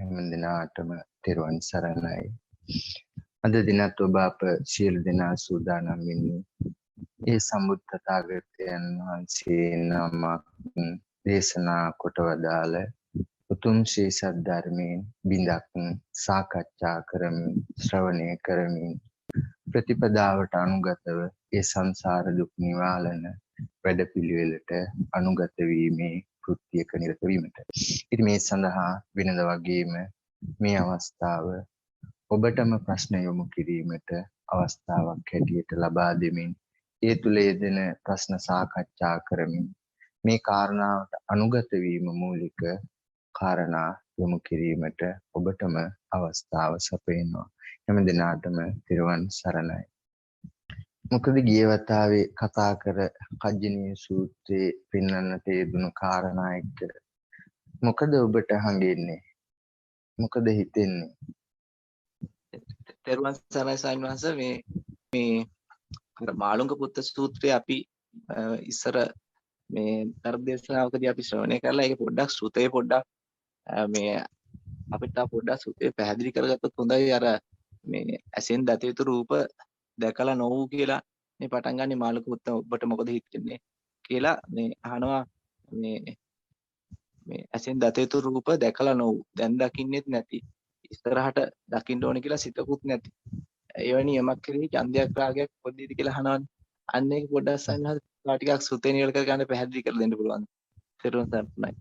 හැමදිනාටම තෙරුවන් සරණයි. අද දිනත් ඔබ අප සියලු දෙනා සූදානම් වෙන්නේ ඒ සම්බුද්ධ තථාගතයන් වහන්සේ නමක් දේශනා කොට වදාළ උතුම් ශ්‍රී සද්ධර්මයෙන් බිඳක් සාකච්ඡා කරමින් ශ්‍රවණය කරමින් ප්‍රතිපදාවට අනුගතව ඒ සංසාර දුක් නිවාලන වැඩපිළිවෙලට අනුගත වීමේ කෘත්‍යයක නිරත වීමට. ඉතින් මේ සඳහා වෙනද වගේම මේ අවස්ථාව ඔබටම ප්‍රශ්න යොමු කිරීමට අවස්ථාවක් හැටියට ලබා දෙමින් ඒ තුල යෙදෙන ප්‍රශ්න සාකච්ඡා කරමින් මේ කාරණාවට අනුගත වීම මූලික කාරණා යොමු කිරීමට ඔබටම අවස්ථාව සපයනවා. හැම දිනාටම තිරුවන් සරණයි. මොකද ගිය වතාවේ කතා කර කජ්ජනීය සූත්‍රයේ පෙන්වන්නට යෙදුණු කාරණා එක්ක මොකද ඔබට හංගෙන්නේ? මොකද හිතෙන්නේ? තෙරුවන් සරණයි සාමිවහන්ස මේ මාළුංග පුත්ත සූත්‍රය අපි ඉස්සර මේ ධර්මදේශනාවකදී අපි ශ්‍රවණය කරලා ඒක පොඩ්ඩක් සූතේ පොඩ්ඩක් මේ අපිට පොඩ්ඩක් සූතේ පැහැදිලි කරගත්තොත් හොඳයි. අර මේ ඇසෙන් දත යුතු රූප දැකලා නොවු කියලා මේ පටන් ගන්න මාළුංග පුත්ත ඔබට මොකද හිතෙන්නේ කියලා මේ අහනවා. මේ ඇසෙන් දත යුතු රූප දැකලා නොවු දැන් දකින්නෙත් නැති ඉස්සරහට දකින්න ඕනේ කියලා සිතකුත් නැති එවැනි යමක් කෙරෙහි ඡන්දයක් රාගයක් පොඩ්ඩීද කියලා අහනවානේ. අන්න ඒක පොඩ්ඩක් සන්නහත් ටිකක් සුතේ නිවල කර ගන්න පැහැදිලි කරලා දෙන්න පුළුවන්. තෙරුවන් සරණයි.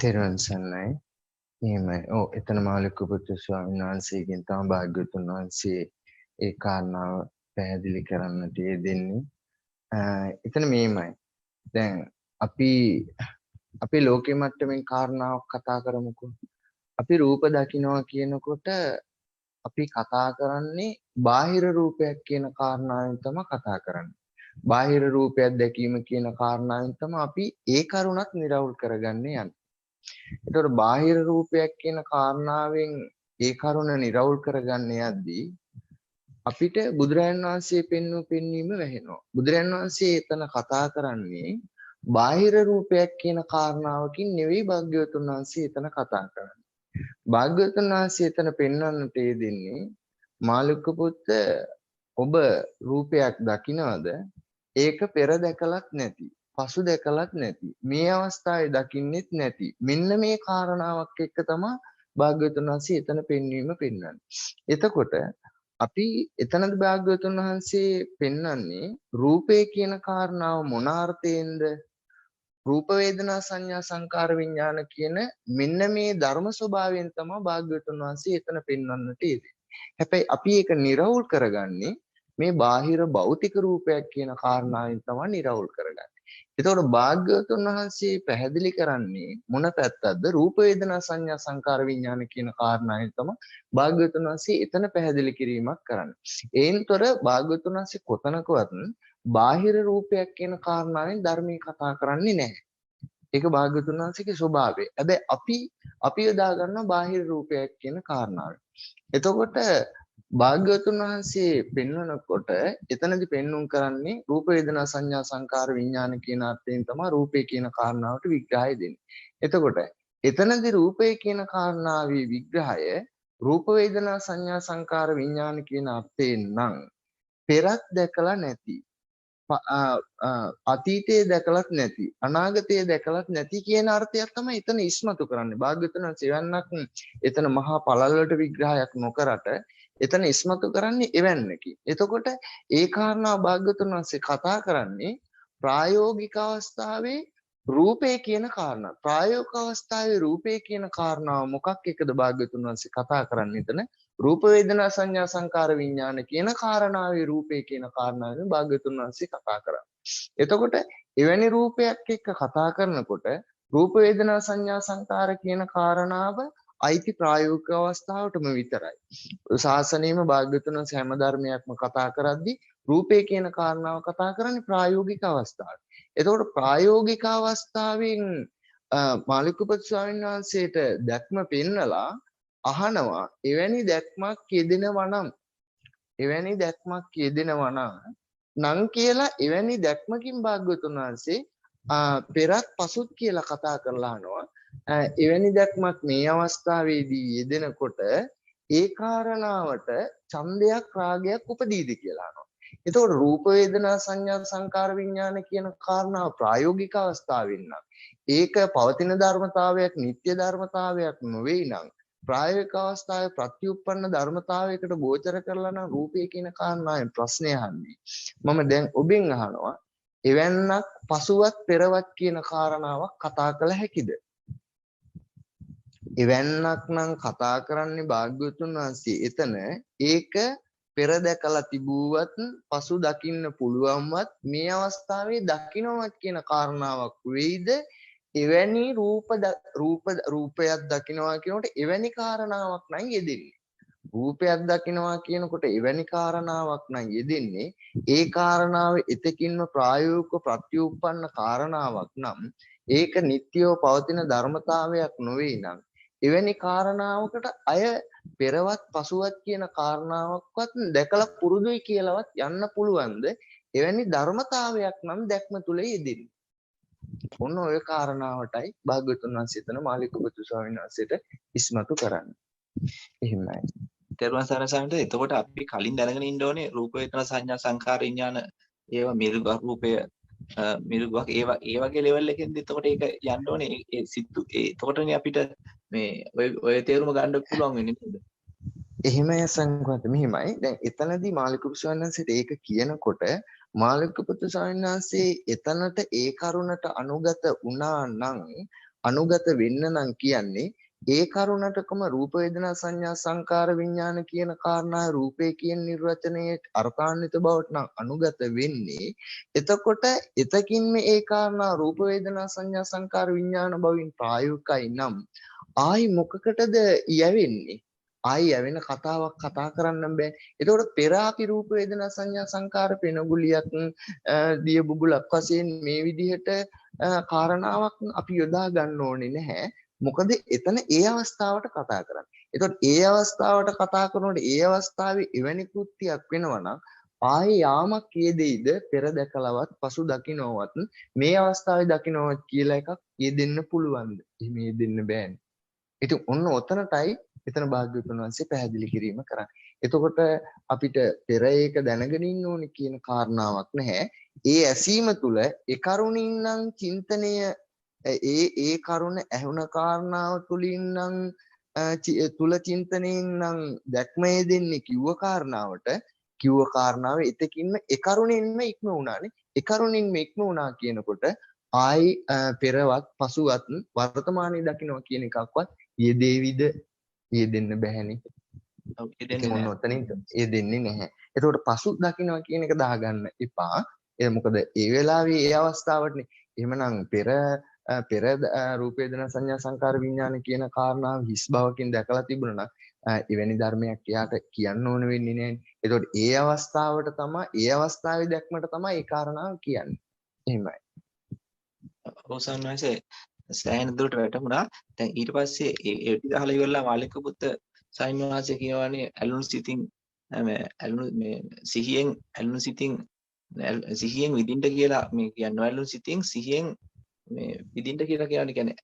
තෙරුවන් සරණයි. එහෙමයි. ඔව් එතන මාළික පුත්තු ස්වාමීන් වහන්සේගෙන් තමයි භාග්‍යවතුන් වහන්සේ ඒ කාරණාව පැහැදිලි කරන්නට යෙදෙන්නේ. එතන මේමයි. දැන් අපි ලෝකෙ මට්ටමින් කාරණාවක් කතා කරමුකෝ. අපි රූප දකින්නවා කියනකොට අපි කතා කරන්නේ බාහිර රූපයක් කියන කාරණාවෙන් තමයි කතා කරන්නේ. බාහිර රූපයක් දැකීම කියන කාරණාවෙන් තමයි අපි ඒ කරුණත් නිරවුල් කරගන්නේ යන්නේ. ඒතකොට බාහිර රූපයක් කියන කාරණාවෙන් ඒ කරුණ නිරවුල් කරගන්න යද්දී අපිට බුදුරජාණන් වහන්සේ පෙන්වීම වැහෙනවා. බුදුරජාණන් වහන්සේ එතන කතා කරන්නේ බාහිර රූපයක් කියන කාරණාවකින් නෙවෙයි භාග්‍යවතුන් වහන්සේ එතන කතා කරන්නේ. භාග්‍යවතුන් වහන්සේ එතන පෙන්වන්නට දෙන්නේ මාළුක්ක පුත්ත ඔබ රූපයක් දකිනවද? ඒක පෙර දැකලත් නැති, පසු දැකලත් නැති, මේ අවස්ථාවේ දකින්නෙත් නැති. මෙන්න මේ කාරණාවක් එක්ක තමයි භාග්‍යවතුන් වහන්සේ එතන පෙන්වන්නේ. එතකොට අපි එතනද භාග්‍යවතුන් වහන්සේ පෙන්වන්නේ රූපේ කියන කාරණාව මොන අර්ථයෙන්ද? රූප වේදනා සංඥා සංකාර විඥාන කියන මෙන්න මේ ධර්ම ස්වභාවයෙන් තමයි භාග්‍යවතුන් වහන්සේ එතන පෙන්වන්නට යෙදෙන්නේ. හැබැයි අපි ඒක නිරවුල් කරගන්නේ මේ බාහිර භෞතික රූපයක් කියන කාරණාවෙන් තමයි නිරවුල් කරගන්නේ. එතකොට භාග්‍යවතුන් වහන්සේ පැහැදිලි කරන්නේ මොන පැත්තක්ද? රූප වේදනා සංඥා සංකාර විඥාන කියන කාරණාවෙන් තමයි භාග්‍යවතුන් වහන්සේ එතන පැහැදිලි කිරීමක් කරන්නේ. ඒන්තර භාග්‍යවතුන් වහන්සේ කොතනකවත් බාහිර රූපයක් කියන කාරණාවෙන් ධර්මයේ කතා කරන්නේ නැහැ. ඒක භාග්‍යවතුන් වහන්සේගේ ස්වභාවය. හැබැයි අපි යොදා ගන්නවා බාහිර රූපයක් කියන කාරණාවෙන්. එතකොට භාග්‍යවතුන් වහන්සේ පෙන්වනකොට එතනදී පෙන්눔 කරන්නේ රූප වේදනා සංඥා සංකාර විඥාන කියන අර්ථයෙන් තමයි රූපේ කියන කාරණාවට විග්‍රහය දෙන්නේ. එතකොට එතනදී රූපේ කියන කාරණාවේ විග්‍රහය රූප වේදනා සංඥා සංකාර විඥාන කියන අර්ථයෙන් නම් පෙරත් දැකලා නැති, අතීතයේ දැකලත් නැති, අනාගතයේ දැකලත් නැති කියන අර්ථයක් තමයි එතන ඉස්මතු කරන්නේ. භාග්‍යවතුන් වහන්සේ එවන්නක් එතන මහා පළල් වලට විග්‍රහයක් නොකරට එතන ඉස්මතු කරන්නේ එවන්නකි. එතකොට ඒ කාරණා භාග්‍යවතුන් වහන්සේ කතා කරන්නේ ප්‍රායෝගික අවස්ථාවේ රූපේ කියන කාරණා. ප්‍රායෝගික අවස්ථාවේ රූපේ කියන කාරණාව මොකක් එකද භාග්‍යවතුන් වහන්සේ කතා කරන්නේ? එතන රූප වේදනා සංඥා සංකාර විඥාන කියන කාරණාවේ රූපේ කියන කාරණාවෙන් භාග්‍යවතුන් වහන්සේ කතා කරන්නේ. එතකොට එවැනි රූපයක් එක්ක කතා කරනකොට රූප වේදනා සංඥා සංකාර කියන කාරණාව අයිති ප්‍රායෝගික අවස්ථාවටම විතරයි. ශාසනයේම භාග්‍යවතුන් වහන්සේ හැම ධර්මයක්ම කතා කරද්දී රූපේ කියන කාරණාව කතා කරන්නේ ප්‍රායෝගික අවස්ථාවේ. එතකොට ප්‍රායෝගික අවස්ථාවෙන් මාළිකුපත් ස්වාමීන් වහන්සේට දැක්ම පෙන්නලා අහනවා එවැනි දැක්මක් යෙදෙනවා නම් කියලා එවැනි දැක්මකින් භාග්‍යවතුන් වහන්සේ පෙරත් පසුත් කියලා කතා කරලා අහනවා. එවැනි දැක්මක් මේ අවස්ථාවේදී යෙදෙනකොට ඒ කාරණාවට ඡන්දයක් රාගයක් උපදීද කියලා අහනවා. එතකොට රූප වේදනා සංඥා සංකාර විඥාන කියන කාරණාව ප්‍රායෝගික අවස්ථාවෙන් නම් ඒක පවතින ධර්මතාවයක් නිත්‍ය ධර්මතාවයක් නොවේ නම් ප්‍රායෝගික අවස්ථාවේ ප්‍රතිඋප්පන්න ධර්මතාවයකට ගෝචර කරලා නම් රූපය කියන කාරණාවෙන් ප්‍රශ්නය අහන්නේ. මම දැන් ඔබෙන් අහනවා එවන්නක් පසුවත් පෙරවත් කියන කාරණාවක් කතා කළ හැකිද? එවන්නක් නම් කතා කරන්නේ භාග්‍යවතුන් වහන්සේ එතන ඒක පෙර දැකලා තිබුවත් පසු දකින්න පුළුවන්වත් මේ අවස්ථාවේ දකින්නවත් කියන කාරණාවක් වෙයිද? එවැනි රූපයක් දකින්නවා කියනකොට එවැනි කාරණාවක් නම් යෙදෙන්නේ. රූපයක් දකින්නවා කියනකොට එවැනි කාරණාවක් නම් යෙදෙන්නේ ඒ කාරණාව එතකින්ම ප්‍රායෝගික ප්‍රතිඋප්පන්න කාරණාවක් නම් ඒක නිට්ටියව පවතින ධර්මතාවයක් නොවේ නම් එවැනි කාරණාවකට අය පෙරවත් පසුවත් කියන කාරණාවක්වත් දැකලා පුරුදුයි කියලාවත් යන්න පුළුවන්ද? එවැනි ධර්මතාවයක් නම් දැක්ම තුල යෙදෙන්නේ. ඔන්න ඔය කාරණාවටයි භාග්‍යවතුන් වහන්සේ තන මාළිකපුත්තු ස්වාමීන් වහන්සේට ඉස්මතු කරන්නේ. එහෙමයි. තෙරුවන් සරණයි සමිත. එතකොට අපි කලින් දැනගෙන ඉන්න ඕනේ රූප වේදනා සංඥා සංකාර විඥාන ඒවා මිරුග රූපය මිරුගක් ඒවා ඒ වගේ ලෙවල් එකෙන්ද එතකොට ඒක යන්න ඕනේ. ඒ සිතු එතකොටනේ අපිට මේ ඔය තේරුම ගන්න පුළුවන් වෙන්නේ නේද? එහෙමයි සංඝවත මෙහිමයි. දැන් එතනදී මාළිකපුත්තු ස්වාමීන් වහන්සේට ඒක කියනකොට මාළිකපුත්තු ස්වාමීන් වහන්සේ එතනට ඒ කරුණට අනුගත වුණා නම් අනුගත වෙන්න නම් කියන්නේ ඒ කරුණටකම රූප වේදනා සංඥා සංකාර විඥාන කියන කාරණා රූපේ කියන නිර්වචනයේ අර්ථාන්විත බවට නම් අනුගත වෙන්නේ. එතකොට එතකින් මේ කාරණා රූප වේදනා සංඥා සංකාර විඥාන බවින් ප්‍රායෝගිකයි නම් ආයි මොකකටද යවෙන්නේ? ආයි යවෙන කතාවක් කතා කරන්න බෑ. එතකොට පෙර අපි රූප වේදනා සංඥා සංකාර පෙනගුලියක් දිය බුබුලක් වශයෙන් මේ විදිහට කාරණාවක් අපි යොදා ගන්න ඕනේ නැහැ. මොකද එතන ඒ අවස්ථාවට කතා කරන්නේ. එතකොට ඒ අවස්ථාවට කතා කරනකොට ඒ අවස්ථාවේ එවැනි කෘත්‍යයක් වෙනවා නම් ආයේ යාමක් යෙදෙයිද පෙර දැකලවත් පසු දකින්නවත් මේ අවස්ථාවේ දකින්නවත් කියලා එකක් යෙදෙන්න පුළුවන්ද? එහෙම යෙදෙන්න බෑනේ. ඉතින් ඔන්න ඔතනටයි එතන භාග්‍යවතුන් වහන්සේ පැහැදිලි කිරීම කරන්නේ. එතකොට අපිට පෙර ඒක දැනගෙන ඉන්න ඕනේ කියන කාරණාවක් නැහැ. ඒ ඇසීම තුළ ඒ කරුණින් නම් චින්තනය ඒ කරුණ ඇහුණ කාරණාව තුලින් නම් තුල චින්තනයෙන් නම් දැක්මේ දෙන්නේ කිව්ව කාරණාව එතකින්ම ඒ කරුණින්ම ඉක්ම වුණානේ. ඒ කරුණින්ම ඉක්ම වුණා කියනකොට ආයි පෙරවත් පසුවත් වර්තමානයේ දකින්නවා කියන එකක්වත් යෙදෙවිද? යෙදෙන්න බැහැනේ. ඔව් ඉතින් ඔන්න ඔතනින් යෙදෙන්නේ නැහැ. එතකොට පසු දකින්නවා කියන එක දාගන්න එපා. ඒ මොකද ඒ වෙලාවේ ඒ අවස්ථාවටනේ. එහෙමනම් පෙර රූප වේදනා සංඥා සංකාර විඥාන කියන කාරණාව හිස් බවකින් දැකලා තිබුණා නම් එවැනි ධර්මයක් එයාට කියන්න ඕන වෙන්නේ නැහැ. එතකොට ඒ අවස්ථාවට තමයි ඒ අවස්ථාවේ දැක්මට තමයි ඒ කාරණාව කියන්නේ. එහෙමයි. අවසන් වහන්සේ සෑහෙන දුරට වැටුණා. දැන් ඊට පස්සේ ඒ ටික අහලා ඉවරලා මාළිකපුත්ත ස්වාමීන් වහන්සේ කියවනේ ඇලුණු සිතින් මේ සිහියෙන් ඇලුණු සිතින් සිහියෙන් විදින්න කියලා මේ කියන්නේ ඇලුණු සිතින් සිහියෙන් මේ විදින්න කියලා කියන්නේ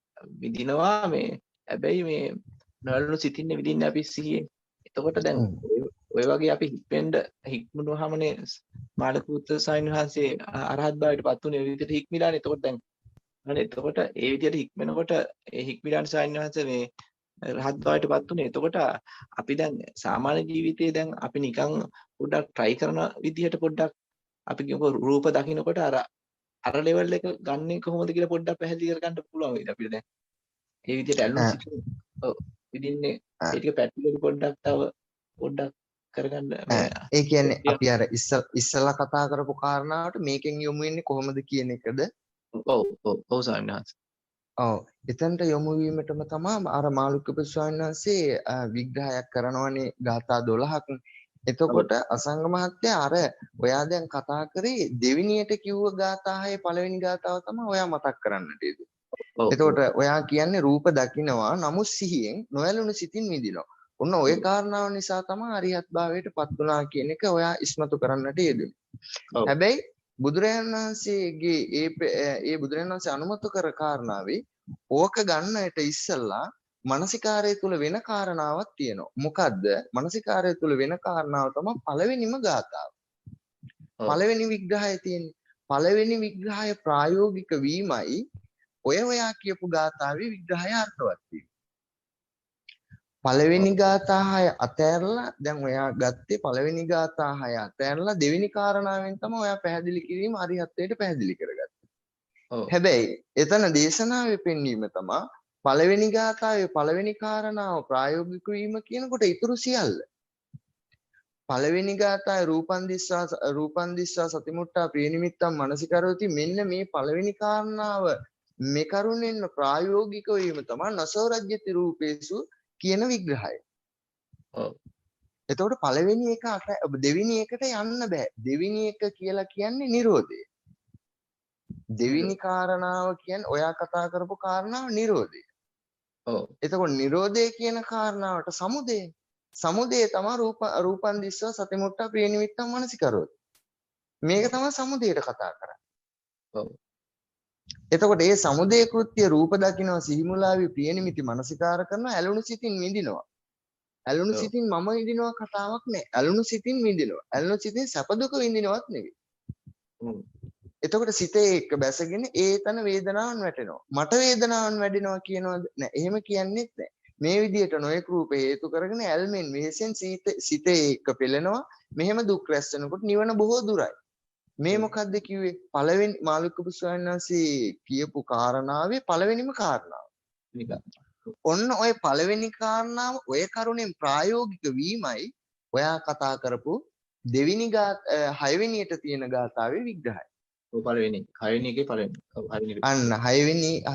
විදිනවා මේ හැබැයි මේ නොඇලුණු සිතින් විදින්නේ අපි සිහියෙන්. එතකොට දැන් ඔය වගේ අපි හික්මුනහමනේ මාළිකපුත්ත ස්වාමීන් වහන්සේ අරහත් භාවයට පත් වුණේ විදිහට හික්මිලානේ. එතකොට දැන් එතකොට ඒ විදිහට හික්මනකොට ඒ හික්මිලාන් ස්වාමීන් වහන්සේ මේ රහත් භාවයට පත් වුණේ. එතකොට අපි දැන් සාමාන්‍ය ජීවිතේ දැන් අපි නිකන් පොඩ්ඩක් try කරන විදිහට පොඩ්ඩක් අපි කියමු රූප දකින්නකොට අර level එක ගන්නේ කොහොමද කියලා පොඩ්ඩක් පැහැදිලි කරගන්න පුළුවන් වේද අපිට දැන්. ඒ විදිහට ඇලුම් සිතින් විදින්නේ ඒ ටික පැටලෙන්න පොඩ්ඩක් කරගන්න. ඒ කියන්නේ අපි අර ඉස්සලා කතා කරපු කාරණාවට මේකෙන් යොමු වෙන්නේ කොහොමද කියන එකද? ඔව් ස්වාමීන් වහන්සේ. ඔව් එතනට යොමු වීමටම තමයි අර මාළුක්‍යපති ස්වාමීන් වහන්සේ විග්‍රහයක් කරනවනේ ගාථා 12ක්. එතකොට අසංග මහත්තයා අර ඔයා දැන් කතා කරේ දෙවිනියට කිව්ව ගාථා 6 පළවෙනි ගාථාව තමයි ඔයා මතක් කරන්නට යෙදුනේ. එතකොට ඔයා කියන්නේ රූප දකින්නවා නමුත් සිහියෙන් නොඇලුණු සිතින් විඳිනවා. ඔන්න ওই කාරණාව නිසා තමයි අරිහත් භාවයට පත් වුණා කියන එක ඔයා ඉස්මතු කරන්නට යෙදුනේ. හැබැයි බුදුරජාණන් වහන්සේගේ ඒ බුදුරජාණන් වහන්සේ අනුමත කර කාරණාවේ ඕක ගන්නට ඉස්සෙල්ලා මානසිකාරය තුල වෙන කාරණාවක් තියෙනවා. මොකද්ද? මානසිකාරය තුල වෙන කාරණාව තමයි පළවෙනිම ගාථාව. ඔව්. පළවෙනි විග්‍රහය තියෙන්නේ. පළවෙනි විග්‍රහය ප්‍රායෝගික වීමයි ඔයා කියපු ගාථාවේ විග්‍රහය අර්ථවත් වීම. පළවෙනි ගාථා 6 අතෑරලා දැන් ඔයා ගත්තේ පළවෙනි ගාථා 6 අතෑරලා දෙවෙනි කාරණාවෙන් තමයි ඔයා පැහැදිලි කිරීම අරිහත්ත්වයට පැහැදිලි කරගත්තේ. ඔව්. හැබැයි එතන දේශනාවේ පෙන්වීම තමයි පළවෙනි ගාථාවේ පළවෙනි කාරණාව ප්‍රායෝගික වීම කියනකොට ඊතුරු සියල්ල. පළවෙනි ගාථාවේ රූපන් දිස්සා සතිමුට්ඨා ප්‍රියනිමිත්තම් මනසිකරෝති මෙන්න මේ පළවෙනි කාරණාව මේ කරුණෙන් ප්‍රායෝගික වීම තමයි නසෝ රජ්‍යති රූපේසු කියන විග්‍රහය. ඔව්. එතකොට පළවෙනි එක දෙවෙනි එකට යන්න බෑ. දෙවෙනි එක කියලා කියන්නේ Nirodhe. දෙවෙනි කාරණාව කියන්නේ ඔයා කතා කරපු කාරණාව Nirodhe. ඔව්. එතකොට Nirodhe කියන කාරණාවට සමුදය. සමුදය තමයි රූපන් දිස්සා සතිමුට්ඨා ප්‍රියනිමිත්තම් මනසිකරෝති. මේක තමයි සමුදයට කතා කරන්නේ. ඔව්. එතකොට මේ සමුදය කෘත්‍ය රූප දකින්නවා සිහිමුලාවි ප්‍රියනිමිති මනසිකාර කරනවා ඇලුණු සිතින් විඳිනවා. ඇලුණු සිතින් මම විඳිනවා කතාවක් නෑ. ඇලුණු සිතින් විඳිනවා. ඇලුණු සිතින් සැප දුක විඳිනවත් නෙවෙයි. එතකොට සිතේ එක්ක බැසගෙන ඒතන වේදනාවන් වැටෙනවා. මට වේදනාවන් වැඩෙනවා කියනවද? නෑ. එහෙම කියන්නේත් නෑ. මේ විදිහට නොයෙක් රූප හේතු කරගෙන ඇල්මෙන් වෙහෙසෙන් සිතේ එක්ක පෙළෙනවා. මෙහෙම දුක් රැස් වෙනකොට නිවන බොහෝ දුරයි. මේ මොකද්ද කිව්වේ? පළවෙනි මාළුක්‍යපු ස්වාමීන් වහන්සේ කියපු කාරණාවේ පළවෙනිම කාරණාව. ඔන්න ඔය පළවෙනි කාරණාව ඔය කරුණෙන් ප්‍රායෝගික වීමයි ඔයා කතා කරපු දෙවෙනි හයවෙනියට තියෙන ගාථාවේ විග්‍රහය. ඔව් පළවෙනි. හයවෙනි එකේ පළවෙනි. ඔව් හයවෙනි. අන්න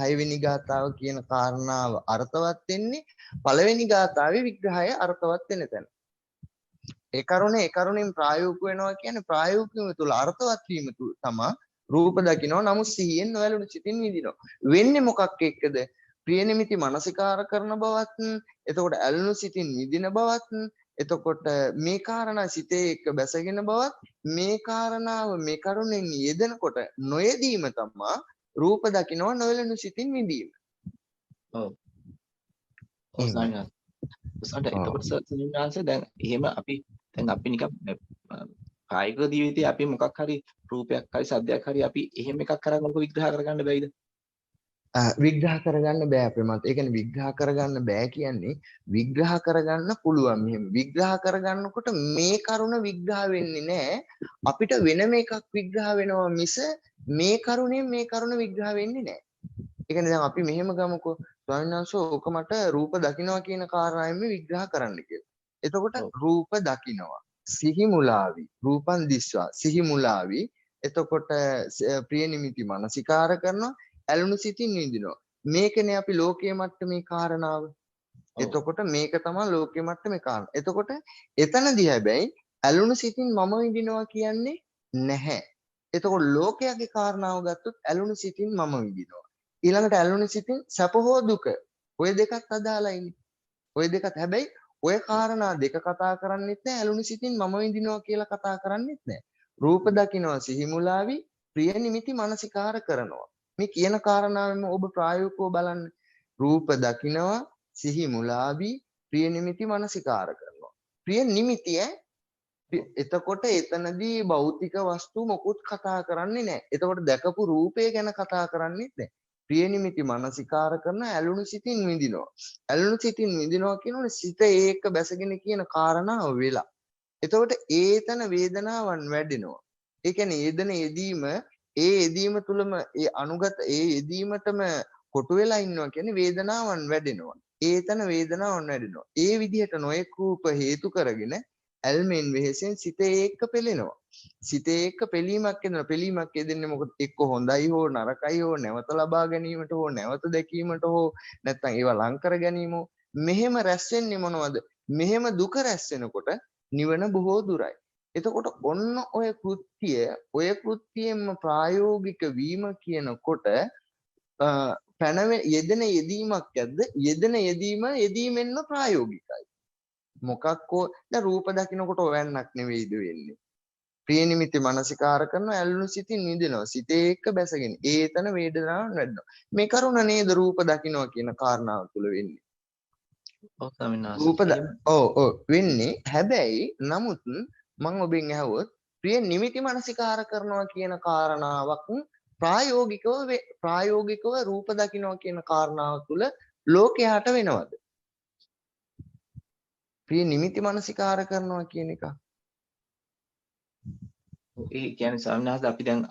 හයවෙනි ගාථාව කියන කාරණාව අර්ථවත් වෙන්නේ පළවෙනි ගාථාවේ විග්‍රහය අර්ථවත් වෙන තැන. ඒ කරුණෙන් ප්‍රායෝගික වෙනවා කියන්නේ ප්‍රායෝගික වීම තුළ අර්ථවත් වීම තමයි රූප දකින්නවා නමුත් සිහියෙන් නොඇලුණු සිතින් විඳිනවා. වෙන්නේ මොකක් එක්කද? ප්‍රියනිමිති මනසිකාර කරන බවත්, එතකොට ඇලුණු සිතින් විඳින බවත්, එතකොට මේ කාරණා සිතේ එක්ක බැසගෙන බවත්, මේ කාරණාව මේ කරුණෙන් යෙදෙනකොට නොයෙදීම තමයි රූප දකින්නවා නොඇලුණු සිතින් විඳීම. ඔව්. ඔව් සාමාන්‍යයෙන්. එතකොට සත්‍යඥාන්සේ දැන් එහෙම අපි නිකන් කායික ජීවිතේ අපි මොකක් හරි රූපයක් හරි සද්දයක් හරි අපි එහෙම එකක් කරගෙන මොකද විග්‍රහ කරගන්න බැයිද? විග්‍රහ කරගන්න බෑ අපේ මත. ඒ කියන්නේ විග්‍රහ කරගන්න බෑ කියන්නේ විග්‍රහ කරගන්න පුළුවන්. මෙහෙම විග්‍රහ කරගන්නකොට මේ කරුණ විග්‍රහ වෙන්නේ නෑ. අපිට වෙනම එකක් විග්‍රහ වෙනවා මිස මේ කරුණෙන් මේ කරුණ විග්‍රහ වෙන්නේ නෑ. ඒ කියන්නේ දැන් අපි මෙහෙම ගමුකෝ. ස්වාමීන් වහන්සේ ඕක මට රූප දකින්නවා කියන කාරණාවෙන් විග්‍රහ කරන්න කියලා. එතකොට රූප දකින්නවා. සිහි මුලාවි. රූපන් දිස්වා. සිහි මුලාවි. එතකොට ප්‍රිය නිමිති මනසිකාර කරනවා. ඇලුණු සිතින් විඳිනවා. මේකනේ අපි ලෝකයේ මට්ටමේ කාරණාව. එතකොට මේක තමයි ලෝකයේ මට්ටමේ කාරණා. එතකොට එතනදී හැබැයි ඇලුණු සිතින් මම විඳිනවා කියන්නේ නැහැ. එතකොට ලෝකයේ කාරණාව ගත්තොත් ඇලුණු සිතින් මම විඳිනවා. ඊළඟට ඇලුණු සිතින් සැප හෝ දුක. ඔය දෙකත් අදාළයිනේ. ඔය දෙකත් හැබැයි ඔය කාරණා දෙක කතා කරන්නේත් නැහැ. ඇලුණු සිතින් මම විඳිනවා කියලා කතා කරන්නේත් නැහැ. රූප දකින්නවා සිහිමුලාවි ප්‍රිය නිමිති මනසිකාර කරනවා. මේ කියන කාරණාවෙම ඔබ ප්‍රායෝගිකව බලන්න. රූප දකින්නවා සිහි මුලාවි ප්‍රිය නිමිති මනසිකාර කරනවා. ප්‍රිය නිමිතිය එතකොට එතනදී භෞතික වස්තු මොකුත් කතා කරන්නේ නැහැ. එතකොට දැකපු රූපය ගැන කතා කරන්නේත් නැහැ. ප්‍රිය නිමිති මනසිකාර කරන ඇලුණු සිතින් විඳිනවා. ඇලුණු සිතින් විඳිනවා කියනෝනේ සිත ඒක බැසගෙන කියන කාරණාව වෙලා. එතකොට ඒතන වේදනාවන් වැඩෙනවා. ඒ කියන්නේ යෙදීම ඒ යෙදීම තුලම ඒ අනුගත ඒ යෙදීමටම කොටු වෙලා ඉන්නවා කියන්නේ වේදනාවන් වැඩෙනවා. ඒතන වේදනාවන් වැඩෙනවා. ඒ විදිහට නොයෙක් රූප හේතු කරගෙන ඇල්මෙන් වෙහෙසෙන් සිතේ එක්ක පෙළෙනවා. සිතේ එක්ක පෙළීමක් එනවා. පෙළීමක් එදෙන්නේ මොකද? එක්ක හොඳයි හෝ නරකයි හෝ නැවත ලබා ගැනීමට හෝ නැවත දැකීමට හෝ නැත්නම් ඒවා ලං කර ගැනීම. මෙහෙම රැස් වෙන්නේ මොනවද? මෙහෙම දුක රැස් වෙනකොට නිවන බොහෝ දුරයි. එතකොට ඔන්න ඔය කෘත්‍යයෙන්ම ප්‍රායෝගික වීම කියනකොට යෙදෙන යෙදීමක් ඇද්ද? යෙදෙන යෙදීමෙන්ම ප්‍රායෝගිකයි. මොකක්කෝ දැන් රූප දකින්නකොට ඔයන්නක් නෙවෙයිද වෙන්නේ. ප්‍රිය නිමිති මනසිකාර කරනවා ඇලුණු සිතින් නිදිනවා සිතේ එක්ක බැසගෙන ඒතන වේදනාවක් නැද්දෝ මේ කරුණ නේද රූප දකින්නවා කියන කාරණාව තුල වෙන්නේ ඔව් ස්වාමීන් රූප වහන්සේ. ඔව් වෙන්නේ හැබැයි නමුත් මම ඔබෙන් අහුවොත් ප්‍රිය නිමිති මනසිකාර කරනවා කියන කාරණාවක් ප්‍රායෝගිකව රූප දකින්නවා කියන කාරණාව තුල ලෝකයට වෙනවද ප්‍රිය නිමිති මනසිකාර කරනවා කියන එක ඒ කියන්නේ ස්වාමීන් වහන්සේ අපි දැන්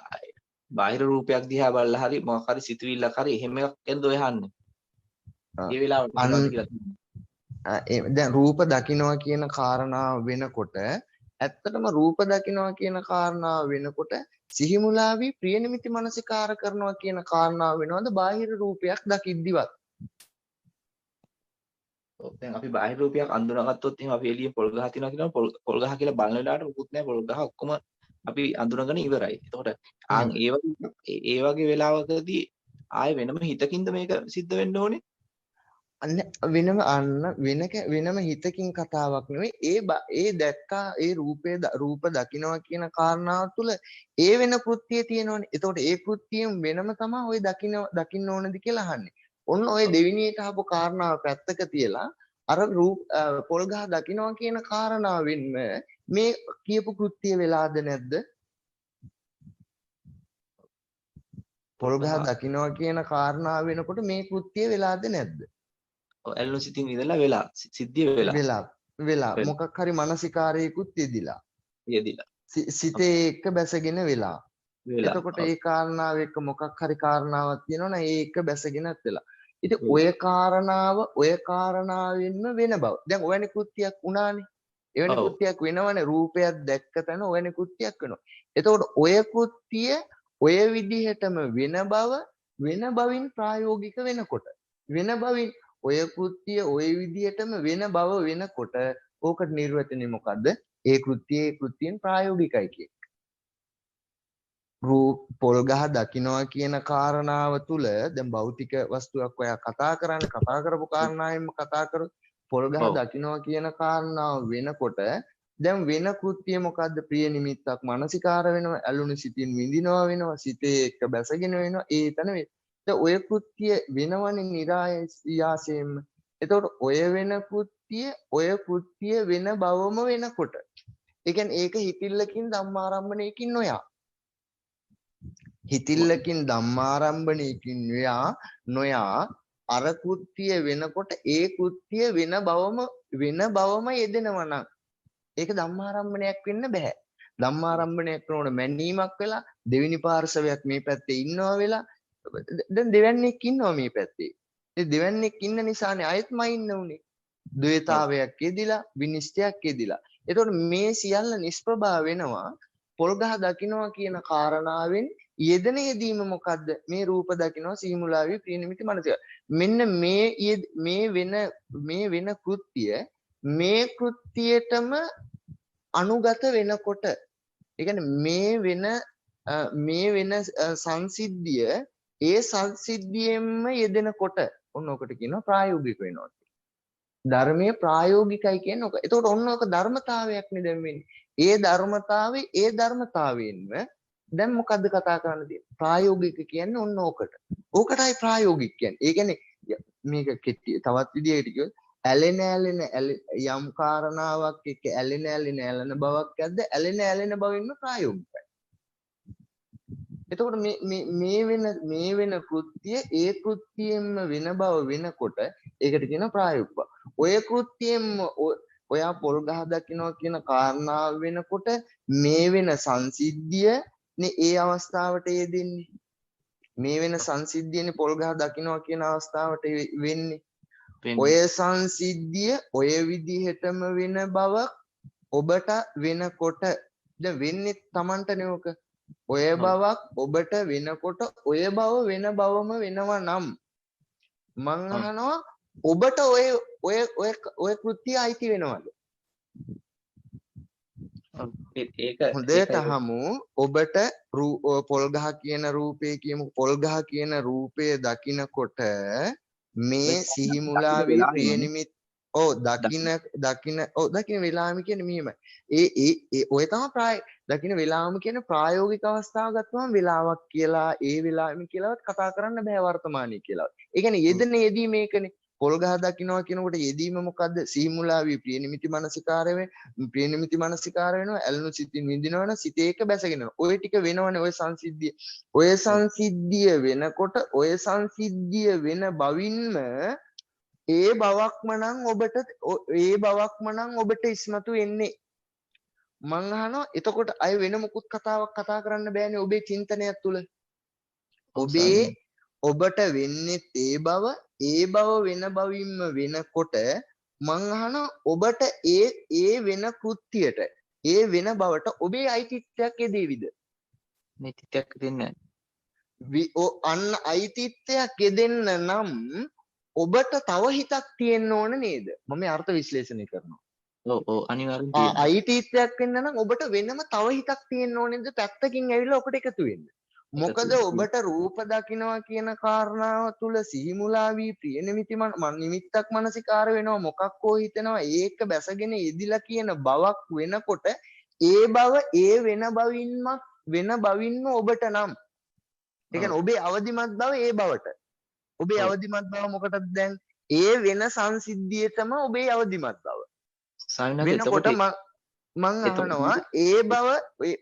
බාහිර රූපයක් දිහා බලලා හරි මොකක් හරි සිතුවිල්ලක් හරි එහෙම එකක් එක්කද ඔය අහන්නේ. ඒ වෙලාවට මොනවද කියලා තියෙන්නේ. දැන් රූප දකින්නවා කියන කාරණාව වෙනකොට ඇත්තටම රූප දකින්නවා කියන කාරණාව වෙනකොට සිහිමුලාවී ප්‍රිය නිමිති මනසිකාර කරනවා කියන කාරණාව වෙනවද බාහිර රූපයක් දකිද්දිවත් දැන් අපි බාහිර රූපයක් අඳුනගත්තොත් එහෙනම් අපි එළියෙන් පොල් ගහ තියනවා කියනවා පොල් ගහ කියලා බලන වෙලාවට මොකුත් නැහැ පොල් ගහ ඔක්කොම අපි අඳුනගෙන ඉවරයි. එතකොට ඒ වගේ වෙලාවකදී ආයෙ වෙනම හිතකින්ද මේක සිද්ධ වෙන්න ඕනේ? අන්න වෙනම හිතකින් කතාවක් නෙවෙයි ඒ දැක්කා ඒ රූප දකින්නවා කියන කාරණාව තුළ ඒ වෙන කෘත්‍යය තියෙනවනේ. එතකොට ඒ කෘත්‍යයෙන් වෙනම තමයි ওই දකින්න ඕනද කියලා අහන්නේ. ඔන්න ওই දෙවිනියට ආපු කාරණාව පැත්තක තියලා අර පොල් ගහ දකින්නවා කියන කාරණාවෙන්ම මේ කියපු කෘත්‍යය වෙලාද නැද්ද? පොල් ගහ දකින්නවා කියන කාරණාව වෙනකොට මේ කෘත්‍යය වෙලාද නැද්ද? ඇලුණු සිතින් ඉඳලා වෙලා සිද්ධිය වෙලා මොකක් හරි මානසිකාරයකුත් යෙදිලා සිතේ එක්ක බැසගෙන වෙලා එතකොට ඒ කාරණාව එක්ක මොකක් හරි කාරණාවක් තියෙනවනේ ඒ එක්ක බැසගෙනත් වෙලා ඉතින් ඔය කාරණාවෙන්ම වෙන බව දැන් ඔයනේ කෘත්‍යයක් වුණානේ එවැනි කෘත්‍යයක් වෙනවනේ රූපයක් දැක්ක තැන ඔයනේ කෘත්‍යයක් වෙනවා එතකොට ඔය කෘත්‍ය ඔය විදිහටම වෙන බවින් ප්‍රායෝගික වෙනකොට වෙන බවින් ඔය කෘත්‍ය ඔය විදිහටම වෙන බව වෙනකොට ඕකට නිර්වචනය මොකද්ද? ඒ කෘත්‍යයෙන් ප්‍රායෝගිකයි කිය. පොල් ගහ දකින්නවා කියන කාරණාව තුල දැන් භෞතික වස්තුවක් ඔයා කතා කරපු කාරණාවෙන්ම කතා කරොත් පොල් ගහ දකින්නවා කියන කාරණාව වෙනකොට දැන් වෙන කෘත්‍ය මොකද්ද? ප්‍රිය නිමිත්තක් මානසිකාර වෙනවා, ඇලුණු සිතින් විඳිනවා වෙනවා, සිතේ එක්ක බැසගෙන වෙනවා, ඒතන ඔය කෘත්‍ය වෙනවනේ නිරායාසයෙන්ම. එතකොට ඔය කෘත්‍ය වෙන බවම වෙනකොට. ඒ කියන්නේ ඒක හිතිල්ලකින් ධම්මාරම්භණයකින් හිතිල්ලකින් ධම්මාරම්භණයකින් නොයා අර කෘත්‍ය වෙනකොට ඒ කෘත්‍ය වෙන බවම යෙදෙනවා නම් ඒක ධම්මාරම්භණයක් වෙන්න බෑ. ධම්මාරම්භණයක් කරනකොට මැනීමක් වෙලා දෙවෙනි පාර්ශවයක් මේ පැත්තේ ඉන්නවා වෙලා දැන් දෙවන්නේක් ඉන්නවා මේ පැත්තේ. ඒ දෙවන්නේක් ඉන්න නිසානේ අයත්ම ඉන්න උනේ. ද්වේතාවයක් යෙදිලා විනිශ්චයක් යෙදිලා. එතකොට මේ සියල්ල නිෂ්ප්‍රභා වෙනවා පොල් ගහ දකින්නවා කියන කාරණාවෙන් යෙදෙන යෙදීම මොකද්ද? මේ රූප දකින්නවා සීමුලාවේ ප්‍රිය නිමිති මනස. මෙන්න මේ වෙන කෘත්‍ය මේ කෘත්‍යයටම අනුගත වෙනකොට ඒ කියන්නේ මේ වෙන සංසිද්ධිය ඒ සංසිද්ධියෙන්ම යෙදෙනකොට ඔන්න ඔකට කියනවා ප්‍රායෝගික වෙනවා. ධර්මයේ ප්‍රායෝගිකයි කියන්නේ ඔක. එතකොට ඔන්න ඔක ධර්මතාවයක් නේ දැන් වෙන්නේ. ඒ ධර්මතාවයෙන්ම දැන් මොකද්ද කතා කරන්න තියෙන්නේ? ප්‍රායෝගික කියන්නේ ඔන්න ඕකට. ඕකටයි ප්‍රායෝගික කියන්නේ. ඒ කියන්නේ මේක තවත් විදිහකට කිව්වොත් ඇලෙන යම් කාරණාවක් එක්ක ඇලෙන බවක් ඇද්ද ඇලෙන බවින්ම ප්‍රායෝගිකයි. එතකොට මේ වෙන කෘත්‍ය ඒ කෘත්‍යයෙන්ම වෙන බව වෙනකොට ඒකට කියන ප්‍රායෝගික. ඔය කෘත්‍යයෙන්ම ඔයා පොල් ගහ දකින්නවා කියන කාරණාව වෙනකොට මේ වෙන සංසිද්ධිය නේ ඒ අවස්ථාවට යෙදෙන්නේ. මේ වෙන සංසිද්ධියනේ පොල් ගහ දකින්නවා කියන අවස්ථාවට වෙන්නේ. ඔය සංසිද්ධිය ඔය විදිහටම වෙන බව ඔබට වෙනකොට දැන් වෙන්නේ Tamanටනේ ඔක. ඔය බවක් ඔබට වෙනකොට ඔය බව වෙන බවම වෙනවා නම් මං අහනවා ඔබට ඔය කෘත්‍ය අයිති වෙනවද? ඒක හොඳට අහමු. ඔබට පොල් ගහ කියන රූපේ කියමු. පොල් ගහ කියන රූපය දකිනකොට මේ සිහි මුලාවේ ප්‍රිය නිමිත් ඔව් දකින්න වෙලාවම කියන්නේ මෙහෙමයි. ඒ ඔය තමයි දකින්න වෙලාවම කියන්නේ ප්‍රායෝගික අවස්ථාව ගත්තම වෙලාවක් කියලා ඒ වෙලාවෙම කියලාවත් කතා කරන්න බෑ වර්තමානයේ කියලා. ඒ කියන්නේ යෙදෙන යෙදී මේකනේ. පොල් ගහ දකින්නවා කියනකොට යෙදීම මොකද්ද? සීමුලාවී ප්‍රියනිමිති මානසිකාරය ප්‍රියනිමිති මානසිකාර වෙනවා. ඇලුණු සිතින් විඳිනවන සිතේ එක බැසගෙන. ඔය ටික වෙනවනේ ඔය සංසිද්ධිය. ඔය සංසිද්ධිය වෙනකොට ඔය සංසිද්ධිය වෙන බවින්ම ඒ බවක්ම නම් ඔබට ඉස්මතු වෙන්නේ. මං අහනවා එතකොට අය වෙන මුකුත් කතාවක් කතා කරන්න බෑනේ ඔබේ චින්තනයක් තුල. ඔබට වෙන්නේ ඒ බව වෙන බවින්ම වෙනකොට මං අහනවා ඔබට ඒ වෙන කෘත්‍යයට ඒ වෙන බවට ඔබේ අයිතිත්වයක් යෙදෙවිද? නීතියක් දෙන්නේ අන්න අයිතිත්වයක් යෙදෙන්න නම් ඔබට තව හිතක් තියෙන්න ඕන නේද? මම අර්ථ විශ්ලේෂණය කරනවා. ඔව් අනිවාර්යෙන් තියෙනවා. අයිතිත්වයක් වෙන්න නම් ඔබට වෙනම තව හිතක් තියෙන්න ඕනේද පැත්තකින් ඇවිල්ලා ඔකට එකතු වෙන්න. මොකද ඔබට රූප දකින්නවා කියන කාරණාව තුල සිහිමුලා වී ප්‍රිය නිමිත්තක් මානසිකාර වෙනවා මොකක් හෝ හිතෙනවා ඒක බැසගෙන යෙදිලා කියන බවක් වෙනකොට ඒ බව ඒ වෙන බවින්ම ඔබට නම් ඒ කියන්නේ ඔබේ අවදිමත් බව ඒ බවට ඔබේ අවදිමත් බව මොකටද දැන් ඒ වෙන සංසිද්ධියටම ඔබේ අවදිමත් බව වෙනකොට මං අහනවා ඒ බව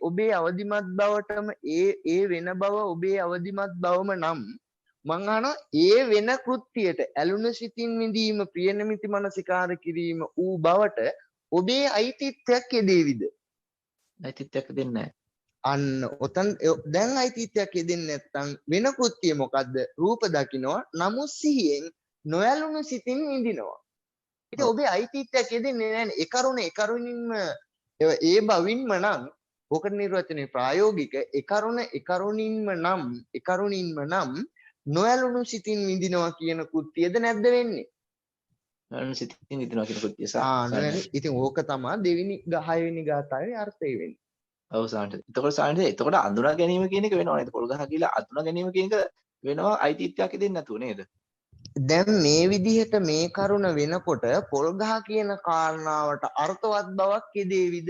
ඔබේ අවදිමත් බවටම ඒ වෙන බව ඔබේ අවදිමත් බවම නම් මං අහනවා ඒ වෙන කෘත්‍යයට ඇලුන සිතින් විඳීම ප්‍රියනිමිති මනසිකාර කිරීම ඌ බවට ඔබේ අයිතිත්වයක් යෙදෙවිද? අයිතිත්වයක් දෙන්නේ නැහැ. අන්න ඔතන දැන් අයිතිත්වයක් යෙදෙන්නේ නැත්නම් වෙන කෘත්‍ය මොකද්ද? රූප දකින්නවා නමුත් සිහියෙන් නොඇලුණු සිතින් විඳිනවා. ඉතින් ඔබේ අයිතිත්වයක් යෙදෙන්නේ නැහැ. ඒ කරුණින්ම ඒ බවින්ම නම් ඔකට නිර්වචනයේ ප්‍රායෝගික ඒ කරුණින්ම නම් නොඇලුණු සිතින් විඳිනවා කියන කෘත්‍යද නැද්ද වෙන්නේ? නොඇලුණු සිතින් විඳිනවා කියන කෘත්‍ය ඉතින් ඕක තමයි දෙවෙනි 6 වෙනි ගාථාවේ අර්ථය වෙන්නේ. ඔව් සාන්ට. එතකොට අඳුනා ගැනීම කියන එක වෙනව නේද? පොල් ගහ කියලා අඳුනා ගැනීම කියන එක වෙනවා අයිතිත්වයක් දෙන්නේ නැතුව නේද? දැන් මේ විදිහට මේ කරුණ වෙනකොට පොල් ගහ කියන කාරණාවට අර්ථවත් බවක් යෙදෙවිද?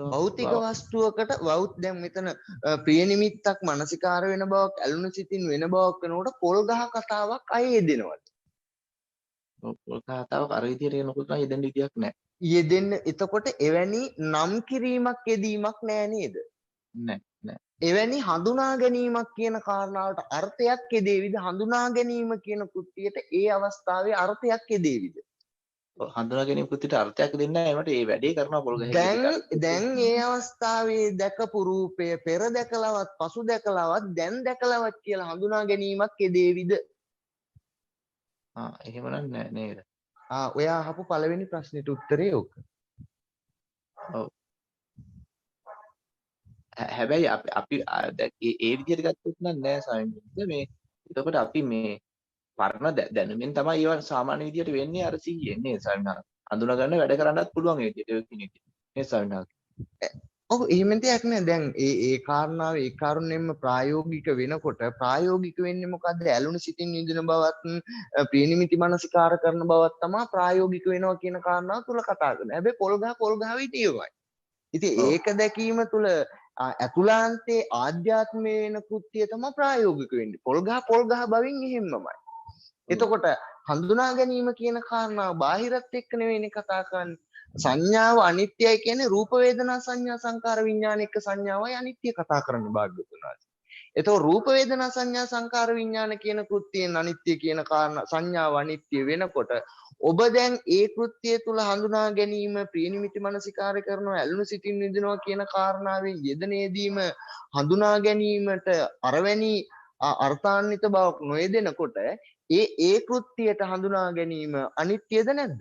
භෞතික වස්තුවකට දැන් මෙතන ප්‍රිය නිමිත්තක් මානසිකාර වෙන බවක් ඇලුණු සිතින් වෙන බවක් වෙනකොට පොල් ගහ කතාවක් අය යෙදෙනවද? පොල් ගහ කතාවක් අර විදිහට එනකොට නම් යෙදෙන්න විදියක් නැහැ. යෙදෙන්න එතකොට එවැනි නම් කිරීමක් යෙදීමක් නෑ නේද? නෑ. එවැනි හඳුනා ගැනීමක් කියන කාරණාවට අර්ථයක් යෙදෙවිද? හඳුනා ගැනීම කියන කෘත්‍යයට ඒ අවස්ථාවේ අර්ථයක් යෙදෙවිද? හඳුනා ගැනීම කෘත්‍යයට අර්ථයක් දෙන්නේ නැහැ. ඒකට ඒ වැඩේ කරනවා පොල් ගහේ. දැන් ඒ අවස්ථාවේ දැකපු රූපය පෙර දැකලවත් පසු දැකලවත් දැන් දැකලවත් කියලා හඳුනා ගැනීමක් යෙදෙවිද? එහෙමනම් නෑ නේද? ඔයා අහපු පළවෙනි ප්‍රශ්නෙට උත්තරේ ඕක. ඔව්. හැබැයි අපි ඒ විදිහට ගත්තොත් නෑ සාමාන්‍යයෙන් මේ එතකොට අපි මේ පරණ දැනුමින් තමයි ඒවා සාමාන්‍ය විදිහට වෙන්නේ අර 100 නේ සාමාන්‍යයෙන් අඳුන ගන්න වැඩ කරන්නත් පුළුවන් ඒ විදිහට නේ සාමාන්‍යයෙන්. ඔව් එහෙම දෙයක් නෑ. දැන් ඒ කාරණාව ඒ කරුණෙන්ම ප්‍රායෝගික වෙනකොට ප්‍රායෝගික වෙන්නේ මොකද්ද? ඇලුණු සිතින් විඳින බවත් ප්‍රියනිමිති මනසිකාර කරන බවත් තමයි ප්‍රායෝගික වෙනවා කියන කාරණාව තුල කතා කරන්නේ. හැබැයි පොල් ගහ විදියමයි. ඉතින් ඒක දැකීම තුල අතුලාන්තයේ ආධ්‍යාත්මය වෙන කෘත්‍යය තමයි ප්‍රායෝගික වෙන්නේ. පොල් ගහ බවින් එහෙම්මමයි. එතකොට හඳුනා ගැනීම කියන කාරණාව බාහිරත් එක්ක නෙවෙයිනේ කතා කරන්නේ. සංඥාව අනිත්‍යයි කියන්නේ රූප වේදනා සංඥා සංකාර විඥාන එක්ක සංඥාවයි අනිත්‍ය කතා කරන්නේ භාග්‍යවතුන් වහන්සේ. එතකොට රූප වේදනා සංඥා සංකාර විඥාන කියන කෘත්‍යයෙන් අනිත්‍ය කියන කාරණා සංඥාව අනිත්‍ය වෙනකොට ඔබ දැන් ඒ කෘත්‍යය තුල හඳුනා ගැනීම ප්‍රියනිමිති මනසිකාර කරනවා ඇලුණු සිතින් විඳිනවා කියන කාරණාවෙන් යෙදෙනේදීම හඳුනා ගැනීමට අරවැනි අර්ථාන්විත බවක් නොයෙදෙනකොට ඒ කෘත්‍යයට හඳුනා ගැනීම අනිත්‍යද නැද්ද?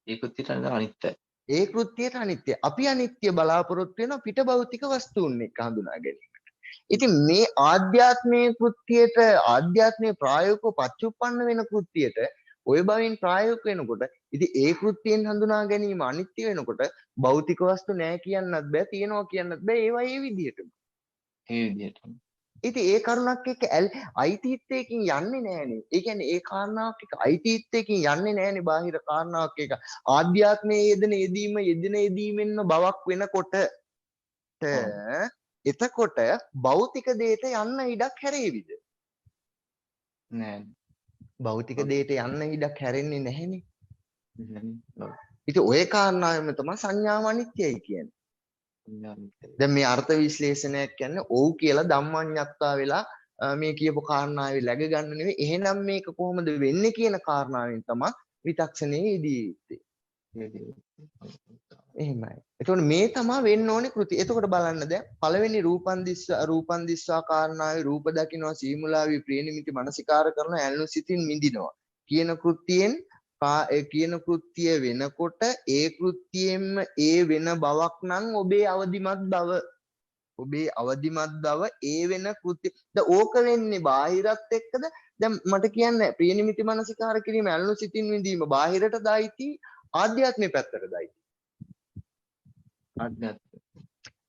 ඒ කෘත්‍යයට අනිත්‍යයි. ඒ කෘත්‍යයට අනිත්‍ය. අපි අනිත්‍ය බලාපොරොත්තු වෙන පිට භෞතික වස්තුන් එක්ක හඳුනා ගැනීමට. ඉතින් මේ ආධ්‍යාත්මයේ කෘත්‍යයට ආධ්‍යාත්මයේ ප්‍රායෝගිකව පච්චුප්පන්න වෙන කෘත්‍යයට ඔය බවින් ප්‍රායෝගික වෙනකොට ඉතින් ඒ කෘත්‍යයෙන් හඳුනා ගැනීම අනිත්‍ය වෙනකොට භෞතික වස්තු නැහැ කියන්නත් බෑ තියනවා කියන්නත් බෑ ඒවා ඒ විදිහටම. ඒ විදිහටම. ඉතින් ඒ කරුණක් එක්ක අයිතිත්වයකින් යන්නේ නැහනේ. ඒ කියන්නේ ඒ කාරණාවක් එක්ක අයිතිත්වයකින් යන්නේ නැහනේ බාහිර කාරණාවක් එක්ක. ආධ්‍යාත්මයේ යෙදෙන යෙදීමෙන්ම බවක් වෙනකොට එතකොට භෞතික දේට යන්න ඉඩක් හැරේවිද? නෑ. භෞතික දේට යන්න ඉඩක් හැරෙන්නේ නැහෙනේ. ඔව්. ඉතින් ඔය කාරණාවෙම තමයි සංඥාව අනිත්‍යයි කියන්නේ. දැන් මේ අර්ථ විශ්ලේෂණයක් කියන්නේ ඔව් කියලා ධම්මඤ්ඤත්තා වෙලා මේ කියපු කාරණාවේ läග ගන්න නෙවෙයි. එහෙනම් මේක කොහොමද වෙන්නේ කියන කාරණාවෙන් තමයි විතක්ෂණයේ යෙදී යුත්තේ. එහෙමයි. එතකොට මේ තමයි වෙන්න ඕනේ කෘති. එතකොට බලන්න දැන් පළවෙනි රූපන් දිස්වා කාරණාවේ රූප දකින්නවා සීමුලාවේ ප්‍රේනිමිති මනසිකාර කරන ඇල්නු සිතින් මිදිනවා කියන කෘත්‍යයෙන් කියන කෘත්‍ය වෙනකොට ඒ කෘත්‍යයෙන්ම ඒ වෙන බවක් නම් ඔබේ අවදිමත් බව ඒ වෙන කෘත්‍ය. දැන් ඕක වෙන්නේ බාහිරත් එක්කද? දැන් මට කියන්න ප්‍රේනිමිති මනසිකාර කිරීම ඇල්නු සිතින් විඳීම බාහිරට දායිති ආධ්‍යාත්මයේ පැත්තට දායිති.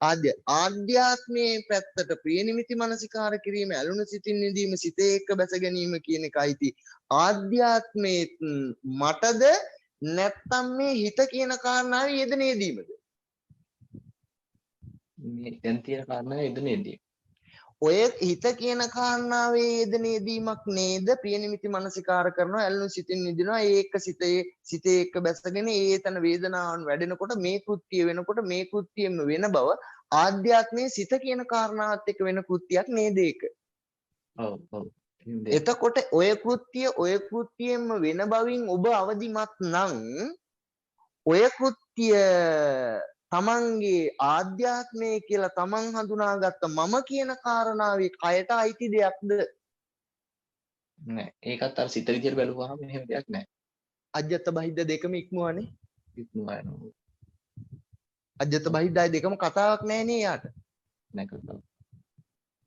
ආධ්‍යාත්මයේ පැත්තට ප්‍රියනිමිති මනසිකාර කිරීම ඇලුණු සිතින් විඳීම සිතේ එක්ක බැස ගැනීම කියන එකයිති ආධ්‍යාත්මයේ මටද නැත්තම් මේ හිත කියන කාරණාවේ යෙදෙන යෙදීමද මේ දැන් තියෙන කාරණාව යෙදෙනේදී ඔය හිත කියන කාරණාවේ යෙදෙන යෙදීමක් නේද ප්‍රියනිමිති මනසිකාර කරනවා ඇලුණු සිතින් විඳිනවා ඒක සිතේ එක්ක බැසගෙන ඒතන වේදනාවන් වැඩෙනකොට මේ කෘත්‍ය වෙනකොට මේ කෘත්‍යෙම වෙන බව ආධ්‍යාත්මයේ සිත කියන කාරණාවත් එක්ක වෙන කෘත්‍යයක් නේද ඒක. ඔව්. එතකොට ඔය කෘත්‍යයෙන්ම වෙන බවින් ඔබ අවදිමත් නම් ඔය කෘත්‍ය තමන්ගේ ආධ්‍යාත්මය කියලා තමන් හඳුනාගත්ත මම කියන කාරණාවේ කයට අයිති දෙයක්ද? නෑ. ඒකත් අර සිත විදියට බැලුවාම එහෙම දෙයක් නෑ. අජ්ජත් බහිද්ද දෙකම ඉක්මවනේ. ඉක්මවනවා. අජ්ජත් බහිද්දයි දෙකම කතාවක් නෑනේ යාට. නෑ කතාව.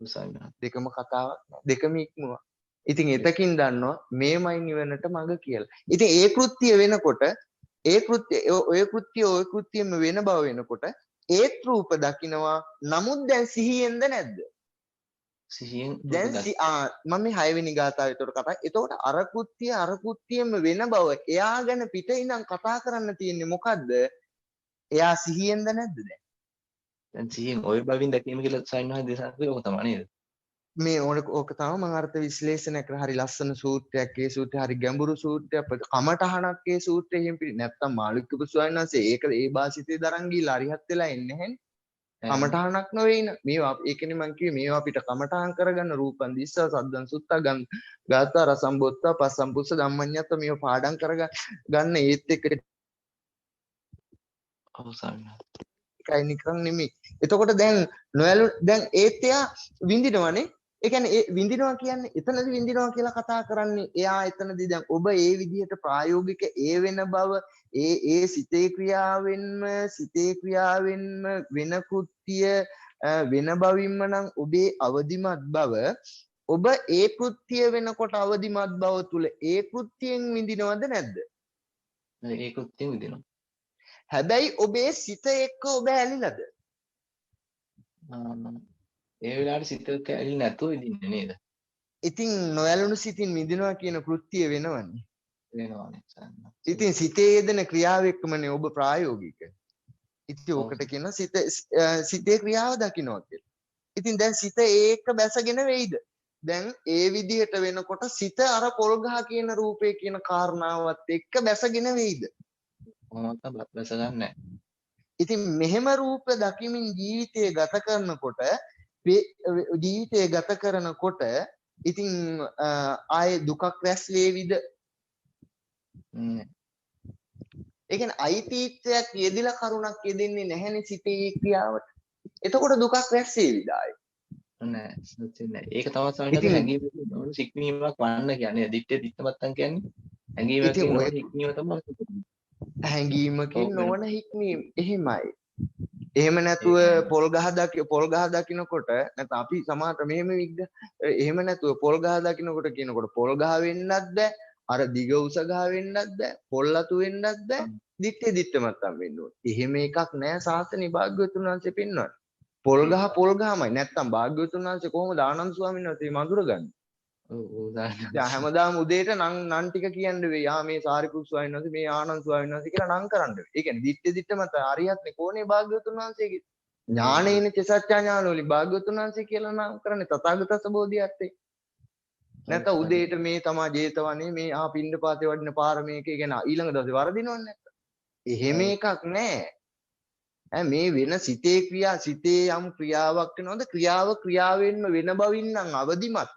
උසාවිනා. දෙකම කතාවක් නෑ. දෙකම ඉක්මවා. ඉතින් එතකින් දන්නවා මේමයි නිවනට මඟ කියලා. ඉතින් ඒ කෘත්‍ය වෙනකොට ඔය කෘත්‍යෙම වෙන බව වෙනකොට ඒත් රූප දකින්නවා. නමුත් දැන් සිහියෙන්ද නැද්ද? සිහියෙන් දැන් මම මේ 6 වෙනි ගාථාව ඒතකොට කතා. එතකොට අර කෘත්‍යෙම වෙන බව එයා ගැන පිට ඉඳන් කතා කරන්න තියෙන්නේ මොකද්ද? එයා සිහියෙන්ද නැද්ද දැන්? දැන් සිහියෙන් ওই බවින් දැකීම කියලා සයින්වහන් දේශනා ඕක තමයි නේද? මේ ඕක තමයි මම අර්ථ විශ්ලේෂණය කරලා හරි ලස්සන සූත්‍රයක්. ඒ සූත්‍රය හරි ගැඹුරු සූත්‍රයක්. කමටහනක් ඒ සූත්‍රයෙන් එහෙම පිළි නැත්තම් මාළුක්‍ය ස්වාමීන් වහන්සේ ඒක ඒ භාෂිතේ දරන් ගිහලා අරිහත් වෙලා එන්නේ නැහැනේ. කමටහනක් නෙවෙයින. මේවා ඒකනේ මං කිව්වේ මේවා අපිට කමටහන් කරගන්න රූපන් දිස්සා සද්දන් සුත්තා ගාථා රසම්බොත්තා පස්සම්පුස්ස ධම්මඤ්ඤත්ත මේවා පාඩම් කරගන්න ඒත් එක්ක අවසන්. එකයි නිකන් නෙමෙයි. එතකොට දැන් දැන් ඒත් එයා විඳිනවනේ. ඒ කියන්නේ ඒ විඳිනවා කියන්නේ එතනදී විඳිනවා කියලා කතා කරන්නේ. එයා එතනදී දැන් ඔබ ඒ විදිහට ප්‍රායෝගික ඒ වෙන බව ඒ සිතේ ක්‍රියාවෙන්ම වෙන කෘත්‍ය වෙන බවින්ම නම් ඔබේ අවදිමත් බව ඔබ ඒ කෘත්‍ය වෙනකොට අවදිමත් බව තුල ඒ කෘත්‍යයෙන් විඳිනවද නැද්ද? ඒ කෘත්‍යයෙන් විඳිනවා. හැබැයි ඔබේ සිත එක්ක ඔබ ඇලිලාද? ඒ වෙලාවට සිත ඇලිලා නැතුව ඉඳින්නේ නේද? ඉතින් නොඇලුණු සිතින් මිදිනවා කියන කෘත්‍ය වෙනවනේ. වෙනවානේ. ඉතින් සිතේ යෙදෙන ක්‍රියාව එක්කමනේ ඔබ ප්‍රායෝගික. ඉතින් ඕකට කියන සිතේ ක්‍රියාව දකින්නවා කියලා. ඉතින් දැන් සිත ඒක බැසගෙන වෙයිද? දැන් ඒ විදිහට වෙනකොට සිත අර පොල්ගහ කියන රූපේ කියන කාරණාවත් එක්ක බැසගෙන වෙයිද? කොහොමද බැස ගන්නෑ. ඉතින් මෙහෙම රූප දකිමින් ජීවිතය ගත කරනකොට ඉතින් ආයේ දුකක් රැස් වේවිද? ඒ කියන්නේ අයිතිත්වයක් යෙදිලා කරුණක් යෙදෙන්නේ නැහැනේ සිතේ ක්‍රියාවට. එතකොට දුකක් රැස් වේවිද ආයේ? නෑ නෑ. ඒක තමයි සමහරවිට හැඟීමකින් නොවන සික්මීමක් වන්න කියන්නේ. දිත්තේ දිත්තමත්තන් කියන්නේ හැඟීමකින් නොවන හික්මීම තමයි. හැඟීමකින් නොවන හික්මීම එහෙමයි. එහෙම නැතුව පොල් ගහ දකින්නකොට නැත්නම් අපි සමහරට මෙහෙම එහෙම නැතුව පොල් ගහ දකින්නකොට කියනකොට පොල් ගහ වෙන්නත් බෑ. අර දිග උස ගහ වෙන්නත් බෑ. පොල් අතු වෙන්නත් බෑ. දිත්තේ දිත්තමත්තන් වෙන්න ඕනේ. එහෙම එකක් නෑ සාසනේ භාග්‍යවතුන් වහන්සේ පෙන්වන්නේ. පොල් ගහමයි. නැත්තම් භාග්‍යවතුන් වහන්සේ කොහොමද ආනන්ද ස්වාමීන් වහන්සේ මඳුරගන්නේ? දැන් හැමදාම උදේට නන් ටික කියන්න වෙයි. මේ සාරිපුත් ස්වාමීන් වහන්සේ මේ ආනන්ද ස්වාමීන් වහන්සේ කියලා නම් කරන්න වෙයි. ඒ කියන්නේ දිත්තේ මත හරියත්නේ කොහොනේ භාග්‍යවතුන් වහන්සේගේ ඥානේන චසත්‍ය ඥාන වලින් භාග්‍යවතුන් වහන්සේ කියලා නම් කරන්නේ තථාගතස්ස බෝධියත්තේ. නැත්නම් උදේට මේ තමා ජේතවනේ මේ පින්නපාතේ වඩින පාර මේක කියන ඊළඟ දවසේ වරදිනවන්නේ නැත්තම්. එහෙම එකක් නෑ. මේ වෙන සිතේ යම් ක්‍රියාවක් වෙනවද ක්‍රියාවෙන්ම වෙන බවින් නම් අවදිමත්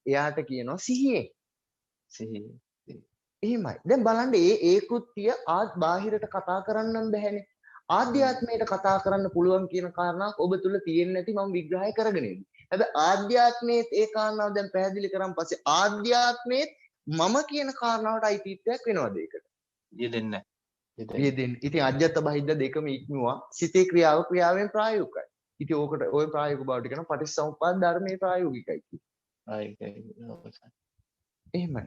එයාට කියනවා සිහියෙන්. එහෙමයි. දැන් බලන්න ඒ කෘත්‍ය බාහිරට කතා කරන්නම් බැහැනේ. ආධ්‍යාත්මයට කතා කරන්න පුළුවන් කියන කාරණාවක් ඔබ තුල තියෙන්නේ නැති මම විග්‍රහය කරගෙන ඉන්නේ. හැබැයි ආධ්‍යාත්මයේත් ඒ කාරණාව දැන් පැහැදිලි කරන් පස්සේ ආධ්‍යාත්මයේත් මම කියන කාරණාවට අයිතිත්වයක් වෙනවද ඒකට? යෙදෙන්නේ යෙදෙන්නේ. ඉතින් අජ්ජත් බහිද්ද දෙකම ඉක්මුවා. සිතේ ක්‍රියාවෙන් ප්‍රායෝගිකයි. ඉතින් ඕකට ওই ප්‍රායෝගික බවට කියන පටිච්චසමුප්පාද ධර්මයේ ප්‍රායෝගිකයි. එහෙමයි.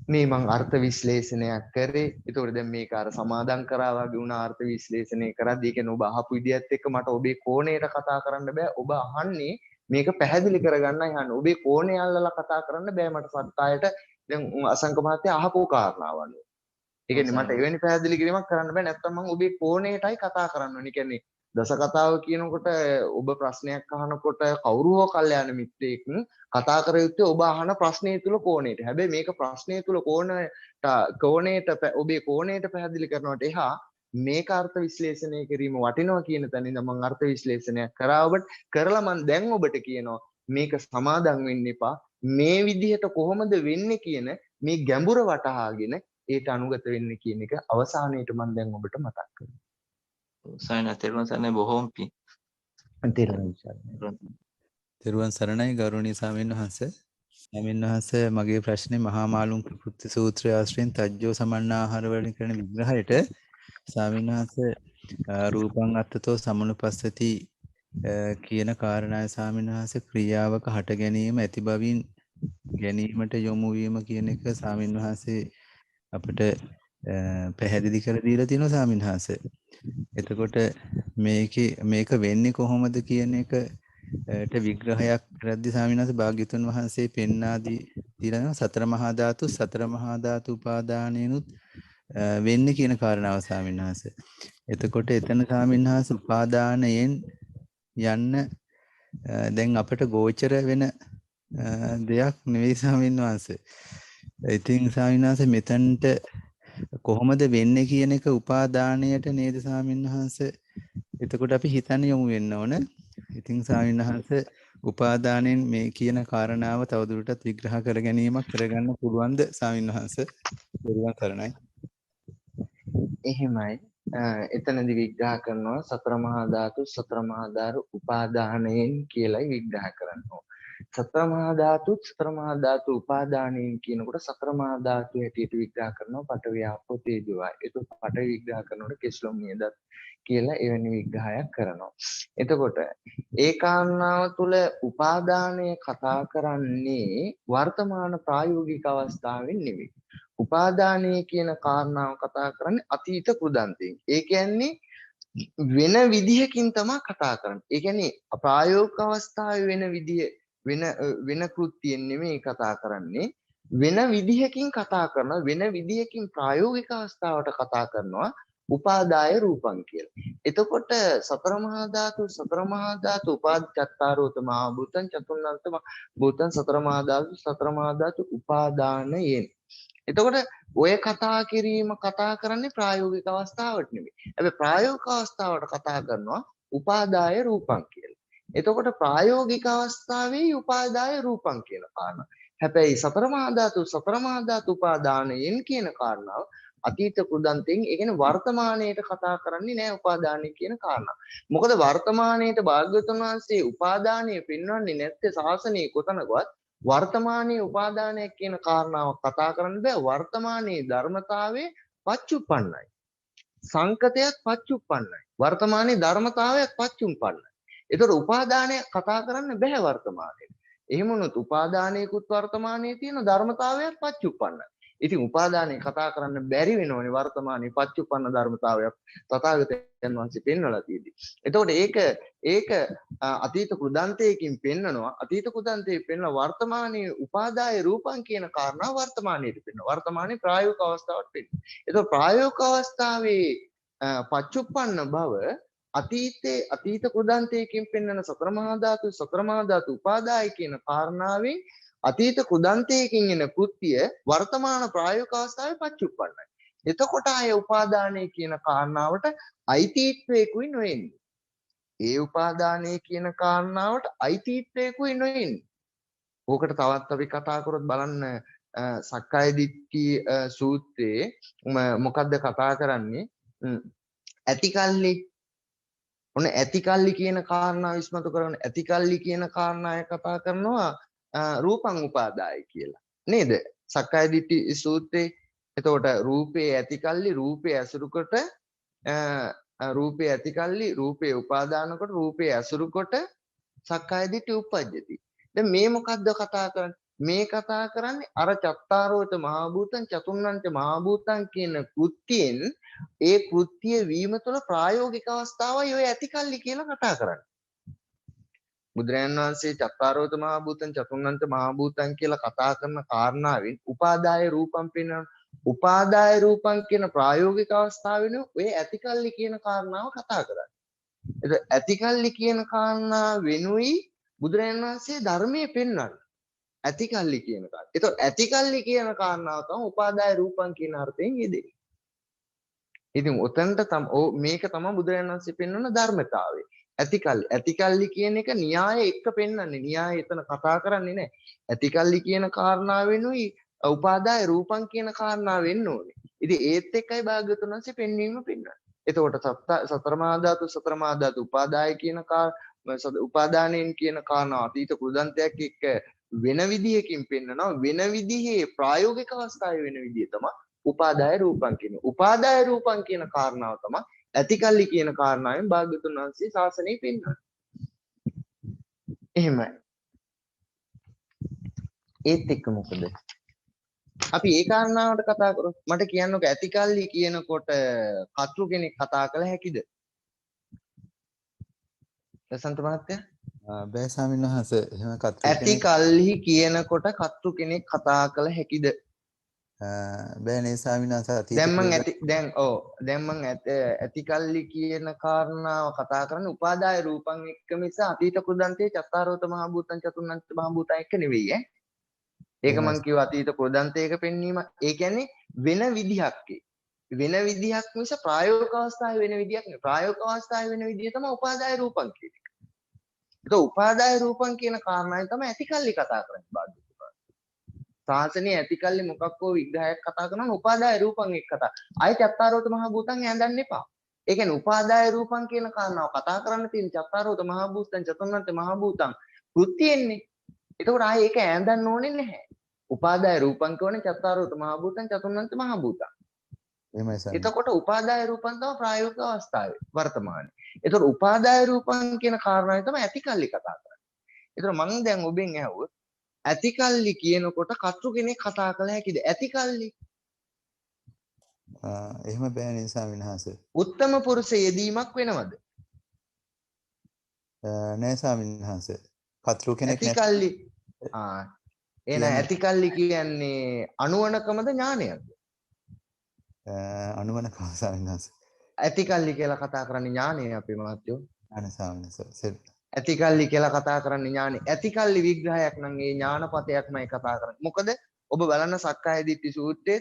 මේ මං අර්ථ විශ්ලේෂණයක් කරේ. ඒතකොට දැන් මේක අර සමාදම් කරා වගේ වුණ අර්ථ විශ්ලේෂණය කරද්දී ඒ කියන්නේ ඔබ අහපු විදියත් එක්ක මට ඔබේ කෝණයට කතා කරන්න බෑ. ඔබ අහන්නේ මේක පැහැදිලි කරගන්නයි අහන්නේ. ඔබේ කෝණය අල්ලලා කතා කරන්න බෑ මට සත්‍යයට. දැන් අසංක මහත්තයා අහපු කාරණාවල්. ඒ කියන්නේ මට එවැනි පැහැදිලි කිරීමක් කරන්න බෑ. නැත්තම් මං ඔබේ කෝණයටයි කතා කරන්න ඕනේ. ඒ කියන්නේ දස කතාව කියනකොට ඔබ ප්‍රශ්නයක් අහනකොට කවුරු හෝ කල්යාණ මිත්‍රයෙක් කතා කර යුත්තේ ඔබ අහන ප්‍රශ්නය තුල කෝණයට. හැබැයි මේක ප්‍රශ්නය තුල කෝණයට ඔබේ කෝණයට පැහැදිලි කරනවට එහා මේක අර්ථ විශ්ලේෂණය කිරීම වටිනවා කියන තැන ඉඳන් මම අර්ථ විශ්ලේෂණයක් කරා ඔබට කරලා මම දැන් ඔබට කියනවා මේක සමාදම් වෙන්න එපා. මේ විදිහට කොහොමද වෙන්නේ කියන මේ ගැඹුර වටහාගෙන ඒට අනුගත වෙන්න කියන එක අවසානයේට මම දැන් ඔබට මතක් කරනවා. තෙරුවන් සරණයි බොහෝම පිං. තෙරුවන් සරණයි ගෞරවනීය ස්වාමීන් වහන්සේ. ස්වාමීන් වහන්සේ මගේ ප්‍රශ්නේ මහා මාළුන්ක කෘත්‍ය සූත්‍රය ආශ්‍රයෙන් තජ්ජෝ සමන්නාහාර වලින් කරන විග්‍රහයට ස්වාමීන් වහන්සේ රූපං අත්තතෝ සමනුපස්සති කියන කාරණාය ස්වාමීන් වහන්සේ ක්‍රියාවක හට ගැනීම ඇති බවින් ගැනීමට යොමු වීම කියන එක ස්වාමීන් වහන්සේ අපිට පැහැදිලි කර දීලා තියෙනවා ස්වාමීන් වහන්සේ. එතකොට මේක වෙන්නේ කොහොමද කියන එකට විග්‍රහයක් කරද්දී ස්වාමීන් වහන්සේ භාග්‍යතුන් වහන්සේ පෙන්වා දීලා සතර මහා ධාතු උපාදානයනුත් වෙන්නේ කියන කාරණාව ස්වාමීන් වහන්සේ. එතකොට එතන ස්වාමීන් වහන්සේ උපාදානයෙන් යන්න දැන් අපිට ගෝචර වෙන දෙයක් නෙවෙයි ස්වාමීන් වහන්සේ. ඉතින් ස්වාමීන් වහන්සේ මෙතනට කොහොමද වෙන්නේ කියන එක උපාදානයට නේද ස්වාමීන් වහන්සේ. එතකොට අපි හිතන්න යමු වෙන්න ඕන. ඉතින් ස්වාමීන් වහන්සේ උපාදානයෙන් මේ කියන කාරණාව තවදුරටත් විග්‍රහ කර ගැනීමක් කරගන්න පුළුවන්ද ස්වාමීන් වහන්සේ? දරුවන් කරණයි. එහෙමයි. එතනදී විග්‍රහ කරනවා සතර මහා ධාතු උපාදානයෙන් කියලායි විග්‍රහ කරනවා. සතර මහා ධාතු උපාදානයෙන් කියනකොට සතර මහා ධාතු හැටියට විග්‍රහ කරනවා පඨවි ආපෝ තේජෝ වායු. ඒක පඨවි විග්‍රහ කරනකොට කෙස්ලොම් නියදත් කියලා එවැනි විග්‍රහයක් කරනවා. එතකොට ඒ කාරණාව තුළ උපාදානය කතා කරන්නේ වර්තමාන ප්‍රායෝගික අවස්ථාවෙන් නෙවෙයි. උපාදානය කියන කාරණාව කතා කරන්නේ අතීත කෘදන්තයෙන්. ඒ කියන්නේ වෙන විදිහකින් තමයි කතා කරන්නේ. ඒ කියන්නේ ප්‍රායෝගික අවස්ථාවේ වෙන කෘත්‍යයෙන් නෙමෙයි කතා කරන්නේ. වෙන විදිහකින් කතා කරනවා. වෙන විදිහකින් ප්‍රායෝගික අවස්ථාවට කතා කරනවා උපාදාය රූපං කියලා. එතකොට සතර මහා ධාතු උපාදචත්තාරෝත මහා භූතං චතුර්ණන්ත භූතං සතර මහා ධාතු උපාදානයෙන්. එතකොට ඔය කතා කරන්නේ ප්‍රායෝගික අවස්ථාවට නෙමෙයි. හැබැයි ප්‍රායෝගික අවස්ථාවට කතා කරනවා උපාදාය රූපං කියලා. එතකොට ප්‍රායෝගික අවස්ථාවේ උපාදාය රූපං කියන කාරණා. හැබැයි සතර මහා ධාතු උපාදානයෙන් කියන කාරණාව අතීත කුදන්තෙන් ඒ කියන්නේ වර්තමානයේට කතා කරන්නේ නැහැ උපාදානය කියන කාරණා. මොකද වර්තමානයේට භාග්‍යවතුන් වහන්සේ උපාදානය පෙන්වන්නේ නැත්තේ ශාසනයේ කොතනකවත් වර්තමානයේ උපාදානයක් කියන කාරණාවක් කතා කරන්න බෑ. වර්තමානයේ ධර්මතාවයේ පච්චුප්පන්නයි. සංකතයක් පච්චුප්පන්නයි. වර්තමානයේ ධර්මතාවයක් පච්චුප්පන්නයි. ඒතර උපාදානයක් කතා කරන්න බෑ වර්තමානයේ. එහෙම වුණොත් උපාදානයකුත් වර්තමානයේ තියෙන ධර්මතාවයක් පච්චුප්පන්නයි. ඉතින් උපාදානය කතා කරන්න බැරි වෙනවනේ වර්තමානයේ පච්චුප්පන්න ධර්මතාවයක් තථාගතයන් වහන්සේ පෙන්වලා තියෙදි. එතකොට ඒක අතීත කුදන්තයකින් පෙන්නනවා. අතීත කුදන්තයේ පෙන්වන වර්තමානයේ උපාදාය රූපං කියන කාරණා වර්තමානයේදී පෙන්වනවා. වර්තමානයේ ප්‍රායෝගික අවස්ථාවට පෙන්වනවා. එතකොට ප්‍රායෝගික අවස්ථාවේ පච්චුප්පන්න බව අතීත කුදන්තයකින් පෙන්වන සතර මහා ධාතු උපාදාය කියන කාරණාවෙන් අතීත කුදන්තයකින් එන කෘත්‍ය වර්තමාන ප්‍රායෝගික අවස්ථාවේ පච්චුප්පන්නයි. එතකොට ආය උපාදානය කියන කාරණාවට අයිතිත්වයකුයි නොෙන්නේ. ඒ උපාදානය කියන කාරණාවට අයිතිත්වයකුයි නොෙන්නේ. ඕකට තවත් අපි කතා කරොත් බලන්න සක්කාය දිට්ඨි සූත්‍රයේ මොකද්ද කතා කරන්නේ? ඇතිකල්ලි ඔන්න ඇතිකල්ලි කියන කාරණාව විශ්මතු කරන ඇතිකල්ලි කියන කාරණාය කතා කරනවා රූපං උපාදාය කියලා නේද? සක්කාය දිට්ඨි සූත්‍රයේ. එතකොට රූපේ ඇතිකල්ලි රූපේ ඇසුරු කොට රූපේ ඇතිකල්ලි රූපේ උපාදාන කොට රූපේ ඇසුරු කොට සක්කාය දිට්ඨි උප්පජ්ජති. දැන් මේ මොකද්ද කතා කරන්නේ? මේ කතා කරන්නේ අර චත්තාරෝච මහා භූතං චතුන්නංච මහා භූතං කියන කෘත්‍යයෙන් ඒ කෘත්‍ය වීම තුළ ප්‍රායෝගික අවස්ථාවයි ඔය ඇතිකල්ලි කියලා කතා කරන්නේ. බුදුරජාණන් වහන්සේ චත්තාරෝච මහා භූතං චතුන්නංච මහා භූතං කියලා කතා කරන කාරණාවෙන් උපාදාය රූපම් පෙන්වන උපාදාය රූපං කියන ප්‍රායෝගික අවස්ථාවෙන ඔය ඇතිකල්ලි කියන කාරණාව කතා කරන්නේ. ඒක ඇතිකල්ලි කියන කාරණා වෙනුයි බුදුරජාණන් වහන්සේ ධර්මයේ පෙන්වන්නේ. ඇතිකල්ලි කියන කාරණා. ඒතකොට ඇතිකල්ලි කියන කාරණාව තමයි උපාදාය රූපං කියන අර්ථයෙන් යෙදෙන්නේ. ඉතින් උතන්ට මේක තමයි බුදුරජාණන් වහන්සේ පෙන්වන ධර්මතාවය. ඇතිකල්ලි කියන එක න්‍යාය එක්ක පෙන්වන්නේ. න්‍යාය එතන කතා කරන්නේ නැහැ. ඇතිකල්ලි කියන කාරණාවෙනුයි උපාදාය රූපං කියන කාරණාව වෙන්න ඕනේ. ඉතින් ඒත් එක්කයි භාග්‍යවතුන් වහන්සේ පෙන්වීම පෙන්වන්නේ. එතකොට සතර මහා ධාතු උපාදාය කියන උපාදානයෙන් කියන කාරණාව අතීත කුදන්තයක් එක්ක වෙන විදිහකින් පෙන්නනවා. වෙන විදිහේ ප්‍රායෝගික අවස්ථාවේ වෙන විදිහ තමයි උපාදාය රූපං කියන. උපාදාය රූපං කියන කාරණාව තමයි ඇතිකල්ලි කියන කාරණාවෙන් භාග්‍යවතුන් වහන්සේ ශාසනය පෙන්වන්නේ. එහෙමයි. ඒත් එක්ක මොකද? අපි ඒ කාරණාවට කතා කරමු. මට කියන්නකෝ ඇතිකල්ලි කියනකොට කතෘ කෙනෙක් කතා කළ හැකිද? දසන්ත මහත්තයා? බෑ ස්වාමීන් වහන්සේ එහෙම කතෘ ඇතිකල්ලි කියනකොට කතෘ කෙනෙක් කතා කළ හැකිද? බෑ නේ ස්වාමීන් වහන්සේ අතීත දැන් මං ඇතිකල්ලි කියන කාරණාව කතා කරන්නේ උපාදාය රූපං එක්ක මිස අතීත කුදන්තේ චත්තාරෝත මහා භූතං චතුන්නංච මහා භූතං එක්ක නෙවෙයි ඈ. ඒක මං කිව්ව අතීත කුදන්තයක පෙන්වීම. ඒ කියන්නේ වෙන විදිහක්. වෙන විදිහක් මිස ප්‍රායෝගික අවස්ථාවේ වෙන විදිහක් නෙවෙයි. ප්‍රායෝගික අවස්ථාවේ වෙන විදිහ තමයි උපාදාය රූපං කියන්නේ. ඒක උපාදාය රූපං කියන කාරණාවෙන් තමයි ඇතිකල්ලි කතා කරන්නේ බාද්දු. ශාසනයේ ඇතිකල්ලි මොකක් හෝ විග්‍රහයක් කතා කරනවා උපාදාය රූපං එක්ක කතා. ආයේ චත්තාරෝත මහා භූතං ඇඳන්න එපා. ඒ කියන්නේ උපාදාය රූපං කියන කාරණාව කතා කරන්න තියෙන චත්තාරෝත මහා භූතං චතුන්නංච මහා භූතං කෘත්‍යෙන්නේ. ඒකෝට ආයේ ඒක ඇඳන්න ඕනේ නැහැ. උපාදාය රූපං කියන්නේ චත්තාරෝත මහා භූතං චතුන්නංච මහා භූතං. එහෙමයි සර්. එතකොට උපාදාය රූපං තමයි ප්‍රායෝගික අවස්ථාවේ වර්තමානයේ. එතකොට උපාදාය රූපං කියන කාරණාවයි තමයි ඇතිකල්ලි කතා කරන්නේ. එතකොට මම දැන් ඔබෙන් ඇහුවොත් ඇතිකල්ලි කියනකොට කතෘ කෙනෙක් කතා කළ හැකිද? ඇතිකල්ලි. එහෙම බෑ නේ ස්වාමීන් වහන්සේ. උත්තම පුරුෂ යෙදීමක් වෙනවද? නෑ ස්වාමීන් වහන්සේ. කතෘ කෙනෙක් ඇතිකල්ලි. එහෙනම් ඇතිකල්ලි කියන්නේ අනුවණකමද ඥානයක්ද? අනුවණකම ස්වාමීන් වහන්සේ. ඇතිකල්ලි කියලා කතා කරන්නේ ඥානය අපේ මහත්තයෝ. අනේ ස්වාමීන් වහන්සේ. ඇතිකල්ලි කියලා කතා කරන්නේ ඥානෙ. ඇතිකල්ලි විග්‍රහයක් නම් ඒ ඥානපතයක්මයි කතා කරන්නේ. මොකද ඔබ බලන්න සක්කාය දිට්ඨි සූත්‍රයේ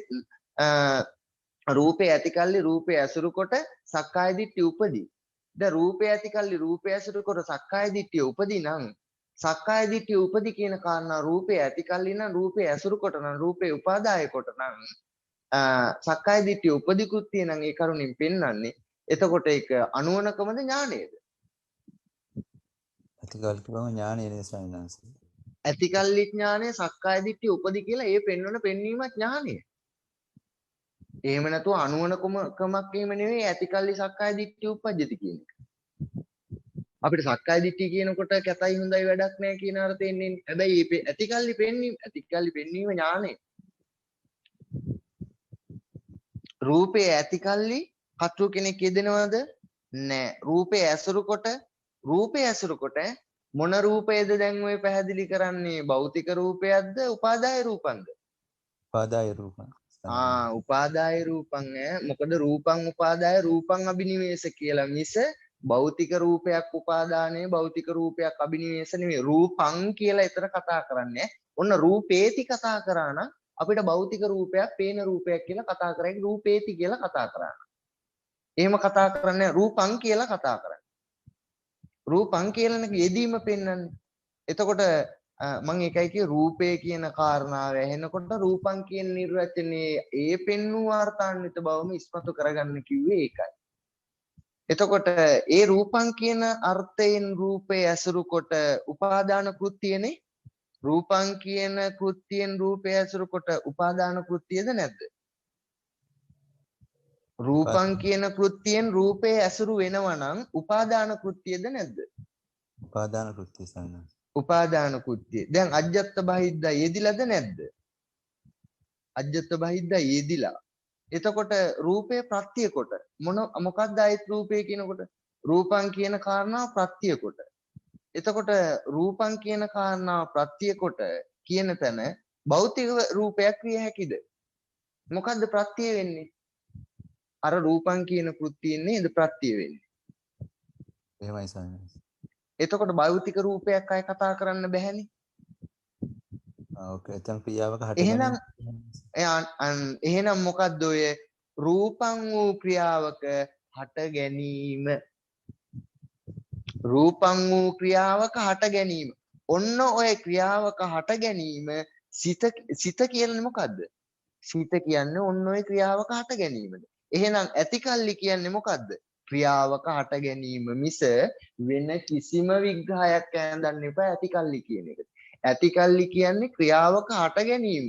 රූපේ ඇතිකල්ලි රූපේ ඇසුරු කොට සක්කාය දිට්ඨි උපදී. දැන් රූපේ ඇතිකල්ලි රූපේ ඇසුරු කොට සක්කාය දිට්ඨිය උපදී නම් සක්කාය දිට්ඨිය උපදී කියන කාරණා රූපේ ඇතිකල්ලි නම් රූපේ ඇසුරු කොට නම් රූපේ උපාදාය කොට නම් සක්කාය දිට්ඨිය උපදී කෘත්‍ය නම් ඒ කරුණින් පෙන්වන්නේ. එතකොට ඒක අනුවණකමද ඥානයේද? ඇතිකල්පම ඥානය නේ ස්වාමීන් වහන්සේ. ඇතිකල්ලි ඥානය සක්කාය දිට්ඨිය උපදී කියලා ඒ පෙන්වන පෙන්වීමක් ඥානය. එහෙම නැතුව අනුවණකමක් එහෙම නෙවෙයි ඇතිකල්ලි සක්කාය දිට්ඨිය උපජ්ජති කියන එක. අපිට සක්කාය දිට්ඨිය කියනකොට කැතයි හොඳයි වැඩක් නැහැ කියන අර්ථයෙන් එන්නේ. හැබැයි ඇතිකල්ලි පෙන්වීම ඥානය. රූපේ ඇති කල්ලි කතෘ කෙනෙක් යෙදෙනවද? නෑ. රූපේ ඇසුරු කොට මොන රූපයද දැන් ඔය පැහැදිලි කරන්නේ? භෞතික රූපයක්ද උපාදාය රූපංද? උපාදාය රූප. උපාදාය රූපං මොකද රූපං උපාදාය රූපං අබිනිවේෂ කියලා මිස භෞතික රූපයක් උපාදානයේ භෞතික රූපයක් අබිනිවේෂ නෙවෙයි. රූපං කියලා එතන කතා කරන්නේ. ඔන්න රූපේති කතා කරා නම් අපිට භෞතික රූපයක් පේන රූපයක් කියලා කතා කරන්නේ රූපේති කියලා කතා කරා. එහෙම කතා කරන්නේ රූපං කියලා කතා කරන්නේ. රූපං කියලානේ යෙදීම පෙන්වන්නේ. එතකොට මම ඒකයි කිය රූපේ කියන කාරණාව ඇහෙනකොට රූපං කියන නිර්වචනයේ ඒ පෙන්වූ අර්ථාන්විත බවම ඉස්මතු කරගන්න කිව්වේ ඒකයි. එතකොට ඒ රූපං කියන අර්ථයෙන් රූපේ ඇසුරු කොට උපාදාන කෘත්‍යනේ. රූපං කියන කෘත්‍යයෙන් රූපේ ඇසුරු කොට උපාදාන කෘත්‍යද නැද්ද? රූපං කියන කෘත්‍යයෙන් රූපේ ඇසුරු වෙනවා නම් උපාදාන කෘත්‍යද නැද්ද? උපාදාන කෘත්‍ය සාමීනහස. උපාදාන කෘත්‍ය. දැන් අජ්ජත් බහිද්දා යෙදිලාද නැද්ද? අජ්ජත් බහිද්දා යෙදිලා. එතකොට රූපේ ප්‍රත්‍ය කොට මොකක්ද ආයත් රූපේ කියනකොට? රූපං කියන කාරණා ප්‍රත්‍ය කොට. එතකොට රූපං කියන කාරණා ප්‍රත්‍ය කොට කියන තැන භෞතික රූපයක් විය හැකිද? මොකද්ද ප්‍රත්‍ය වෙන්නේ? අර රූපං කියන කෘත්‍යයෙන් නේද ප්‍රත්‍ය වෙන්නේ. එහෙමයි සාමීනහස. එතකොට භෞතික රූපයක් අය කතා කරන්න බැහැනේ. ඕකේ එතන ක්‍රියාවක හටගන්නේ. එහෙනම් මොකද්ද ඔය රූපං වූ ක්‍රියාවක හට ගැනීම? රූපං වූ ක්‍රියාවක හට ගැනීම. ඔන්න ඔය ක්‍රියාවක හට ගැනීම සිත කියන්නේ මොකද්ද? සිත කියන්නේ ඔන්න ඔය ක්‍රියාවක හට ගැනීමද? එහෙනම් ඇතිකල්ලි කියන්නේ මොකද්ද? ක්‍රියාවක හට ගැනීම මිස වෙන කිසිම විග්‍රහයක් ඈඳන්න එපා ඇතිකල්ලි කියන එක. ඇතිකල්ලි කියන්නේ ක්‍රියාවක හට ගැනීම.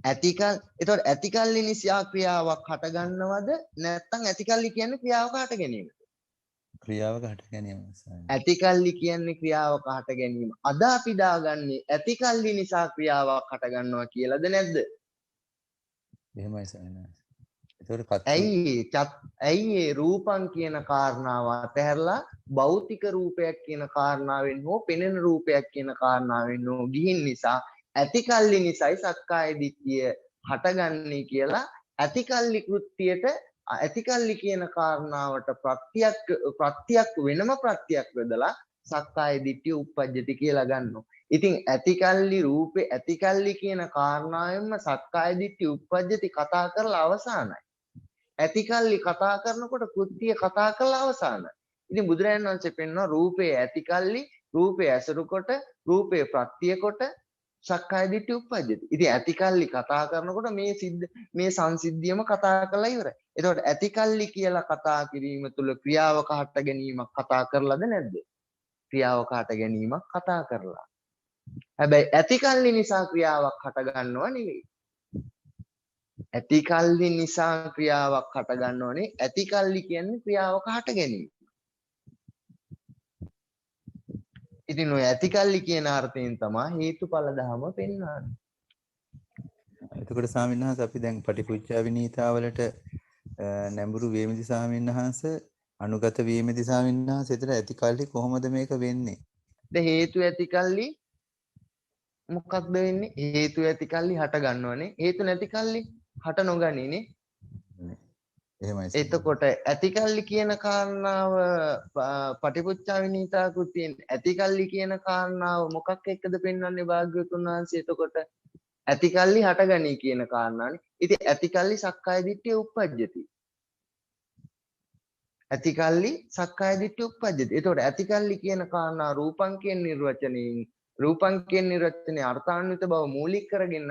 එතකොට ඇතිකල්ලි නිසා ක්‍රියාවක් හට ගන්නවද? නැත්නම් ඇතිකල්ලි කියන්නේ ක්‍රියාවක හට ගැනීම? ක්‍රියාවක හට ගැනීම. ඇතිකල්ලි කියන්නේ ක්‍රියාවක හට ගැනීම. අද අපි දාගන්නේ ඇතිකල්ලි නිසා ක්‍රියාවක් හට ගන්නවා කියලාද නැද්ද? එහෙමයි සාමීනහස. ඇයි රූපං කියන කාරණාව අතහැරලා භෞතික රූපයක් කියන කාරණාවෙන් හෝ පෙනෙන රූපයක් කියන කාරණාවෙන් හෝ ගිහින් නිසා ඇතිකල්ලි නිසායි සක්කාය දිට්ඨිය හටගන්නේ කියලා ඇතිකල්ලි කෘත්‍යයට ඇතිකල්ලි කියන කාරණාවට ප්‍රත්‍යක් වෙනම ප්‍රත්‍යක් වෙදලා සක්කාය දිට්ඨිය උප්පජ්ජති කියලා ගන්නවා. ඉතින් ඇතිකල්ලි රූපේ ඇතිකල්ලි කියන කාරණාවෙන්ම සක්කාය දිට්ඨිය උප්පජ්ජති කතා කරලා අවසానයි. ඇතිකල්ලි කතා කරනකොට කෘත්‍ය කතා කරලා අවසానයි. ඉතින් බුදුරජාණන් වහන්සේ පෙන්වනවා රූපේ ඇතිකල්ලි රූපේ ඇසුරු කොට රූපේ ප්‍රත්‍ය කොට සක්කාය දිට්ඨිය උප්පජ්ජති. ඉතින් ඇතිකල්ලි කතා කරනකොට මේ සංසිද්ධියම කතා කරලා ඉවරයි. එතකොට ඇතිකල්ලි කියලා කතා කිරීම තුළ ක්‍රියාවක හට ගැනීමක් කතා කරලාද නැද්ද? ක්‍රියාවක හට ගැනීමක් කතා කරලා. හැබැයි ඇතිකල්ලි නිසා ක්‍රියාවක් හට ගන්නව නෙවෙයි. ඇතිකල්ලි නිසා ක්‍රියාවක් හට ගන්නවනේ. ඇතිකල්ලි කියන්නේ ක්‍රියාවක හට ගැනීම. ඉතින් ඔය ඇතිකල්ලි කියන අර්ථයෙන් තමයි හේතුඵල ධම පෙන්වන්නේ. එතකොට සාමීනහස අපි දැන් පටිපුච්චා විනීතාවලට නැඹුරු වේමිදි සාමීනහස අනුගත වීමේදී සාමීනහස එතන ඇතිකල්ලි කොහොමද මේක වෙන්නේ? හේතු ඇතිකල්ලි මොකක්ද වෙන්නේ? හේතු ඇතිකල්ලි හට ගන්නවනේ. හේතු නැතිකල්ලි හට නොගනීනේ. එහෙමයි. එතකොට ඇතිකල්ලි කියන කාරණාව පටිපුච්චා විනීතා කෘතියෙන් ඇතිකල්ලි කියන කාරණාව මොකක් එක්කද පෙන්වන්නේ භාග්‍යවතුන් වහන්සේ? එතකොට ඇතිකල්ලි හටගනී කියන කාරණානේ. ඉතින් ඇතිකල්ලි සක්කාය දිට්ඨිය උප්පජ්ජති. ඇතිකල්ලි සක්කාය දිට්ඨිය උප්පජ්ජති. එතකොට ඇතිකල්ලි කියන කාරණා රූපං කියන නිර්වචනයෙන් රූපං කියන නිර්වචනයේ අර්ථාන්විත බව මූලික කරගෙන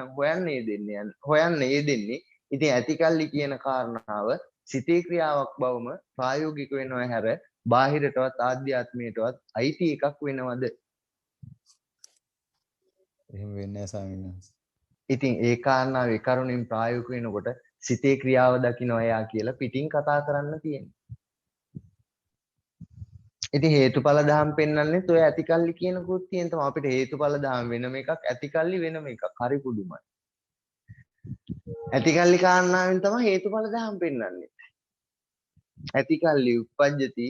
හොයන්නේ දෙන්නේ. ඉතින් ඇතිකල්ලි කියන කාරණාව සිතේ ක්‍රියාවක් බවම ප්‍රායෝගික වෙනව හැර බාහිරටවත් ආධ්‍යාත්මයටවත් අයිති එකක් වෙනවද? එහෙම වෙන්නේ නැහැ සාමීනහස. ඉතින් ඒ කාරණාවේ කරුණින් ප්‍රායෝගික වෙනකොට සිතේ ක්‍රියාව දකින්න එයා කියලා පිටින් කතා කරන්න තියෙනවා. ඉතින් හේතුඵල ධම් පෙන්වන්නේ ඔය ඇතිකල්ලි කියන කෘත්‍යයෙන් තමයි. අපිට හේතුඵල ධම් වෙනම එකක් ඇතිකල්ලි වෙනම එකක්. හරි පුදුමයි. ඇතිකල්ලි කාරණාවෙන් තමයි හේතුඵල දහම් පෙන්වන්නේ. ඇතිකල්ලි උප්පජ්ජති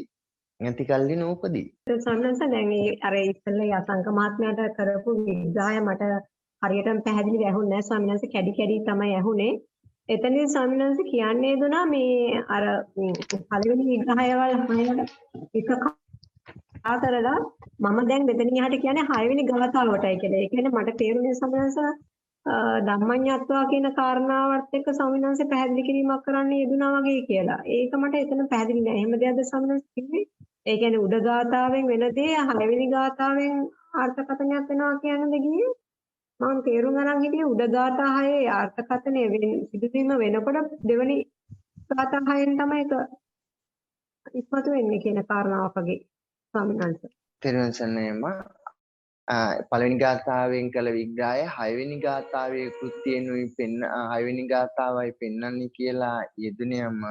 නැතිකල්ලි නූපදී. සම්මත දැන් ඒ අර ඉස්සෙල්ලා යසංක මහත්මයාට කරපු විග්‍රහය මට හරියටම පැහැදිලි වැහුන්නේ නැහැ ස්වාමීන් වහන්සේ කැඩි කැඩි තමයි ඇහුනේ. එතනදී ස්වාමීන් වහන්සේ කියන්නේ දුනා මේ අර පළවෙනි විග්‍රහයවල එක කතා කරලා මම දැන් මෙතනින් එහාට කියන්නේ 6 වෙනි ගාථාවටයි කියලා. ඒ කියන්නේ මට තේරුනේ ස්වාමීන් වහන්සේ ධම්මඤ්ඤත්වා කියන කාරණාවත් එක්ක ස්වාමීන් වහන්සේ පැහැදිලි කිරීමක් කරන්න යෙදුනා වගේ කියලා. ඒක මට එතන පැහැදිලි නෑ. එහෙම දෙයක්ද ස්වාමීන් වහන්සේ කිව්වේ? ඒ කියන්නේ උඩ ගාථාවෙන් වෙන දේ 6 වෙනි ගාථාවෙන් අර්ථකථනයක් වෙනවා කියනද ගියේ? මම තේරුම් ගන්න හිටියේ උඩ ගාථා 6 අර්ථකථනය සිදුවීම වෙනකොට දෙවෙනි ගාථා 6න් තමයි ඒක ඉස්මතු වෙන්නේ කියන කාරණාවක් වගේ ස්වාමීන් වහන්සේ. තෙරුවන් සරණේම පළවෙනි ගාථාවෙන් කළ විග්‍රහය 6 වෙනි ගාථාවේ කෘත්‍යයෙන්ුයි පෙන්න 6 වෙනි ගාථාවයි පෙන්වන්නේ කියලා යෙදුණියම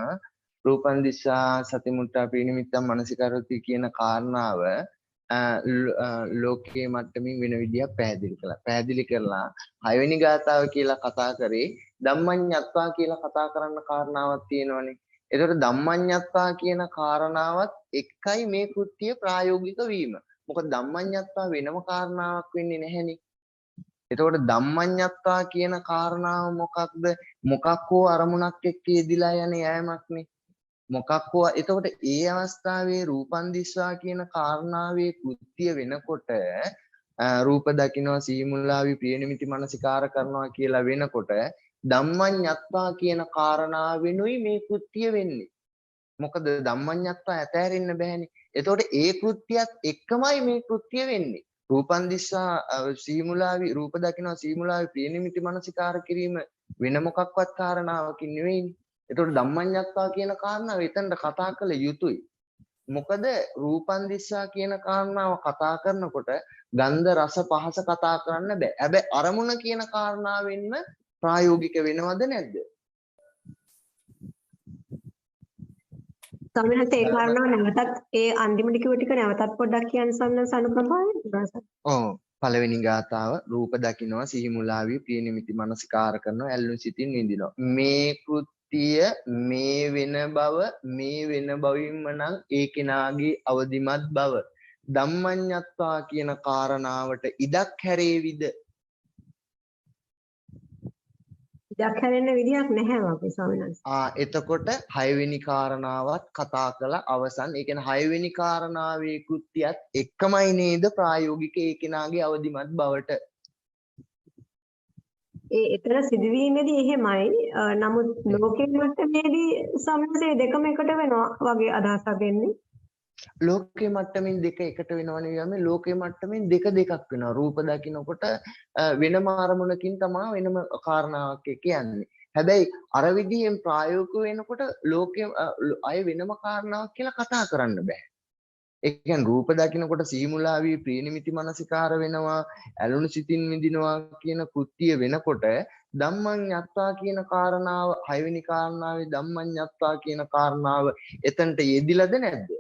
රූපං දිස්සා සතිමුත්තා පීනිමිත්තං මනසිකරති කියන කාරණාව ලෝකයේ මට්ටමින් වෙන විදියක් පැහැදිලි කරලා 6 වෙනි ගාථාව කියලා කතා කරේ ධම්මඤ්ඤත්වා කියලා කතා කරන්න කාරණාවක් තියෙනවනේ. ඒතකොට ධම්මඤ්ඤත්වා කියන කාරණාවත් එකයි මේ කෘත්‍ය ප්‍රායෝගික වීම. මොකද ධම්මඤ්ඤත්වා වෙනම කාරණාවක් වෙන්නේ නැහෙනේ. එතකොට ධම්මඤ්ඤත්වා කියන කාරණාව මොකක්ද? මොකක් හෝ අරමුණක් එක්ක යෙදිලා යන යෑමක්නේ. මොකක් හෝ එතකොට ඒ අවස්ථාවේ රූපං දිස්වා කියන කාරණාවේ කෘත්‍ය වෙනකොට රූප දකින්නවා සීමුල්ලාවි ප්‍රියනිමිති මනසිකාර කරනවා කියලා වෙනකොට ධම්මඤ්ඤත්වා කියන කාරණාවෙනුයි මේ කෘත්‍ය වෙන්නේ. මොකද ධම්මඤ්ඤත්වා ඇතෑරෙන්න බෑනේ. එතකොට ඒ කෘත්‍යයත් එක්කමයි මේ කෘත්‍ය වෙන්නේ. රූපං දිස්සා සීමුලාවි රූප දකින්නවා සීමුලාවි ප්‍රියනිමිති මනසිකාර කිරීම වෙන මොකක්වත් කාරණාවකින් නෙවෙයිනේ. එතකොට ධම්මඤ්ඤත්වා කියන කාරණාව එතනට කතා කළ යුතුයි. මොකද රූපං දිස්සා කියන කාරණාව කතා කරනකොට ගන්ධ රස පහස කතා කරන්න බෑ. හැබැයි අරමුණ කියන කාරණාවෙන්ම ප්‍රායෝගික වෙනවද නැද්ද? ස්වාමීන් ඒ කාරණාව නැවතත් ඒ අන්තිමට කිව්ව ටික නැවතත් පොඩ්ඩක් කියන්න ස්වාමීන් අනුකම්පාවෙන්. ඔව් පළවෙනි ගාථාව රූප දකින්නවා සිහිමුලාවි ප්‍රියනිමිති මනසිකාර කරනවා ඇල්ලුම් සිතින් විඳිනවා. මේ කෘත්‍ය මේ වෙන බව මේ වෙන බවින්ම නම් ඒ කෙනාගේ අවදිමත් බව ධම්මඤ්ඤත්වා කියන කාරණාවට ඉඩක් හැරේවිද? ඉඩක් හැරෙන්න විදියක් නැහැ වගේ ස්වාමීන් වහන්සේ. එතකොට 6 වෙනි කාරණාවත් කතා කළා අවසන්. ඒ කියන්නේ 6 වෙනි කාරණාවේ කෘත්‍යයත් එකමයි නේද ප්‍රායෝගික ඒ කෙනාගේ අවදිමත් බවට. එතන සිදුවීමේදී එහෙමයි. නමුත් ලෝකෙ මට්ටමේදී සමහරවිට දෙකම එකට වෙනවා වගේ අදහසක් දෙන්නේ. ලෝකයේ මට්ටමින් දෙක එකට වෙනවා නෙවෙයි ලෝකයේ මට්ටමින් දෙක දෙකක් වෙනවා. රූප දකින්නකොට වෙනම අරමුණකින් තමයි වෙනම කාරණාවක් කියන්නේ. හැබැයි අර විදිහෙන් ප්‍රායෝගික වෙනකොට ලෝකයේ අය වෙනම කාරණාවක් කියලා කතා කරන්න බෑ. ඒ කියන්නේ රූප දකින්නකොට සීමුලාවී ප්‍රියනිමිති මනසිකාර වෙනවා, ඇලුණු සිතින් විඳිනවා කියන කෘත්‍ය වෙනකොට ධම්මඤ්ඤත්වා කියන කාරණාව 6 වෙනි කාරණාවේ ධම්මඤ්ඤත්වා කියන කාරණාව එතනට යෙදිලාද නැද්ද?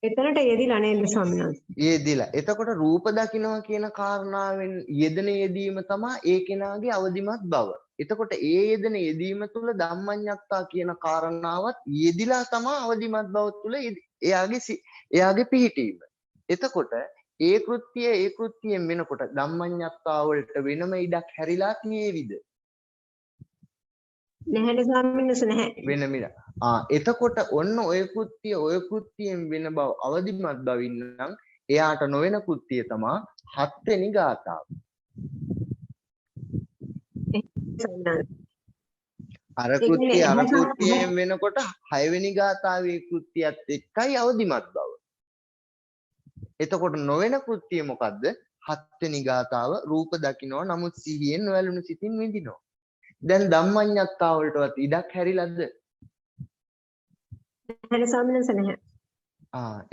එතනට යෙදිලා නේද ස්වාමීන් වහන්සේ? යෙදිලා. එතකොට රූප දකින්නවා කියන කාරණාවෙන් යෙදෙන යෙදීම තමයි ඒ කෙනාගේ අවදිමත් බව. එතකොට ඒ යෙදෙන යෙදීම තුළ ධම්මඤ්ඤත්තා කියන කාරණාවත් යෙදිලා තමයි අවදිමත් බව තුළ එයාගේ පිහිටීම. එතකොට ඒ කෘත්‍යයෙන් වෙනකොට ධම්මඤ්ඤත්තා වලට වෙනම ඉඩක් හැරිලා තියෙවිද? නැහැ ස්වාමීන් වහන්සේ නැහැ. වෙනම ඉඩ. එතකොට ඔන්න ඔය කෘත්‍යයෙන් වෙන බව අවදිමත් බවින් නම් එයාට නොවන කෘත්‍යය තමයි 7 වෙනි ගාථාව. අර කෘත්‍යයෙන් වෙනකොට 6 වෙනි ගාථාවේ කෘත්‍යයත් එක්කයි අවදිමත් බව. එතකොට නොවන කෘත්‍යය මොකද්ද? 7 වෙනි ගාථාව රූප දකින්නවා නමුත් සිහියෙන් නොඇලුණු සිතින් විඳිනවා. දැන් ධම්මඤ්ඤත්තා වලටවත් ඉඩක් හැරිලාද? නැහැ ස්වාමීන් වහන්සේ නැහැ.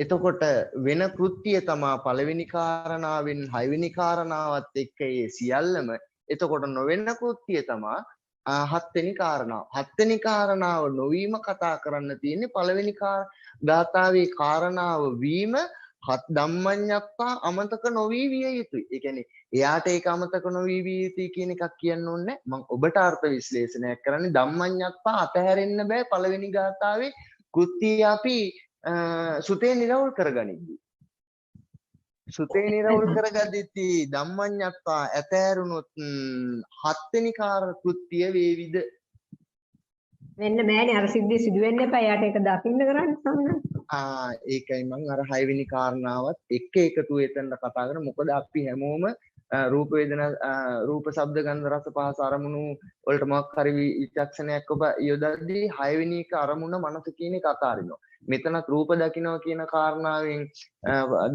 එතකොට වෙන කෘත්‍යය තමයි පළවෙනි කාරණාවෙන් 6 වෙනි කාරණාවත් එක්ක ඒ සියල්ලම. එතකොට නොවන කෘත්‍යය තමයි 7 වෙනි කාරණාව. 7 වෙනි කාරණාව නොවීම කතා කරන්න තියෙන්නේ පළවෙනි ගාථාවේ කාරණාව වීම හත් ධම්මඤ්ඤත්තා අමතක නොවි විය යුතුයි. ඒ කියන්නේ එයාට ඒක අමතක නොවි විය යුතුයි කියන එකක් කියන්න ඕනේ. මම ඔබට අර්ථ විශ්ලේෂණයක් කරන්නේ ධම්මඤ්ඤත්තා අතහැරෙන්න බෑ පළවෙනි ගාථාවේ කෘත්‍ය අපි සුතේ නිරවුල් කරගනිද්දී. සුතේ නිරවුල් කරගද්දී ධම්මඤ්ඤත්තා ඇතෑරුණොත් හත්වෙනි කාර කෘත්‍ය වේවිද? වෙන්න බෑනේ අර සිද්ධිය සිදු වෙන්න එපා. යාට ඒක දකින්න කරන්නේ සමහර. ඒකයි මම අර 6 වෙනි කාරණාවත් එක්ක එකතු වෙතෙන්ද කතා කරන්නේ. මොකද අපි හැමෝම රූප වේදනා රූප ශබ්ද ගන්ධ රස පහස අරමුණු වලට මොකක් හරි විචක්ෂණයක් ඔබ යොදද්දී 6 වෙනි එක අරමුණ මනස කියන එක අතාරිනවා. මෙතනත් රූප දකින්නවා කියන කාරණාවෙන්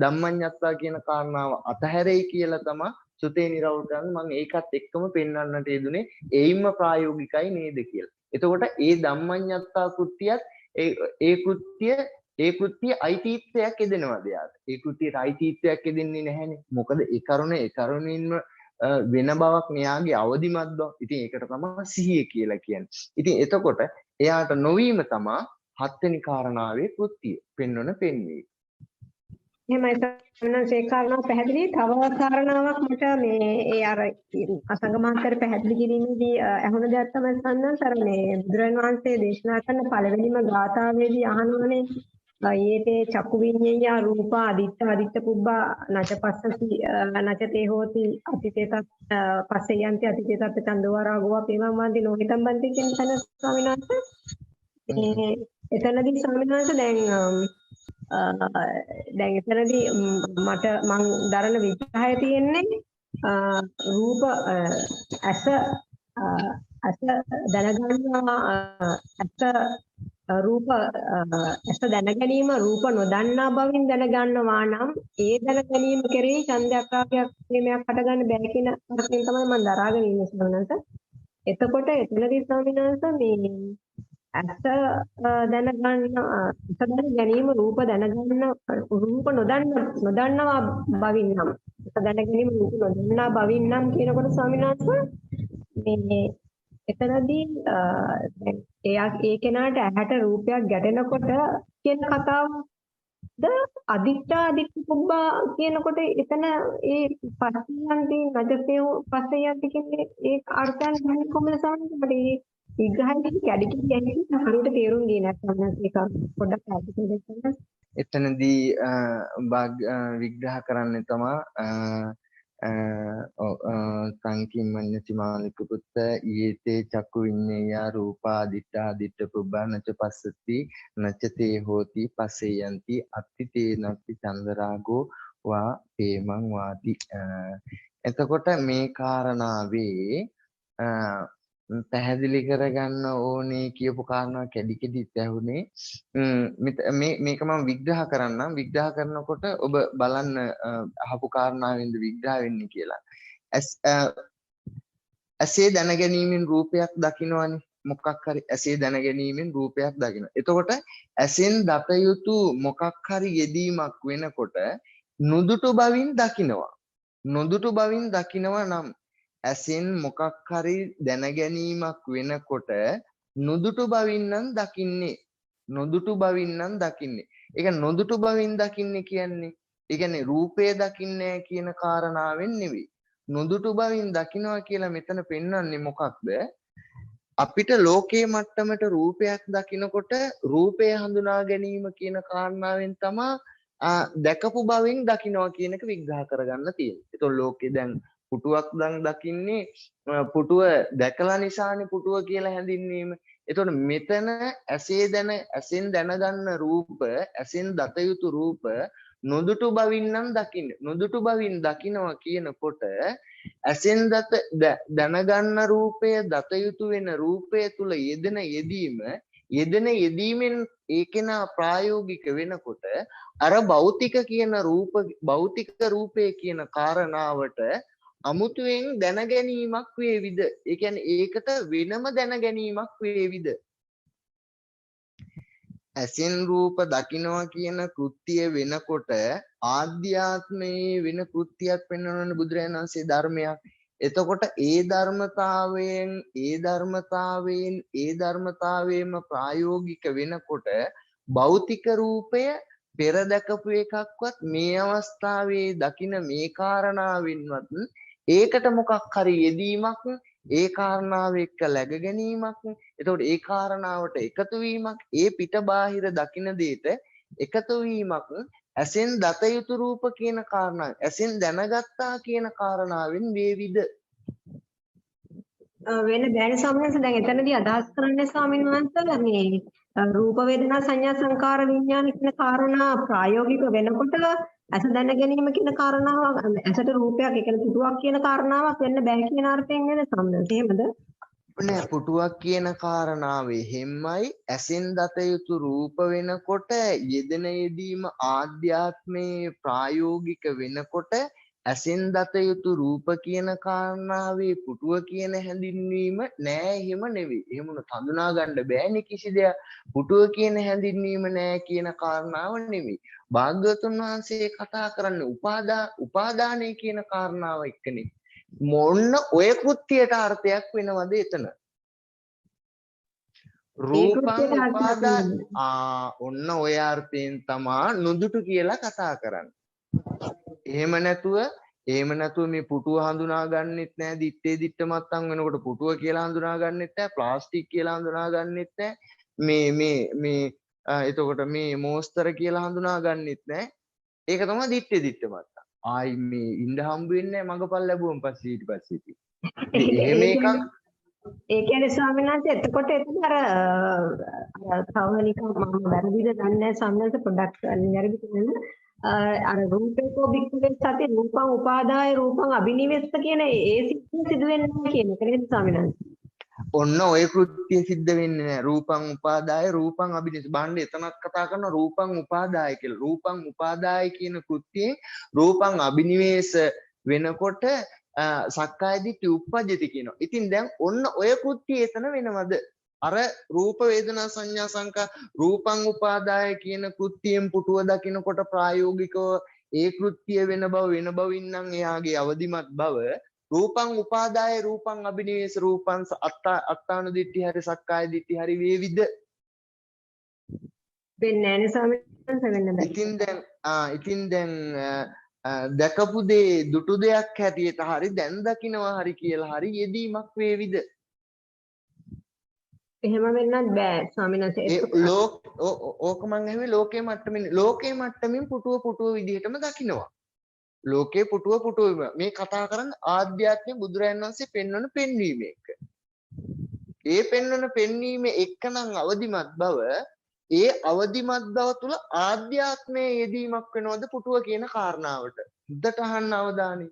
ධම්මඤ්ඤත්තා කියන කාරණාව අතහැරෙයි කියලා තමයි සුතේ නිරවුල් කරන්නේ. මම ඒකත් එක්කම පෙන්වන්නට යෙදුනේ ඒයින්ම ප්‍රායෝගිකයි නේද කියලා. එතකොට ඒ ධම්මඤ්ඤත්තා කෘත්‍යයත් ඒ කෘත්‍ය අයිතිත්වයක් එදෙනවද යාට? ඒ කෘත්‍යයට අයිතිත්වයක් එදෙන්නේ නැහැනේ. මොකද ඒ කරුණින්ම වෙන බවක් න්යාගේ අවදිමත් බව. ඉතින් ඒකට තමයි සිහිය කියලා කියන්නේ. ඉතින් එතකොට එයාට නොවීම තමයි හත්වෙනි කාරණාවේ කෘත්‍ය පෙන්වන පෙන්වීම. එහෙමයි සම්මත ඒ කාරණාව පැහැදිලි. තව කාරණාවක් මට මේ ඒ අර අසංග මහත්තයාට පැහැදිලි කිරීමේදී අහුණ දෙයක් තමයි සම්මත අර මේ බුදුරන් වහන්සේ දේශනා කරන පළවෙනිම ගාථාවේදී අහනවනේ යේතේ චක්කු විඤ්ඤය රූප අදිත්ත පුබ්බා නච පස්සති නච තේ හෝති අතිතේත පස්සේ යන්ති අතිතේත චන්දවරා ගෝවා පේමං වන්ති නොහිතම් බන්ති කියන තැන ස්වාමීන් වහන්සේ එතනදී ස්වාමීන් වහන්සේ දැන් එතනදී මට මං දරන විග්‍රහය තියෙන්නේ රූප ඇස දැනගන්නවා ඇස රූප ඇස දැන ගැනීම රූප නොදන්නා බවින් දැනගන්නවා නම් ඒ දැන ගැනීම කෙරෙහි ඡන්දයක් රාගයක් ප්‍රේමයක් හටගන්න බෑ කියන අර්ථයෙන් තමයි මම දරාගෙන ඉන්නේ ස්වාමීනන්ත. එතකොට එතනදී ස්වාමීනන්ත මේ ඇස දැන ගැනීම රූප දැනගන්න රූප නොදන්නවා බවින් නම් ඇස දැන ගැනීම රූප නොදන්නා බවින් නම් කියනකොට ස්වාමීනන්ත මේ එතනදී දැන් ඒ කෙනාට ඇහැට රූපයක් ගැටෙනකොට කියන කතාවද අදිත්ත පුබ්බා කියනකොට එතන ඒ පස්සයන්දී නජතේ පස්සයන්ති කියන්නේ ඒ අර්ථයන් ගන්න කොහොමද සමහරවිට මේ විග්‍රහයෙන් කැඩිටි කියන්නේ හරියට තේරුම් ගන්නේ නැත්නම් ඒක පොඩ්ඩක් පැහැදිලි කරන්න. එතනදී විග්‍රහ කරන්නේ තමයි සංකිම්මඤ්ඤති මාලික පුත්ත ඊතේ චක්කු විඤ්ඤය රූපා දිට්ඨ පුබ්බා නච පස්සති නච තේ හෝති පස්සේ යන්ති අත්ති තේ නත්ති චන්දරාගෝ වා හේමං වාති. එතකොට මේ කාරණාවේ පැහැදිලි කරගන්න ඕනේ කියපු කාරණා කැඩි ඇහුනේ. මේක මම විග්‍රහ කරන්නම්. විග්‍රහ කරනකොට ඔබ බලන්න අහපු කාරණාවෙන්ද විග්‍රහ වෙන්නේ කියලා. ඇසේ දැන ගැනීමෙන් රූපයක් දකින්නවනේ. මොකක් හරි ඇසේ දැන ගැනීමෙන් රූපයක් දකින්න. එතකොට ඇසෙන් දත යුතු මොකක් හරි යෙදීමක් වෙනකොට නුදුටු බවින් දකින්නවා. නුදුටු බවින් දකින්නවා නම් ඇසෙන් මොකක් හරි දැන ගැනීමක් වෙනකොට නුදුටු බවින් නම් දකින්නේ. නොදුටු බවින් නම් දකින්නේ. ඒක නොදුටු බවින් දකින්නේ කියන්නේ ඒ කියන්නේ රූපය දකින්නේ කියන කාරණාවෙන් නෙවෙයි. නොදුටු බවින් දකින්නවා කියලා මෙතන පෙන්වන්නේ මොකක්ද? අපිට ලෝකයේ මට්ටමට රූපයක් දකිනකොට රූපය හඳුනා ගැනීම කියන කාරණාවෙන් තමයි දැකපු බවින් දකින්නවා කියන එක විග්‍රහ කරගන්න තියෙන්නේ. ඒතකොට ලෝකේ දැන් පුටුවක් දකින්නේ පුටුව දැකලා නිසානේ පුටුව කියලා හැඳින්වීම. එතකොට මෙතන ඇසෙන් දැනගන්න රූප ඇසෙන් දත යුතු රූප නොදුටු බවින් නම් දකින්න. නොදුටු බවින් දකින්නවා කියනකොට ඇසෙන් දැනගන්න රූපය දත යුතු වෙන රූපය තුල යෙදෙන යෙදීමෙන් ඒකේනා ප්‍රායෝගික වෙනකොට අර භෞතික රූපය කියන කාරණාවට අමුතුවෙන් දැනගැනීමක් වේවිද? ඒ කියන්නේ ඒකට වෙනම දැනගැනීමක් වේවිද? ඇසෙන් රූප දකින්නවා කියන කෘත්‍යය වෙනකොට ආධ්‍යාත්මයේ වෙන කෘත්‍යයක් වෙනවනේ බුදුරජාණන් වහන්සේ ධර්මයක්. එතකොට ඒ ධර්මතාවයෙන්ම ප්‍රායෝගික වෙනකොට භෞතික රූපය පෙර දැකපු එකක්වත් මේ අවස්ථාවේ දකින මේ කාරණාවෙන්වත් ඒකට මොකක් හරි යෙදීමක් ඒ කාරණාව එක්ක läග ගැනීමක් එතකොට ඒ කාරණාවට එකතු වීමක් ඒ පිට බාහිර දකින දෙයට එකතු වීමක් ඇසෙන් දත යුතු රූප කියන කාරණාව ඇසෙන් දැනගත්තා කියන කාරණාවෙන් වේවිද වෙන බෑනේ ස්වාමීන් වහන්සේ දැන් එතනදී අදහස් කරන්නේ ස්වාමීන් වහන්සේ මේ රූප වේදනා සංඥා සංකාර විඥාන කියන කාරණා ප්‍රායෝගික වෙනකොට ඇස දැන ගැනීම කියන කාරණාව ඇසට රූපයක් ඒ කියන්නේ පුටුවක් කියන කාරණාවක් වෙන්න බෑ කියන අර්ථයෙන් නේද ස්වාමීන් වහන්සේ එහෙමද නෑ පුටුවක් කියන කාරණාව එහෙම්මයි ඇසෙන් දත යුතු රූප වෙනකොට යෙදෙන යෙදීම ආධ්‍යාත්මයේ ප්‍රායෝගික වෙනකොට ඇසෙන් දත යුතු රූප කියන කාරණාවේ පුටුව කියන හැඳින්වීම නෑ එහෙම නෙවෙයි. එහෙම උනොත් හඳුනා ගන්න බෑනේ කිසි දෙයක්. පුටුව කියන හැඳින්වීම නෑ කියන කාරණාව නෙවෙයි. භාග්‍යවතුන් වහන්සේ කතා කරන්නේ උපාදානය කියන කාරණාව එක්කනේ. මොන්න ඔය කෘත්‍යයට අර්ථයක් වෙනවද එතන? රූපං ඔන්න ඔය අර්ථයෙන් තමා නුදුටු කියලා කතා කරන්නේ. එහෙම නැතුව මේ පුටුව හඳුනා ගන්නෙත් නෑ දිත්තේ දිත්ත මත්තන් වෙනකොට පුටුව කියලා හඳුනා ගන්නෙත් නෑ ප්ලාස්ටික් කියලා හඳුනා ගන්නෙත් නෑ එතකොට මේ මෝස්තර කියලා හඳුනා ගන්නෙත් නෑ ඒක තමයි දිත්තේ දිත්ත මත්තන් ආයි මේ ඉඳ හම්බ වෙන්නේ නෑ මගපල් ලැබුවම පස්සේ ඊට පස්සේ එහෙම එකක් ඒ කියන්නේ ස්වාමීන් වහන්සේ එතකොට එතන අර කවනික මම වැරදිද දන්නේ නැහැ ස්වාමීන් වහන්සේ පොඩ්ඩක් නිරවි කියන්න අර රූපේකෝ බික්කවේ සති රූපං උපාදාය රූපං අබිනිවෙස්ස කියන ඒ සිද්ධ වෙන්නේ නැහැ කියන එක නේද ස්වාමීන් වහන්සේ ඔන්න ඔය කෘත්‍ය සිද්ධ වෙන්නේ නැහැ රූපං උපාදාය රූපං අබිනිවෙස්ස බණ්ඩේ එතනක් කතා කරන රූපං උපාදාය කියලා රූපං උපාදාය කියන කෘත්‍යයෙන් රූපං අබිනිවෙස්ස වෙනකොට සක්කාය දිට්ඨි උප්පජ්ජති කියනවා. ඉතින් දැන් ඔන්න ඔය කෘත්‍යය එතන වෙනවද? අර රූප වේදනා සංඥා සංකා රූපං උපාදාය කියන කෘත්‍යයෙන් පුටුව දකින්නකොට ප්‍රායෝගිකව ඒ කෘත්‍ය වෙන බවින් නම් එයාගේ අවදිමත් බව රූපං උපාදාය රූපං අබිනිවෙස රූපං අත්තාන දිට්ඨි හරි සක්කාය දිට්ඨි හරි වේවිද? වෙන්නේ නැහැ ස්වාමීන් වහන්සේ වෙන්න බෑ. ඉතින් දැන් දැකපු දේ දුටු දෙයක් හැටියට හරි දැන් දකින්නවා හරි කියලා හරි යෙදීමක් වේවිද? එහෙම වෙන්නත් බෑ ස්වාමීන් වහන්සේ. ඕක මං ඇහුවේ ලෝකේ මට්ටමින් පුටුව විදිහටම දකින්නවා. ලෝකේ පුටුව මේ කතා කරන්නේ ආධ්‍යාත්මික බුදුරයන් වහන්සේ පෙන්වන පෙන්වීම එක. ඒ පෙන්වන පෙන්වීම එක්කනම් අවදිමත් බව ඒ අවදිමත් බව තුළ ආධ්‍යාත්මයේ යෙදීමක් වෙනවද පුටුව කියන කාරණාවට? හුදට අහන්න අවධානය.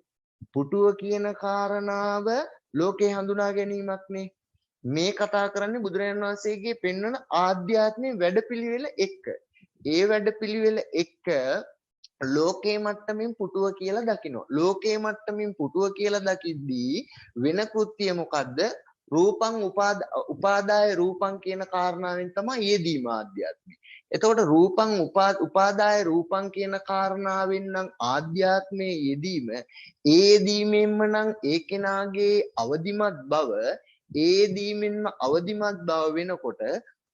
පුටුව කියන කාරණාව ලෝකේ හඳුනා ගැනීමක් නේ. මේ කතා කරන්නේ බුදුරජාණන් වහන්සේගේ පෙන්වන ආධ්‍යාත්මික වැඩපිළිවෙල එක්ක. ඒ වැඩපිළිවෙල එක්ක ලෝකේ මට්ටමින් පුටුව කියලා දකිනවා. ලෝකේ මට්ටමින් පුටුව කියලා දකිද්දී වෙන කෘත්‍ය මොකද්ද? රූපං උපාදාය රූපං කියන කාරණාවෙන් තමයි යෙදීම ආධ්‍යාත්මික. එතකොට රූපං උපාදාය රූපං කියන කාරණාවෙන් නම් ආධ්‍යාත්මයේ යෙදීම යෙදීමෙන්ම නම් ඒ කෙනාගේ අවදිමත් බව යෙදීමෙන්ම අවදිමත් බව වෙනකොට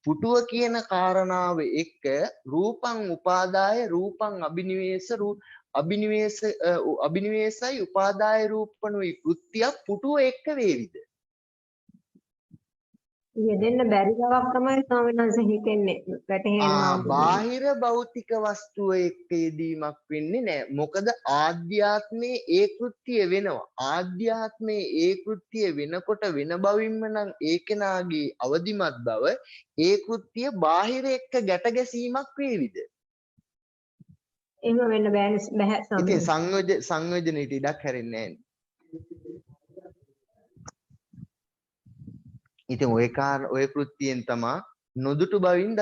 පුටුව කියන කාරණාව එක්ක රූපං උපාදාය රූපං අබිනිවේසයි උපාදාය රූපණුයි කෘත්‍යයක් පුටුව එක්ක වේවිද? යෙදෙන්න බැරි බවක් තමයි ස්වාමීන් වහන්සේ හිතෙන්නේ වැටහෙනවා. බාහිර භෞතික වස්තුව එක්ක යෙදීමක් වෙන්නේ නැහැ. මොකද ආධ්‍යාත්මයේ ඒ කෘත්‍ය වෙනවා. ආධ්‍යාත්මයේ ඒ කෘත්‍ය වෙනකොට වෙන බවින්ම නම් ඒ කෙනාගේ අවදිමත් බව ඒ කෘත්‍ය බාහිර එක්ක ගැට ගැසීමක් වේවිද? එහෙම වෙන්න බෑ ස්වාමීන් වහන්සේ. ඉතින් සංයෝජනෙට ඉඩක් හැරෙන්නේ නැහැ. ඉතින් ඔය කෘත්‍යයෙන් තමා නොදුටු බවින්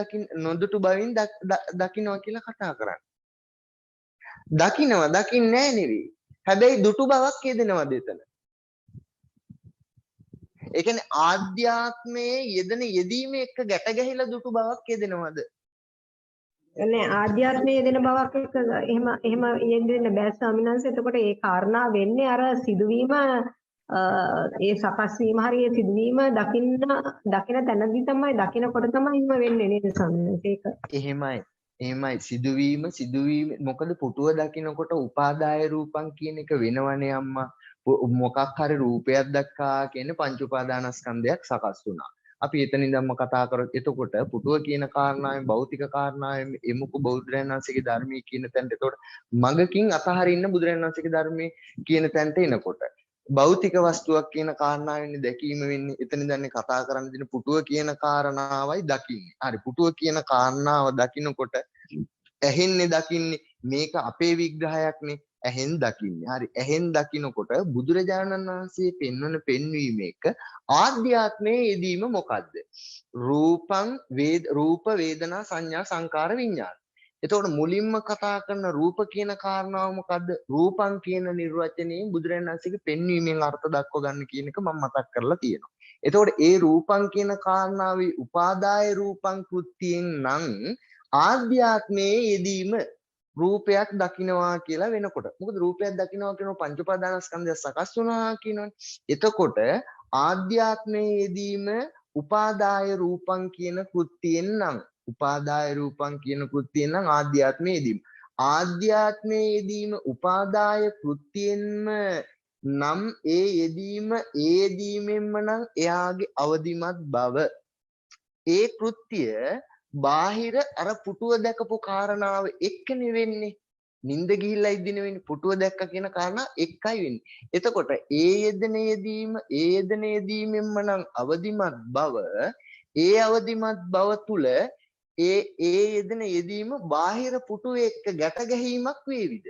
දකින්නවා කියලා කතා කරන්නේ. දකින්නේ නැහැ නෙවෙයි. හැබැයි දුටු බවක් යෙදෙනවද එතන? ඒ කියන්නේ ආධ්‍යාත්මයේ යෙදෙන යෙදීම එක්ක ගැට ගැහිලා දුටු බවක් යෙදෙනවද? නෑ ආධ්‍යාත්මයේ යෙදෙන බවක් එක්ක එහෙම යෙදෙන්න බෑ ස්වාමීන් වහන්සේ. එතකොට ඒ කාරණා වෙන්නේ අර සිදුවීම ඒ සකස් වීම හරිය සිදුවීම දකින තැනදී තමයි දකිනකොට තමයි එහෙම වෙන්නේ නේද ස්වාමීන් වහන්සේ? එහෙමයි. එහෙමයි සිදුවීම මොකද පුටුව දකින්නකොට උපාදාය රූපං කියන එක වෙනවනේ අම්මා. මොකක් හරි රූපයක් දැක්කා කියන්නේ පංච උපාදානස්කන්ධයක් සකස් වුණා. අපි එතන ඉඳන්ම කතා කරොත් එතකොට පුටුව කියන කාරණාවෙන් භෞතික කාරණාවෙන් එමුක බුදුරජාණන් වහන්සේගේ ධර්මයේ කියන තැනට එතකොට මගකින් අතහරින්න බුදුරජාණන් වහන්සේගේ ධර්මයේ කියන තැනට එනකොට භෞතික වස්තුවක් කියන කාරණාවෙන් දැකීම වෙන්නේ එතන ඉඳන් කතා කරන්න දෙන පුටුව කියන කාරණාවයි දකින්නේ. හරි පුටුව කියන කාරණාව දකින්නකොට ඇහෙන්නේ දකින්නේ මේක අපේ විග්‍රහයක්නේ ඇහෙන් දකින්නේ. හරි ඇහෙන් දකින්නකොට බුදුරජාණන් වහන්සේ පෙන්වන පෙන්වීම එක ආධ්‍යාත්මයේ යෙදීම මොකද්ද? රූප වේදනා සංඥා සංකාර විඥාන. එතකොට මුලින්ම කතා කරන රූප කියන කාරණාව මොකද්ද? රූපං කියන නිර්වචනයෙන් බුදුරජාණන් වහන්සේගේ පෙන්වීමෙන් අර්ථ දක්ව ගන්න කියන එක මම මතක් කරලා තියෙනවා. එතකොට ඒ රූපං කියන කාරණාවේ උපාදාය රූපං කෘත්‍යයෙන් නම් ආධ්‍යාත්මයේ යෙදීම රූපයක් දකින්නවා කියලා වෙනකොට. මොකද රූපයක් දකින්නවා කියනවා පංච උපාදානස්කන්ධය සකස් වුණා කියනවනේ. එතකොට ආධ්‍යාත්මයේ යෙදීම උපාදාය රූපං කියන කෘත්‍යයෙන් නම් උපාදාය රූපං කියන කෘත්‍යයෙන් නම් ආධ්‍යාත්මයේ යෙදීම. ආධ්‍යාත්මයේ යෙදීම උපාදාය කෘත්‍යයෙන්ම නම් ඒ යෙදීමෙන්ම නම් එයාගේ අවදිමත් බව ඒ කෘත්‍ය බාහිර අර පුටුව දැකපු කාරණාව එක්කනේ වෙන්නේ. නිින්ද ගිහිල්ලා ඉදින වෙන්නේ පුටුව දැක්ක කියන කාරණා එකයි වෙන්නේ. එතකොට ඒ යෙදීමෙන්ම නම් අවදිමත් බව ඒ අවදිමත් බව තුල ඒ යෙදීම බාහිර පුටුවේ එක්ක ගැට ගැහිමක් වේවිද?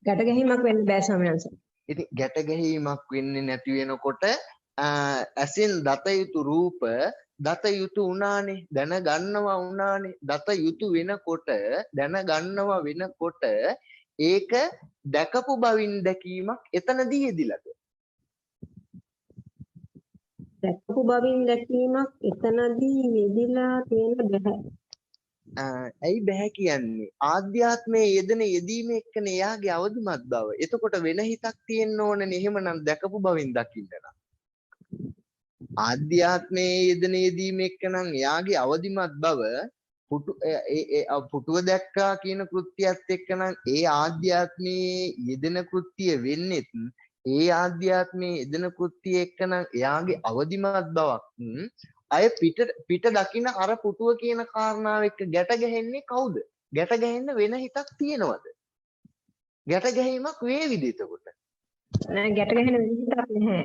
ගැට ගැහිමක් වෙන්න බෑ ස්වාමීන් වහන්සේ. ඉතින් ගැට ගැහිමක් වෙන්නේ නැති වෙනකොට ඇසින් දත යුතු රූප දත යුතු උනානේ දැනගන්නවා උනානේ දත යුතු වෙනකොට දැනගන්නවා වෙනකොට ඒක දැකපු බවින් දැකීමක් එතනදී යෙදිලාද? දැකපු බවින් දැකීමක් එතනදී යෙදිලා තියෙන බෑ. ඇයි බෑ කියන්නේ? ආධ්‍යාත්මයේ යෙදීම එක්කනේ එයාගේ අවදිමත් බව. එතකොට වෙන හිතක් තියෙන්න ඕනනේ. එහෙමනම් දැකපු බවින් දකින්න නම්. ආධ්‍යාත්මයේ යෙදීම එක්කනම් එයාගේ අවදිමත් බව පුටුව දැක්කා කියන කෘත්‍යයත් එක්කනම් ඒ ආධ්‍යාත්මයේ යෙදෙන කෘත්‍ය වෙන්නේත් ඒ ආධ්‍යාත්මයේ යෙදෙන කෘත්‍ය එක්කනම් එයාගේ අවදිමත් බවක් අය පිට දකින්න අර පුටුව කියන කාරණාව එක්ක ගැට ගැහෙන්නේ කවුද? ගැට ගැහෙන්න වෙන හිතක් තියෙනවද? ගැට ගැහිමක් වේවිද එතකොට? නෑ ගැට ගැහෙන වෙන හිතක් නැහැ.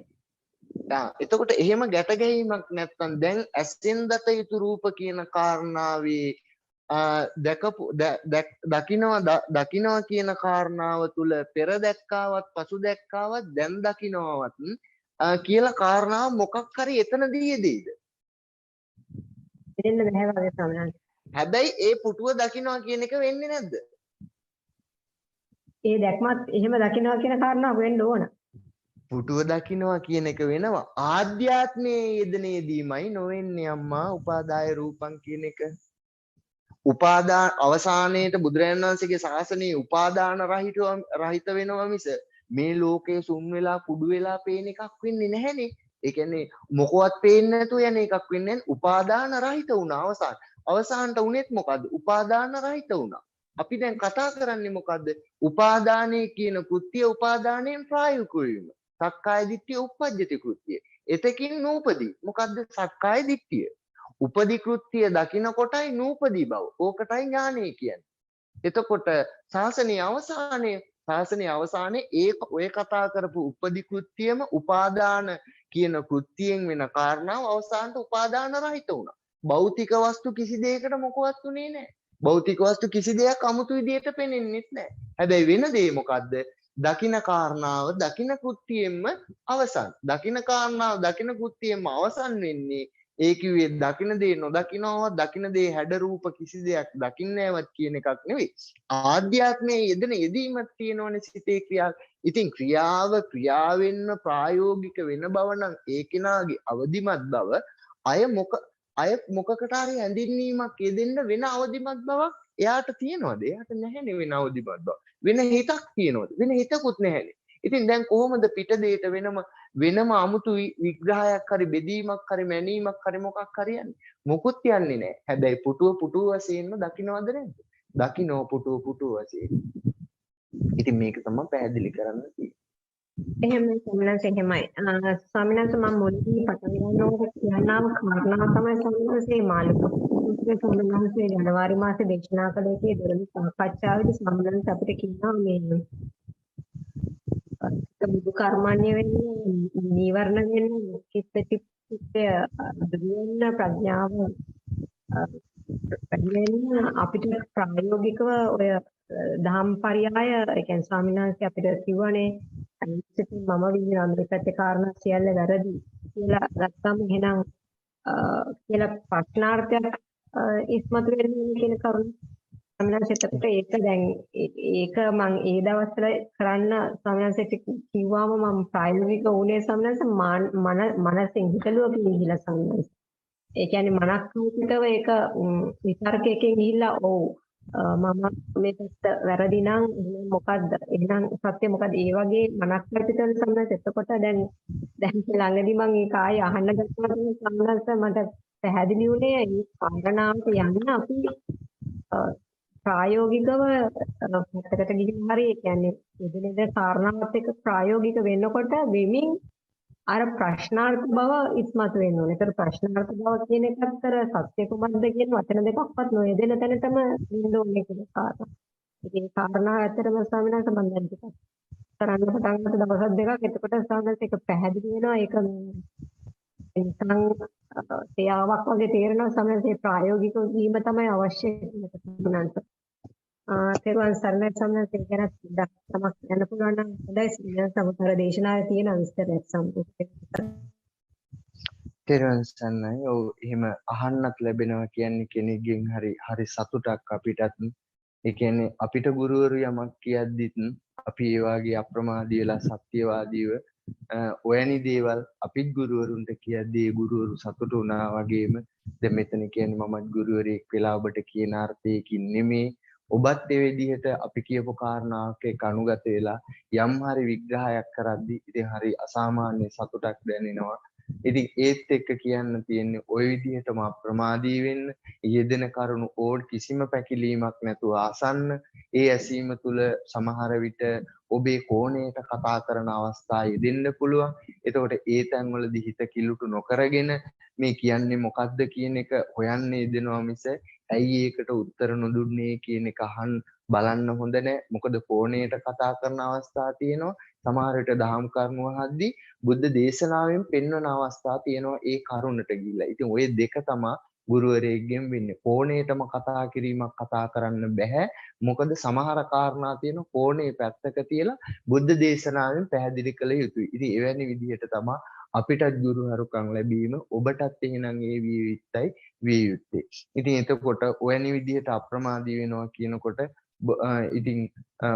එතකොට එහෙම ගැට ගැහිමක් නැත්නම් දැන් ඇසෙන් දත යුතු රූප කියන කාරණාවේ දකිනවා කියන කාරණාව තුල පෙර දැක්කාවත් පසු දැක්කාවත් දැන් දකින්නවත් කියලා කාරණාව මොකක් හරි එතනදී යෙදෙයිද? දෙන්න බෑ වගේ ස්වාමීන් වහන්සේ. හැබැයි ඒ පුටුව දකින්නවා කියන එක වෙන්නේ නැද්ද? ඒ දැක්මත් එහෙම දකින්නවා කියන කාරණාව වෙන්න ඕන. පුටුව දකින්නවා කියන එක වෙනවා. ආධ්‍යාත්මයේ යෙදෙනේදීමයි නොවෙන්නේ අම්මා උපාදාය රූපං කියන එක. උපාදාන අවසානයේට බුදුරජාණන් වහන්සේගේ ශාසනයේ උපාදාන රහිත වෙනවා මිස මේ ලෝකයේ සුන් වෙලා කුඩු වෙලා පේන එකක් වෙන්නේ නැහැනේ. ඒ කියන්නේ මොකවත් පේන්නේ නැතුව යන එකක් වෙන්නේ උපාදාන රහිත වුණා අවසාන. අවසානට උනේත් මොකද්ද? උපාදාන රහිත වුණා. අපි දැන් කතා කරන්නේ මොකද්ද? උපාදානයේ කියන කෘත්‍ය උපාදානයෙන් ප්‍රායෝගික වීම. සක්කාය දිට්ඨිය උප්පජ්ජති කෘත්‍ය. එතකින් නූපදී. මොකද්ද සක්කාය දිට්ඨිය? උපදී කෘත්‍ය දකින්න කොටයි නූපදී බව. ඕකටයි ඥානය කියන්නේ. එතකොට ශාසනීය අවසානයේ ඔය කතා කරපු උපදී කෘත්‍යම උපාදාන කියන කෘත්‍යයෙන් වෙන කාරණාව අවසානට උපාදාන රහිත වුණා. භෞතික වස්තු කිසි දෙයකට මොකවත් උනේ නැහැ. භෞතික වස්තු කිසි දෙයක් 아무තු විදියට පෙනෙන්නේ නැහැ. හැබැයි වෙන දේ මොකද්ද? දකින්න කාරණාව දකින්න කෘත්‍යයෙන්ම අවසන්. දකින්න කාරණාව දකින්න කෘත්‍යයෙන්ම අවසන් වෙන්නේ ඒ කිව්වේ දකින්න දේ නොදකින්නවත් දකින්න දේ හැඩ රූප කිසි දෙයක් දකින්නේවත් කියන එකක් නෙවෙයි. ආධ්‍යාත්මයේ යෙදීමක් තියෙනවනේ සිතේ ක්‍රියාව. ඉතින් ක්‍රියාවෙන්න ප්‍රායෝගික වෙන බව නම් ඒ කෙනාගේ අවදිමත් බව අය මොකකට හරි හැඳින්වීමක් යෙදෙන්න වෙන අවදිමත් බවක් එයාට තියෙනවද? එයාට නැහැනේ වෙන අවදිමත් බව. වෙන හිතක් තියෙනවද? වෙන හිතකුත් නැහැනේ. ඉතින් දැන් කොහොමද පිට දෙයට වෙනම අමුතු විග්‍රහයක් හරි බෙදීමක් හරි මැනීමක් හරි මොකක් හරි යන්නේ. මොකුත් යන්නේ නැහැ. හැබැයි පුටුව වශයෙන්ම දකින්නවද නැද්ද? දකින්නෝ පුටුව වශයෙන්. ඉතින් මේක තමයි පැහැදිලි කරන්න තියෙන්නේ. එහෙමයි සම්මනස එහෙමයි. ස්වාමිනාස මම මුලින්ම පටන් ගන්නකොට කියනාම කාරණාව තමයි සම්මනසේ මාළික. සම්මනසේ ජනවාරි මාසේ දේශනා කළ එකේ දරන සාකච්ඡාවේදී සම්මනස අපිට කියනවා මේ බුදු කර්මන්නේ වෙන්නේ නීවරණ වෙන්නේ චිත්තය දුන්න ප්‍රඥාව අපිට ප්‍රායෝගිකව ඔය දහම් පරයය ඒ කියන්නේ ස්වාමීන් වහන්සේ අපිට කිව්වනේ අනිත්‍යයෙන් මම විඳින මේ පැත්තේ කාරණා සියල්ල වැරදි කියලා ගත්තම එහෙනම් කියලා ප්‍රශ්නාර්ථයක් ඉස්මතු වෙන්නේ කියන කරුණ ස්වාමීන් වහන්සේට ඒක දැන් ඒක මම ඒ දවස්වල කරන්න ස්වාමීන් වහන්සේට කිව්වම මම ප්‍රායෝගික වුණේ ස්වාමීන් වහන්සේ මනසෙන් හිතලුව කියලා ස්වාමීන් වහන්සේ ඒ කියන්නේ මනස්කෝතිකව ඒක විතර්කයකින් ගිහිල්ලා ඔව් මම මේකට වැරදි නම් මොකද්ද එහෙනම් සත්‍ය මොකද්ද ඒ වගේ මනස් ප්‍රතිතන සම්බන්ධ එතකොට දැන් ළඟදී මම ඒක ආයෙ අහන්න ගත්තා සම්බන්ධ මට පැහැදිලි වුණේ මේ කාරණාවට යන්න අපි ප්‍රායෝගිකව පැත්තකට ගිහින් හරි ඒ කියන්නේ එදිනෙදා කාරණාවත් එක්ක ප්‍රායෝගික වෙනකොට වෙමින් අර ප්‍රශ්නාර්ථ බව ඉස්මතු වෙන්න ඕනේ. ඒතර ප්‍රශ්නාර්ථ බව කියන එකත් අර සත්‍ය කුමක්ද කියන වචන දෙකක්වත් නොයෙදෙන තැනටම ඉන්න ඕනේ කියන කාරණා. ඉතින් ඒ කාරණා ඇත්තටම ස්වාමීන් වහන්සේ මම දැන් ටිකක් කරන්න පටන් ගත්ත දවස් දෙකක් එතකොට ස්වාමීන් වහන්සේ ඒක පැහැදිලි වෙනවා. ඒක නිකන් තේයාවක් වගේ තේරෙනවා ස්වාමීන් වහන්සේ ප්‍රායෝගික වීම තමයි අවශ්‍ය කියලා. තෙරුවන් සරණයි සම්මත ගැන තමක් යන්න පුළුවන් නම් හොඳයි සමහර දේශනාවේ තියෙන විස්තරයක් සම්පූර්ණ. තෙරුවන් සරණයි. ඔව් එහෙම අහන්නත් ලැබෙනවා කියන්නේ කෙනෙක්ගෙන් හරි සතුටක් අපිටත්. ඒ කියන්නේ අපිට ගුරුවරු යමක් කියද්දිත් අපි ඒ වාගේ අප්‍රමාදී වෙලා සත්‍යවාදීව ඔයනි දේවල් අපිත් ගුරුවරුන්ට කියද්දී ගුරුවරු සතුටු වුණා වගේම දැන් මෙතන කියන්නේ මමත් ගුරුවරයෙක් වෙලා ඔබට කියන අර්ථයකින් නෙමේ ඔබත් ඒ විදිහට අපි කියපු කාරණාවක එක අනුගත වෙලා යම් හරි විග්‍රහයක් කරද්දී ඉතින් හරි අසාමාන්‍ය සතුටක් දැනෙනවා. ඉතින් ඒත් එක්ක කියන්න තියෙන්නේ ওই විදිහටම අප්‍රමාදී වෙන්න යෙදෙන කරුණු ඕඩ් කිසිම පැකිලීමක් නැතුව ආසන්න ඒ ඇසීම තුළ සමහර විට ඔබේ කෝණයට කතා කරන අවස්ථා යෙදෙන්න පුළුවන්. එතකොට ඒ තැන්වලදී හිත කිලුටු නොකරගෙන මේ කියන්නේ මොකද්ද කියන එක හොයන්න යෙදෙනවා මිස ඇයි ඒකට උත්තර නොදුන්නේ කියන එක අහන් බලන්න හොඳ නැහැ. මොකද කෝණයට කතා කරන අවස්ථා තියෙනවා. සමහර විට දහම් කරුණු අහද්දී බුද්ධ දේශනාවෙන් පෙන්වන අවස්ථා තියෙනවා ඒ කරුණට ගිහිල්ලා. ඉතින් ওই දෙක තමයි ගුරුවරයෙක්ගෙන් වෙන්නේ. කෝණයටම කතා කිරීමක් කතා කරන්න බෑ. මොකද සමහර කාරණා තියෙන කෝණේ පැත්තක තියලා බුද්ධ දේශනාවෙන් පැහැදිලි කළ යුතුයි. ඉතින් එවැනි විදිහට තමයි අපිටත් ගුරුහරුකම් ලැබීම ඔබටත් එහෙනම් ඒ විය යුත්තයි විය යුත්තේ. ඉතින් එතකොට ඔයනි විදිහට අප්‍රමාදී වෙනවා කියනකොට ඉතින්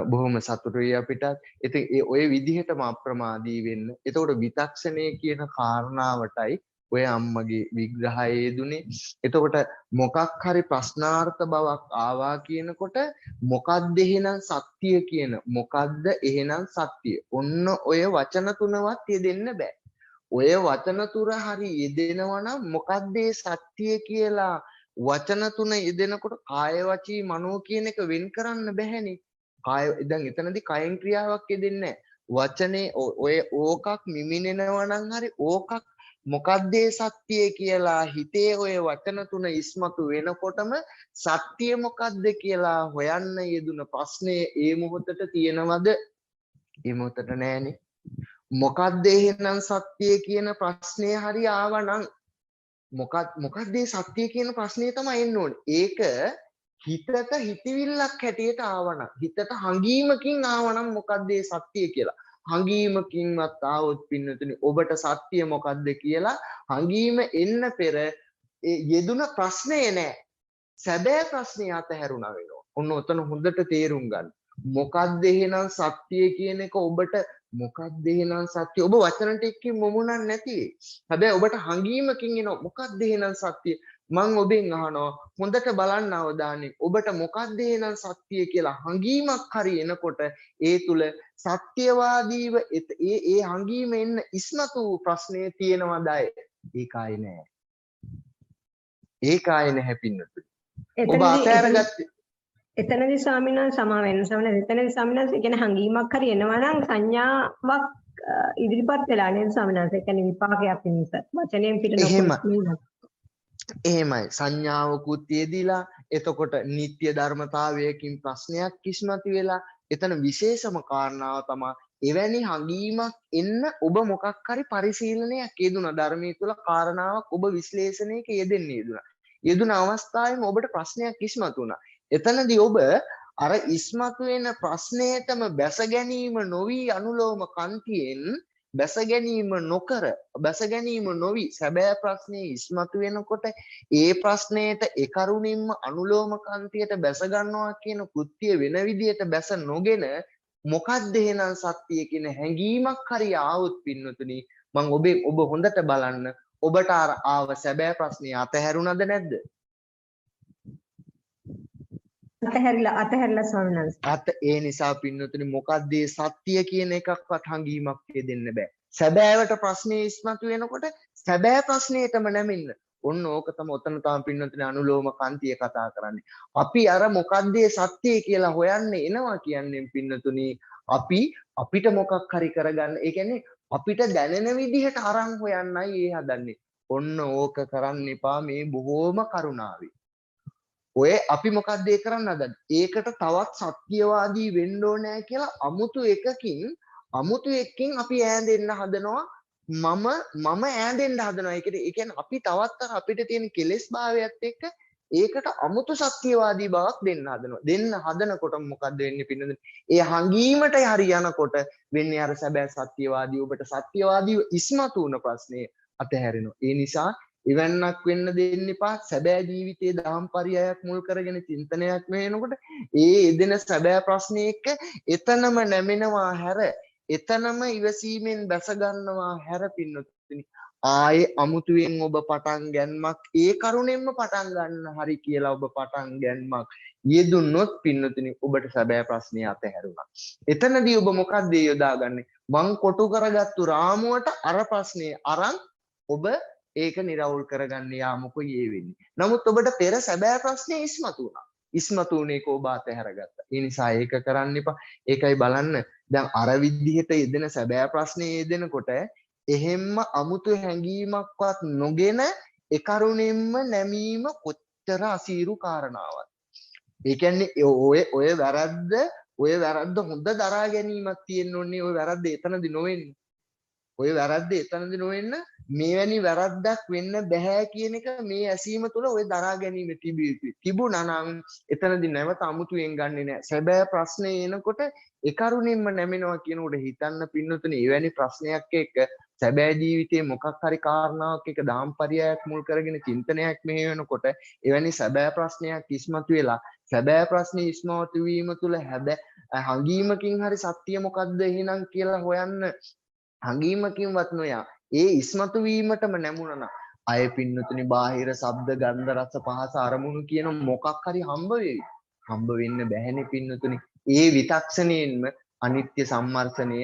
බොහොම සතුටුයි අපිටත්. ඉතින් ඒ ඔය විදිහටම අප්‍රමාදී වෙන්න. එතකොට විතක්ෂණය කියන කාරණාවටයි ඔය අම්මගේ විග්‍රහයේ දුනේ. එතකොට මොකක් හරි ප්‍රශ්නාර්ථ බවක් ආවා කියනකොට මොකද්ද එහෙනම් සත්‍ය කියන මොකද්ද එහෙනම් සත්‍ය. ඔන්න ඔය වචන තුනවත් යෙදෙන්න බෑ. ඔය වචන තුර හරි යෙදෙනවා නම් මොකද්ද සත්‍ය කියලා වචන තුන යෙදෙනකොට කාය වචී මනෝ කියන එක වෙන් කරන්න බැහැනේ. කාය දැන් එතනදී කයෙන් ක්‍රියාවක් යෙදෙන්නේ නැහැ. වචනේ ඔය ඕකක් මිමිනෙනවා නම් හරි ඕකක් මොකද්ද සත්‍ය කියලා හිතේ ඔය වචන තුන ඉස්මතු වෙනකොටම සත්‍ය මොකද්ද කියලා හොයන්න යෙදුන ප්‍රශ්නේ ඒ මොහොතට තියෙනවද? ඒ මොහොතට නැහැනේ. මොකද්ද එහෙනම් සත්‍ය කියන ප්‍රශ්නේ හරි ආවනම් මොකද්ද සත්‍ය කියන ප්‍රශ්නේ තමයි එන්න ඕනේ. ඒක හිතට හිතවිල්ලක් හැටියට ආවනම් හිතට හඟීමකින් ආවනම් මොකද්ද සත්‍ය කියලා. හඟීමකින්වත් ආවොත් පින්නතුනි ඔබට සත්‍ය මොකද්ද කියලා හඟීම එන්න පෙර යෙදුන ප්‍රශ්නේ නෑ. සැබෑ ප්‍රශ්නේ අතහැරුණා වෙනවා. ඔන්න ඔතන හොඳට තේරුම් ගන්න. මොකද්ද එහෙනම් සත්‍ය කියන එක ඔබට මොකක්ද එහෙනම් සත්‍ය? ඔබ වචන ටිකකින් මොමුණක් නැති. හැබැයි ඔබට හංගීමකින් එනවා මොකක්ද එහෙනම් සත්‍ය? මං ඔබෙන් අහනවා හොඳට බලන්න අවධානයෙන් ඔබට මොකක්ද එහෙනම් සත්‍ය කියලා හංගීමක් හරි එනකොට ඒ තුල සත්‍යවාදීව ඒ හංගීම එන්න ඉස්මතු වූ ප්‍රශ්නේ තියෙනවද අය? ඒකයි නෑ. ඒකයි නැහැ පින්නතුනි. ඔබ අතහැරගත්තේ එතනදී ස්වාමීන් වහන්සේ සමා වෙන්න ස්වාමීන් වහන්සේ එතනදී ස්වාමීන් වහන්සේ කියන්නේ හංගීමක් හරි එනවා නම් සංඥාවක් ඉදිරිපත් වෙලා නේද ස්වාමීන් වහන්සේ? ඒ කියන්නේ විපාකයක් පිණිස වචනයෙන් පිට නොකොට එහෙමයි සංඥාවකුත් යෙදিলা එතකොට නিত্য ධර්මතාවයකින් ප්‍රශ්නයක් කිස්මතු වෙලා එතන විශේෂම කාරණාව තමයි එවැනි හංගීමක් එන්න ඔබ මොකක් හරි පරිශීලනයක් යෙදුණා ධර්මයේ තුල කාරණාවක් ඔබ විශ්ලේෂණයක යෙදුණ අවස්ථාවෙම ඔබට ප්‍රශ්නයක් ඉස්මතු වුණා. එතනදී ඔබ අර ඉස්මතු වෙන ප්‍රශ්නයටම බැස ගැනීම නොවි අනුලෝම කන්තියෙන් බැස ගැනීම නොවි සැබෑ ප්‍රශ්නේ ඉස්මතු වෙනකොට ඒ ප්‍රශ්නයට ඒ කරුණින්ම අනුලෝම කන්තියට බැස ගන්නවා කියන කෘත්‍ය වෙන විදියට බැස නොගෙන මොකක්ද එහෙනම් සත්‍ය කියන හැඟීමක් හරි ආවොත් පින්නතුනි මම ඔබ හොඳට බලන්න ඔබට අර ආව සැබෑ ප්‍රශ්නේ අතහැරුණද නැද්ද? අතහැරලා ස්වාමීන් වහන්සේ. ඒ නිසා පින්නතුනි මොකක්ද මේ සත්‍ය කියන එකක්වත් හංගීමක් දෙන්න බෑ. සැබෑවට ප්‍රශ්නේ ඉස්මතු වෙනකොට සැබෑ ප්‍රශ්නේටම නැමෙන්න. ඔන්න ඕක තමයි ඔතන තමයි පින්නතුනි අනුලෝම කන්තිය කතා කරන්නේ. අපි අර මොකක්ද මේ සත්‍ය කියලා හොයන්න එනවා කියන්නේ පින්නතුනි අපිට මොකක් හරි කරගන්න. ඒ කියන්නේ අපිට දැනෙන විදිහට අරන් හොයන්නයි ඒ හදන්නේ. ඔන්න ඕක කරන්න එපා මේ බොහෝම කරුණාවෙන්. ඔය අපි මොකක්ද ඒ කරන්න හදන්නේ? ඒකට තවත් සත්‍යවාදී වෙන්න ඕනේ කියලා අමුතු එකකින් අපි ඈඳෙන්න හදනවා. මම ඈඳෙන්න හදනවා. ඒ කියන්නේ අපි තවත් අපිට තියෙන කෙලෙස් භාවයත් එක්ක ඒකට අමුතු සත්‍යවාදී බවක් දෙන්න හදනවා. දෙන්න හදනකොට මොකද්ද වෙන්නේ පින්නද? ඒ හංගීමට හරි යනකොට වෙන්නේ අර සැබෑ සත්‍යවාදී ඔබට සත්‍යවාදීව ඉස්මතු වුණ ප්‍රශ්නේ අතහැරෙනවා. ඒ නිසා ඉවන්නක් වෙන්න දෙන්න එපා. සැබෑ ජීවිතයේ දහම්පරියායක් මුල් කරගෙන චින්තනයක් වෙනකොට ඒ එදෙන සැබෑ ප්‍රශ්නේ එක්ක එතනම නැමෙනවා හැර එතනම ඉවසීමෙන් බැස ගන්නවා හැර පින්නතුනි ආයේ අමුතුවෙන් ඔබ පටන් ගන්නමක් ඒ කරුණෙන්ම පටන් ගන්න හරි කියලා ඔබ පටන් ගන්නමක් යෙදුනොත් පින්නතුනි ඔබට සැබෑ ප්‍රශ්නේ අතහැරුණා. එතනදී ඔබ මොකක්ද යොදාගන්නේ? මං කොටු කරගත්තු රාමුවට අර ප්‍රශ්නේ අරන් ඔබ ඒක නිරවුල් කරගන්න යාමකෝ යේ වෙන්නේ. නමුත් ඔබට පෙර සැබෑ ප්‍රශ්නේ ඉස්මතු වුණා. ඉස්මතු වුණේ කෝ ඔබ අතහැරගත්තා. ඒ නිසා ඒක කරන්න එපා. ඒකයි බලන්න දැන් අර විදිහට යෙදෙන සැබෑ ප්‍රශ්නේ යෙදෙනකොට එහෙම්ම අමුතු හැඟීමක්වත් නොගෙන ඒ කරුණෙන්ම නැමීම කොච්චර අසීරු කාරණාවක්. ඒ කියන්නේ ඔය වැරද්ද හොඳ දරා ගැනීමක් තියෙන්න ඕනේ. ඔය වැරද්ද එතනදි නොවෙන්න. ඔය වැරද්ද එතනදි නොවෙන්න මෙවැනි වැරද්දක් වෙන්න බෑ කියන එක මේ ඇසීම තුළ ඔය දරා ගැනීම තිබුණා නම් එතනදි නැවත අමුතුවෙන් ගන්නෙ නෑ. සැබෑ ප්‍රශ්නේ එනකොට ඒ කරුණින්ම නැමෙනවා කියනකොට හිතන්න පින්නතුනේ එවැනි ප්‍රශ්නයක් එක්ක සැබෑ ජීවිතේ මොකක් හරි කාරණාවක් එක දාම්පරියාවක් මුල් කරගෙන චින්තනයක් මෙහෙ වෙනකොට එවැනි සැබෑ ප්‍රශ්නයක් ඉස්මතු වෙලා සැබෑ ප්‍රශ්නේ ඉස්මතු වීම තුළ හංගීමකින් හරි සත්‍ය මොකද්ද එහෙනම් කියලා හොයන්න හංගීමකින්වත් නොයා ඒ ඉස්මතු වීමටම නැමුණා අය පින්නතුනි බාහිර ශබ්ද ගන්ධ රස පහස අරමුණු කියන මොකක් හරි හම්බ වෙන්න බැහැනේ පින්නතුනි ඒ විතක්ෂණයෙන්ම අනිත්‍ය සම්මර්ෂණය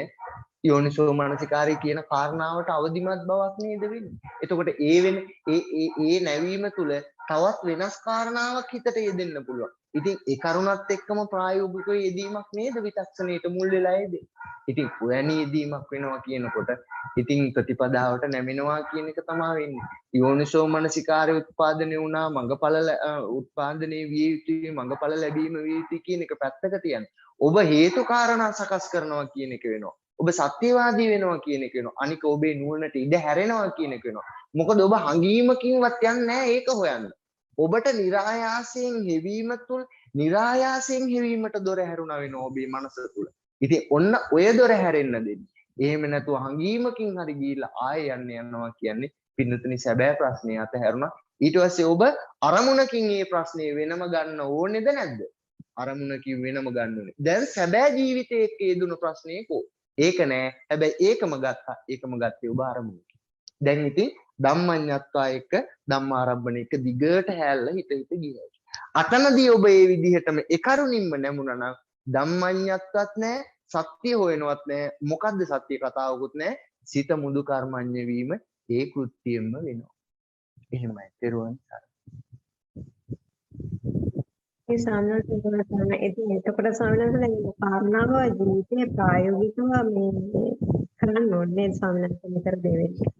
යෝනිසෝ මනසිකාරය කියන කාරණාවට අවදිමත් බවක් නේද වෙන්නේ. එතකොට ඒ නැවීම තුළ තවත් වෙනස් කාරණාවක් හිතට යෙදෙන්න පුළුවන්. ඉතින් ඒ කරුණත් එක්කම ප්‍රායෝගික යෙදීමක් නේද විතක්ෂණයට මුල් වෙලා යෙදෙන්නේ. ඉතින් ඔයනි යෙදීමක් වෙනවා කියනකොට ඉතින් ප්‍රතිපදාවට නැමෙනවා කියන එක තමයි වෙන්නේ. යෝනිසෝ මනසිකාරය උත්පාදනය වුණා මඟඵල උත්පාදනයේ විය යුතුයි මඟඵල ලැබීම විය යුතුයි කියන එක පැත්තක තියන්න. ඔබ හේතු කාරණා සකස් කරනවා කියන එක වෙනවා. ඔබ සත්‍යවාදී වෙනවා කියන එක වෙනවා. අනික ඔබේ නුවණට ඉඩ හැරෙනවා කියන එක වෙනවා. මොකද ඔබ හංගීමකින්වත් යන්නේ නැහැ ඒක හොයන්න. ඔබට નિરાයාසයෙන් හෙවීමට දොර හැරුණා වෙනවා ඔබේ මනස තුල. ඉතින් ඔන්න ඔය දොර හැරෙන්න දෙන්න. එහෙම නැතුව හංගීමකින් හරි ගිහිල්ලා ආයෙ යනවා කියන්නේ පින්නතුනි සැබෑ ප්‍රශ්නේ අතහැරුණා. ඊට පස්සේ ඔබ අරමුණකින් මේ ප්‍රශ්නේ වෙනම ගන්න ඕනේද නැද්ද? අරමුණකින් වෙනම ගන්න ඕනේ. දැන් සැබෑ ජීවිතයේ යෙදුණු ප්‍රශ්නේ ඒක නෑ. හැබැයි ඒකම ගත්තේ ඔබ අරමුණකින්. දැන් ඉතින් ධම්මඤ්ඤත්වා එක ධම්මාරම්භන එක දිගට හැල්ල හිත ගියයි. අතනදී ඔබ මේ විදිහටම ඒ කරුණින්ම නැමුණා නම් ධම්මඤ්ඤත්වත් නැහැ, සත්‍ය හොයනවත් නැහැ, මොකද්ද සත්‍ය කතාවකුත් නැහැ. සිත මුදු කර්මඤ්ඤ වීම ඒ කෘත්‍යයෙන්ම වෙනවා. එහෙමයි. තෙරුවන් ඒ සාමාන්‍යයෙන් ඉතින් එතකොට ස්වාමීන් වහන්සේ කාරණාව ජීවිතයේ ප්‍රායෝගිකව මේ කරන්න ඕනේ ස්වාමීන් වහන්සේ මෙතර දෙවෙන්නේ.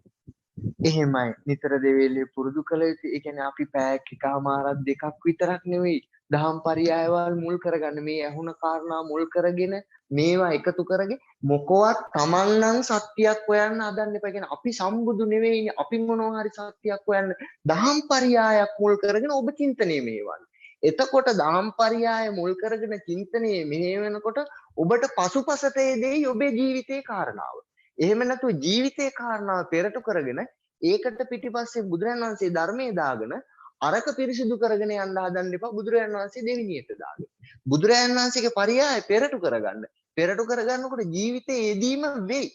එහෙමයි. නිතර දෙවේලේ පුරුදු කළ යුතු. ඒ කියන්නේ අපි පැයක් එකමාරක් දෙකක් විතරක් නෙවෙයි දහම් පරයයවල් මුල් කරගන්න මේ ඇහුණ කාරණා මුල් කරගෙන මේවා එකතු කරගෙන මොකවත් Taman නම් සත්‍යයක් හොයන්න හදන්න එපා. කියන්නේ අපි සම්බුදු නෙවෙයිනේ. අපි මොනවා හරි සත්‍යයක් හොයන්න දහම් පරයයක් මුල් කරගෙන ඔබ චින්තනයේ මේවන්න. එතකොට දහම් පරයය මුල් කරගෙන චින්තනයේ මෙහෙ වෙනකොට ඔබට පසුපසට එදෙයි ඔබේ ජීවිතේ කාරණාව. එහෙම නැතුව ජීවිතේ කාරණාව පෙරටු කරගෙන ඒකට පිටිපස්සේ බුදුරජාණන් වහන්සේ ධර්මයේ දාගෙන අරක පිරිසිදු කරගෙන යන්න හදන්න එපා. බුදුරජාණන් වහන්සේ දෙවිනියට දාගෙන බුදුරජාණන් වහන්සේගේ පරයය පෙරටු කරගන්න. පෙරටු කරගන්නකොට ජීවිතේ යෙදීම වෙයි.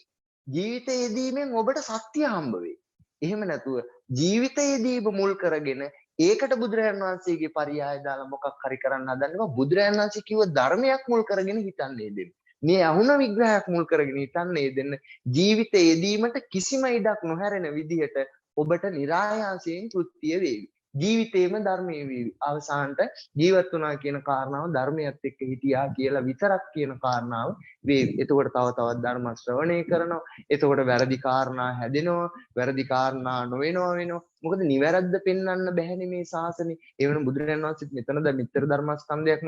ජීවිතේ යෙදීමෙන් ඔබට සත්‍ය හම්බ වෙයි. එහෙම නැතුව ජීවිතේ යෙදීම මුල් කරගෙන ඒකට බුදුරජාණන් වහන්සේගේ පරයය දාලා මොකක් හරි කරන්න හදන්න එපා. බුදුරජාණන් වහන්සේ කිව්ව ධර්මයක් මුල් කරගෙන හිතන්නේ දෙන්න. මේ අහුණ විග්‍රහයක් මුල් කරගෙන හිතන්නේ දෙන්න. ජීවිතේ යෙදීමට කිසිම ඉඩක් නොහැරෙන විදිහට ඔබට નિરાයාසයෙන් කෘත්‍ය වේවි. ජීවිතේම ධර්මයේ වේවි. අවසානට ජීවත් වුණා කියන කාරණාව ධර්මයත් එක්ක හිටියා කියලා විතරක් කියන කාරණාව වේවි. එතකොට තව තවත් ධර්ම ශ්‍රවණය කරනවා. එතකොට වැරදි කාරණා හැදෙනවා. වැරදි කාරණා වෙනවා. මොකද නිවැරද්ද පෙන්වන්න බැහැනේ මේ ශාසනේ. ඒ වෙන බුදුරජාණන් වහන්සේත් මෙතනද මිත්‍ර ධර්මස්කන්ධයක්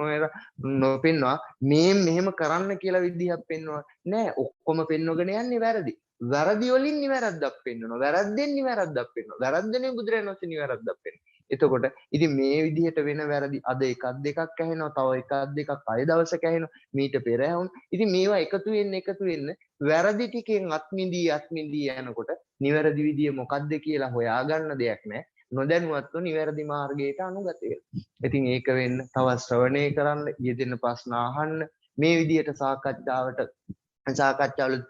නොපෙන්නවා. මේ මෙහෙම කරන්න කියලා විදිහක් පෙන්වනවා. නෑ ඔක්කොම පෙන්වගෙන යන්නේ වැරදි. වැරදි වලින් නිවැරද්දක් පෙන්වනවා. වැරද්දෙන් නිවැරද්දක් පෙන්වනවා. වැරද්දනේ බුදුරජාණන් වහන්සේ නිවැරද්දක් පෙන්වනවා. එතකොට ඉතින් මේ විදිහට වෙන වැරදි අද එකක් දෙකක් ඇහෙනවා. තව එකක් දෙකක් අය දවසක ඇහෙනවා. මීට පෙර ඇහුණා. ඉතින් මේවා එකතු වෙන්න වැරදි ටිකෙන් අත්මිදී යනකොට නිවැරදි විදිය මොකද්ද කියලා හොයාගන්න දෙයක් නැහැ. නොදැනුවත්ව නිවැරදි මාර්ගයට අනුගත වෙනවා. ඉතින් ඒක වෙන්න තව ශ්‍රවණය කරන්න, යෙදෙන ප්‍රශ්න අහන්න, මේ විදිහට සාකච්ඡාවලදී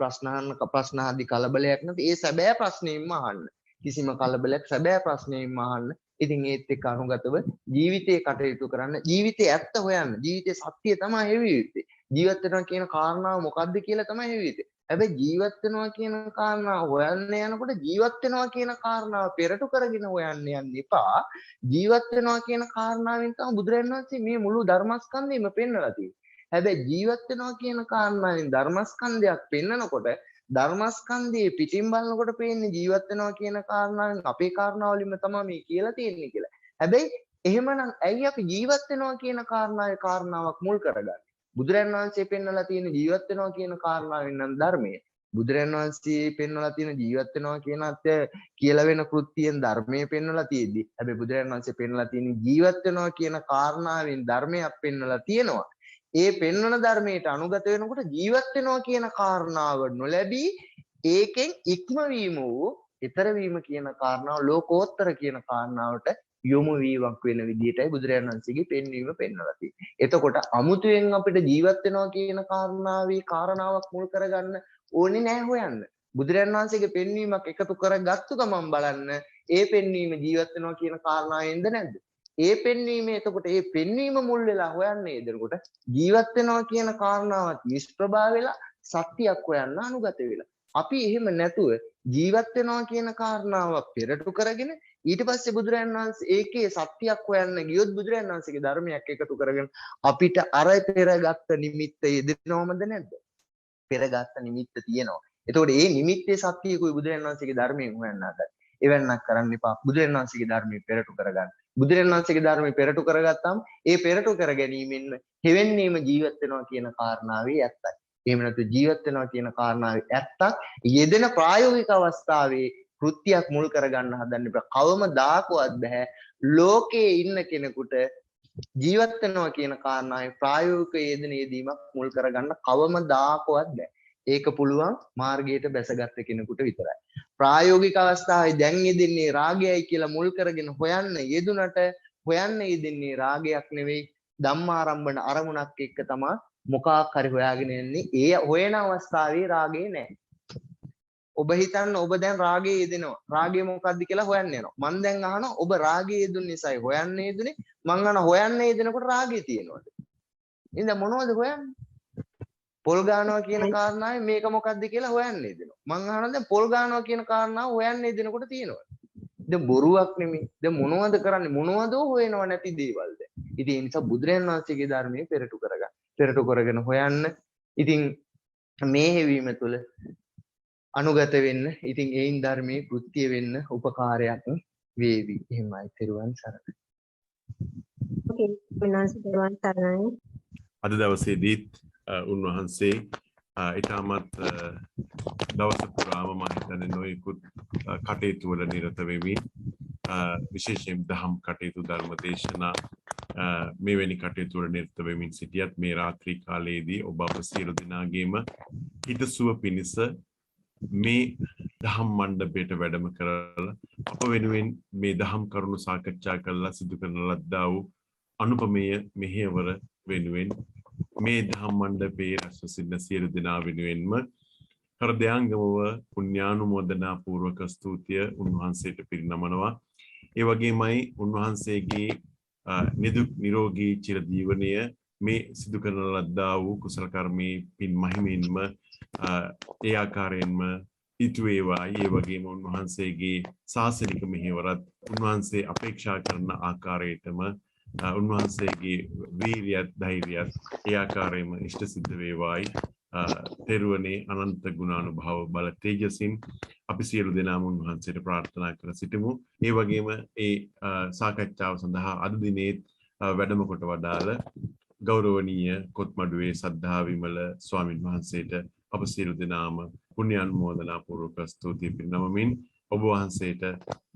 ප්‍රශ්න ආදී කලබලයක් නැති ඒ සැබෑ ප්‍රශ්නෙින්ම අහන්න. කිසිම කලබලයක් සැබෑ ප්‍රශ්නෙින්ම අහන්න. ඉතින් ඒත් එක්ක අනුගතව ජීවිතේ කටයුතු කරන්න. ජීවිතේ ඇත්ත හොයන්න. ජීවිතේ සත්‍ය තමයි හෙවි යුත්තේ. ජීවත් වෙනවා කියන කාරණාව මොකද්ද කියලා තමයි හෙවි යුත්තේ. හැබැයි ජීවත් වෙනවා කියන කාරණාව හොයන්න යනකොට ජීවත් වෙනවා කියන කාරණාව පෙරටු කරගෙන හොයන්න යන්න එපා. ජීවත් වෙනවා කියන කාරණාවෙන් තමයි බුදුරජාණන් වහන්සේ මේ මුළු ධර්මස්කන්ධයම පෙන්වලා තියෙන්නේ. හැබැයි ජීවත් වෙනවා කියන කාරණාවෙන් ධර්මස්කන්ධයක් පෙන්නකොට ධර්මස්කන්ධයේ පිටින් බලනකොට පේන්නේ ජීවත් වෙනවා කියන කාරණාවෙන් අපේ කාරණාවලින්ම තමයි මේ කියලා තියෙන්නේ කියලා. හැබැයි එහෙමනම් ඇයි අපි ජීවත් වෙනවා කියන කාරණාවක් මුල් කරගන්නේ? බුදුරජාණන් වහන්සේ පෙන්වලා තියෙන ජීවත් වෙනවා කියන කාරණාවෙන් නම් ධර්මයේ. බුදුරජාණන් වහන්සේ පෙන්වලා තියෙන ජීවත් වෙනවා කියනත් කියලා වෙන කෘත්‍යයෙන් ධර්මයේ පෙන්වලා තියෙද්දි. හැබැයි බුදුරජාණන් වහන්සේ පෙන්වලා තියෙන ජීවත් වෙනවා කියන කාරණාවෙන් ධර්මයක් පෙන්වලා තියෙනවා. ඒ පෙන්වන ධර්මයට අනුගත වෙනකොට ජීවත් වෙනවා කියන කාරණාව නොලැබී ඒකෙන් ඉක්මවීම වූ ඊතර වීම කියන කාරණාව ලෝකෝත්තර කියන කාරණාවට යොමු වීමක් වෙන විදිහටයි බුදුරජාණන් වහන්සේගේ පෙන්වීම පෙන්වලා තියෙන්නේ. එතකොට අමුතුවෙන් අපිට ජීවත් වෙනවා කියන කාරණාවක් මුල් කරගන්න ඕනේ නැහැ හොයන්න. බුදුරජාණන් වහන්සේගේ පෙන්වීමක් එකතු කරගත්තු ගමන් බලන්න ඒ පෙන්වීම ජීවත් වෙනවා කියන කාරණාවෙන්ද නැද්ද? ඒ පෙන්වීමේ එතකොට ඒ පෙන්වීම මුල් වෙලා හොයන්නේ එදෙනකොට ජීවත් වෙනවා කියන කාරණාවත් නිෂ්ප්‍රභා වෙලා සත්‍යයක් හොයන්න අනුගත වෙලා. අපි එහෙම නැතුව ජීවත් වෙනවා කියන කාරණාව පෙරටු කරගෙන ඊට පස්සේ බුදුරජාණන් වහන්සේ ඒකේ සත්‍යයක් හොයන්න ගියොත් බුදුරජාණන් වහන්සේගේ ධර්මයක් එකතු කරගෙන අපිට අර පෙරගත්ත නිමිත්ත යෙදෙනවමද නැද්ද? පෙරගත්ත නිමිත්ත තියෙනවා. එතකොට ඒ නිමිත්තේ සත්‍යයකුයි බුදුරජාණන් වහන්සේගේ ධර්මයෙන් හොයන්න හදන්නේ. එවන්නක් කරන්න එපා. බුදුරජාණන් වහන්සේගේ ධර්මයේ පෙරටු කරගන්න. බුදුරජාණන් වහන්සේගේ ධර්මයේ පෙරටු කරගත්තාම ඒ පෙරටු කර ගැනීමෙන් හැවෙන්නේම ජීවත් වෙනවා කියන කාරණාවේ ඇත්තයි. එහෙම නැත්නම් ජීවත් වෙනවා කියන කාරණාවේ ඇත්තක් යෙදෙන ප්‍රායෝගික අවස්ථාවේ කෘත්‍යයක් මුල් කරගන්න හදන්න එපා. කවමදාකවත් බෑ ලෝකේ ඉන්න කෙනෙකුට ජීවත් වෙනවා කියන කාරණාවේ ප්‍රායෝගික යෙදීමක් මුල් කරගන්න කවමදාකවත් බෑ. ඒක පුළුවන් මාර්ගයට බැසගත් කෙනෙකුට විතරයි. ප්‍රායෝගික අවස්ථාවේ දැන් යෙදෙන්නේ රාගයයි කියලා මුල් කරගෙන හොයන්න යෙදුනට හොයන්න යෙදෙන්නේ රාගයක් නෙවෙයි ධම්මාරම්භන අරමුණක් එක්ක තමයි මොකක් හරි හොයාගෙන යන්නේ. ඒ හොයන අවස්ථාවේ රාගේ නැහැ. ඔබ හිතන්න ඔබ දැන් රාගයේ යෙදෙනවා. රාගය මොකක්ද කියලා හොයන්න යනවා. මම දැන් අහනවා ඔබ රාගයේ යෙදුන නිසායි හොයන්න යෙදුනේ. මං අහන හොයන්න යෙදෙනකොට රාගය තියෙනවද? ඉතින් මොනවද හොයන්නේ? පොල් ගන්නවා කියන කාරණාවේ මේක මොකක්ද කියලා හොයන්න යෙදෙනවා. මං අහනවා දැන් පොල් ගන්නවා කියන කාරණාව හොයන්න යෙදෙනකොට තියෙනවද? දැන් බොරුවක් නෙමෙයි. දැන් මොනවද කරන්නේ? මොනවද හොයනව නැති දේවල් දැන්. ඉතින් ඒ නිසා බුදුරජාණන් වහන්සේගේ ධර්මයේ පෙරටු කරගෙන හොයන්න. ඉතින් මේ හැවීම තුළ අනුගත වෙන්න. ඉතින් ඒයින් ධර්මයේ කෘත්‍ය වෙන්න උපකාරයක් වේවි. එහෙමයි. තෙරුවන් සරණයි. ඕකේ වෙනස් තෙරුවන් සරණයි. අද දවසේදීත් උන්වහන්සේ ඊටමත් දවස පුරාම මම හිතන්නේ නොයෙකුත් කටයුතු වල නිරත වෙමින් විශේෂයෙන් දහම් කටයුතු ධර්ම දේශනා මෙවැනි කටයුතු වල නිරත වෙමින් සිටියත් මේ රාත්‍රී කාලයේදී ඔබ අප සියලු දෙනාගේම හිතසුව පිණිස මේ දහම් මණ්ඩපයට වැඩම කරලා අප වෙනුවෙන් මේ දහම් කරුණු සාකච්ඡා කරලා සිදු කරන ලද්දා වූ අනුපමේය මෙහෙයවර වෙනුවෙන් මේ දහම් මණ්ඩපයේ රැස්ව සිටින සියලු දෙනා වෙනුවෙන්ම හෘදයාංගමව පුණ්‍යානුමෝදනා පූර්වක ස්තුතිය උන්වහන්සේට පිරිනමනවා. ඒ වගේමයි උන්වහන්සේගේ නිදුක් නිරෝගී චිරජීවනය මේ සිදු කරන ලද්දා වූ කුසල කර්මයේ පින් මහිමින්ම ඒ ආකාරයෙන්ම ඉටු වේවායි. ඒ වගේම උන්වහන්සේගේ ශාසනික මෙහෙවරත් උන්වහන්සේ අපේක්ෂා කරන ආකාරයටම උන්වහන්සේගේ වීරියත් ධෛර්යයත් ඒ ආකාරයෙන්ම ඉෂ්ට සිද්ධ වේවායි. තෙරුවනේ අනන්ත ගුණානුභාව බල තේජසින් අපි සියලු දෙනාම උන්වහන්සේට ප්‍රාර්ථනා කර සිටිමු. ඒ වගේම ඒ සාකච්ඡාව සඳහා අද දිනේ වැඩම කොට වදාළ ගෞරවනීය කොත්මඩුවේ සද්ධා විමල ස්වාමින් වහන්සේට අප සියලු දෙනාම පුණ්‍යානුමෝදනා පූර්වක ස්තුති පිරිනමමින් ඔබ වහන්සේට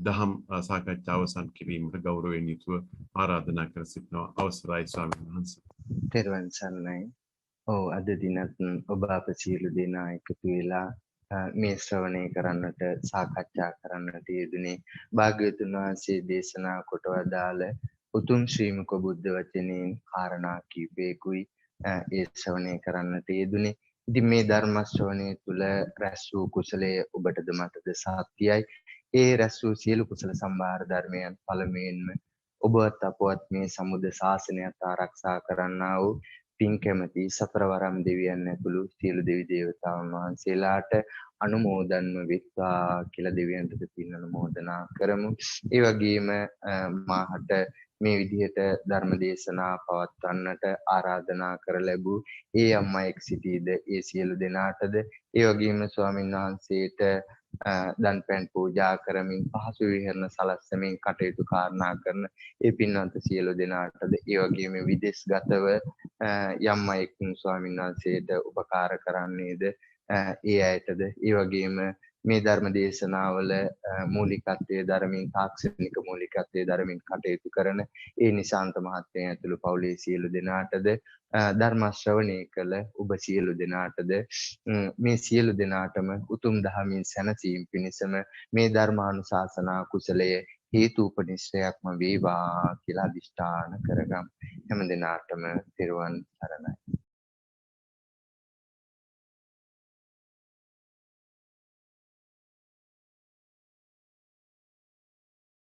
දහම් සාකච්ඡාව අවසන් කිරීමට ගෞරවයෙන් යුතුව ආරාධනා කර සිටිනවා. අවසරයි ස්වාමීන් වහන්සේ. තෙරුවන් සරණයි. ඔව් අද දිනත් ඔබ අප සියලු දෙනා එකතු වෙලා මේ ශ්‍රවණය කරන්නට සාකච්ඡා කරන්නට යෙදුනේ භාග්‍යවතුන් වහන්සේ දේශනා කොට වදාළ උතුම් ශ්‍රීමක බුද්ධ වචනයෙන් කාරණා කීපයකුයි ඒ ශ්‍රවණය කරන්නට යෙදුනේ. ඉතින් මේ ධර්ම ශ්‍රවණය තුළ රැස් වූ කුසලයේ ඔබටද මටද සාත්‍යයි. ඒ රැස් වූ සියලු කුසල සම්භාර ධර්මයන් පළමුවෙන්ම ඔබවත් අපවත් මේ සමුද ශාසනයත් ආරක්ෂා කරන්නා වූ පින් කැමැති සතරවරම් දෙවියන් ඇතුළු සියලු දෙවි දේවතාවුන් වහන්සේලාට අනුමෝදන්ව වෙත්වා කියලා දෙවියන්ට පින් අනුමෝදනා කරමු. ඒ වගේම මාහට මේ විදිහට ධර්ම දේශනා පවත්වන්නට ආරාධනා කර ලැබූ ඒ අම්මා එක් සිටීද ඒ සියලු දෙනාටද ඒ වගේම ස්වාමීන් වහන්සේට දන් පැන් පූජා කරමින් පහසු විහරණ සලස්සමින් කටයුතු කාරණා කරන ඒ පින්වන්ත සියලු දෙනාටද ඒ වගේම විදේශගතව යම් අයෙක් ස්වාමීන් වහන්සේට උපකාර කරන්නේද ඒ අයටද ඒ වගේම මේ ධර්ම දේශනාවල මූලිකත්වයේ ධර්මින් තාක්ෂණික මූලිකත්වයේ ධර්මින් කටයුතු කරන ඒ නිශාන්ත මහත්මයා ඇතුළු පවුලේ සියලු දෙනාටද ධර්ම ශ්‍රවණය කළ ඔබ සියලු දෙනාටද මේ සියලු දෙනාටම උතුම් දහමින් සැනසීම පිණිසම මේ ධර්මානුශාසනා කුසලය හේතුපනිශ්‍රයක්ම වේවා කියලා අදිෂ්ඨාන කරගම්. හැම දිනාටම තෙරුවන් සරණයි.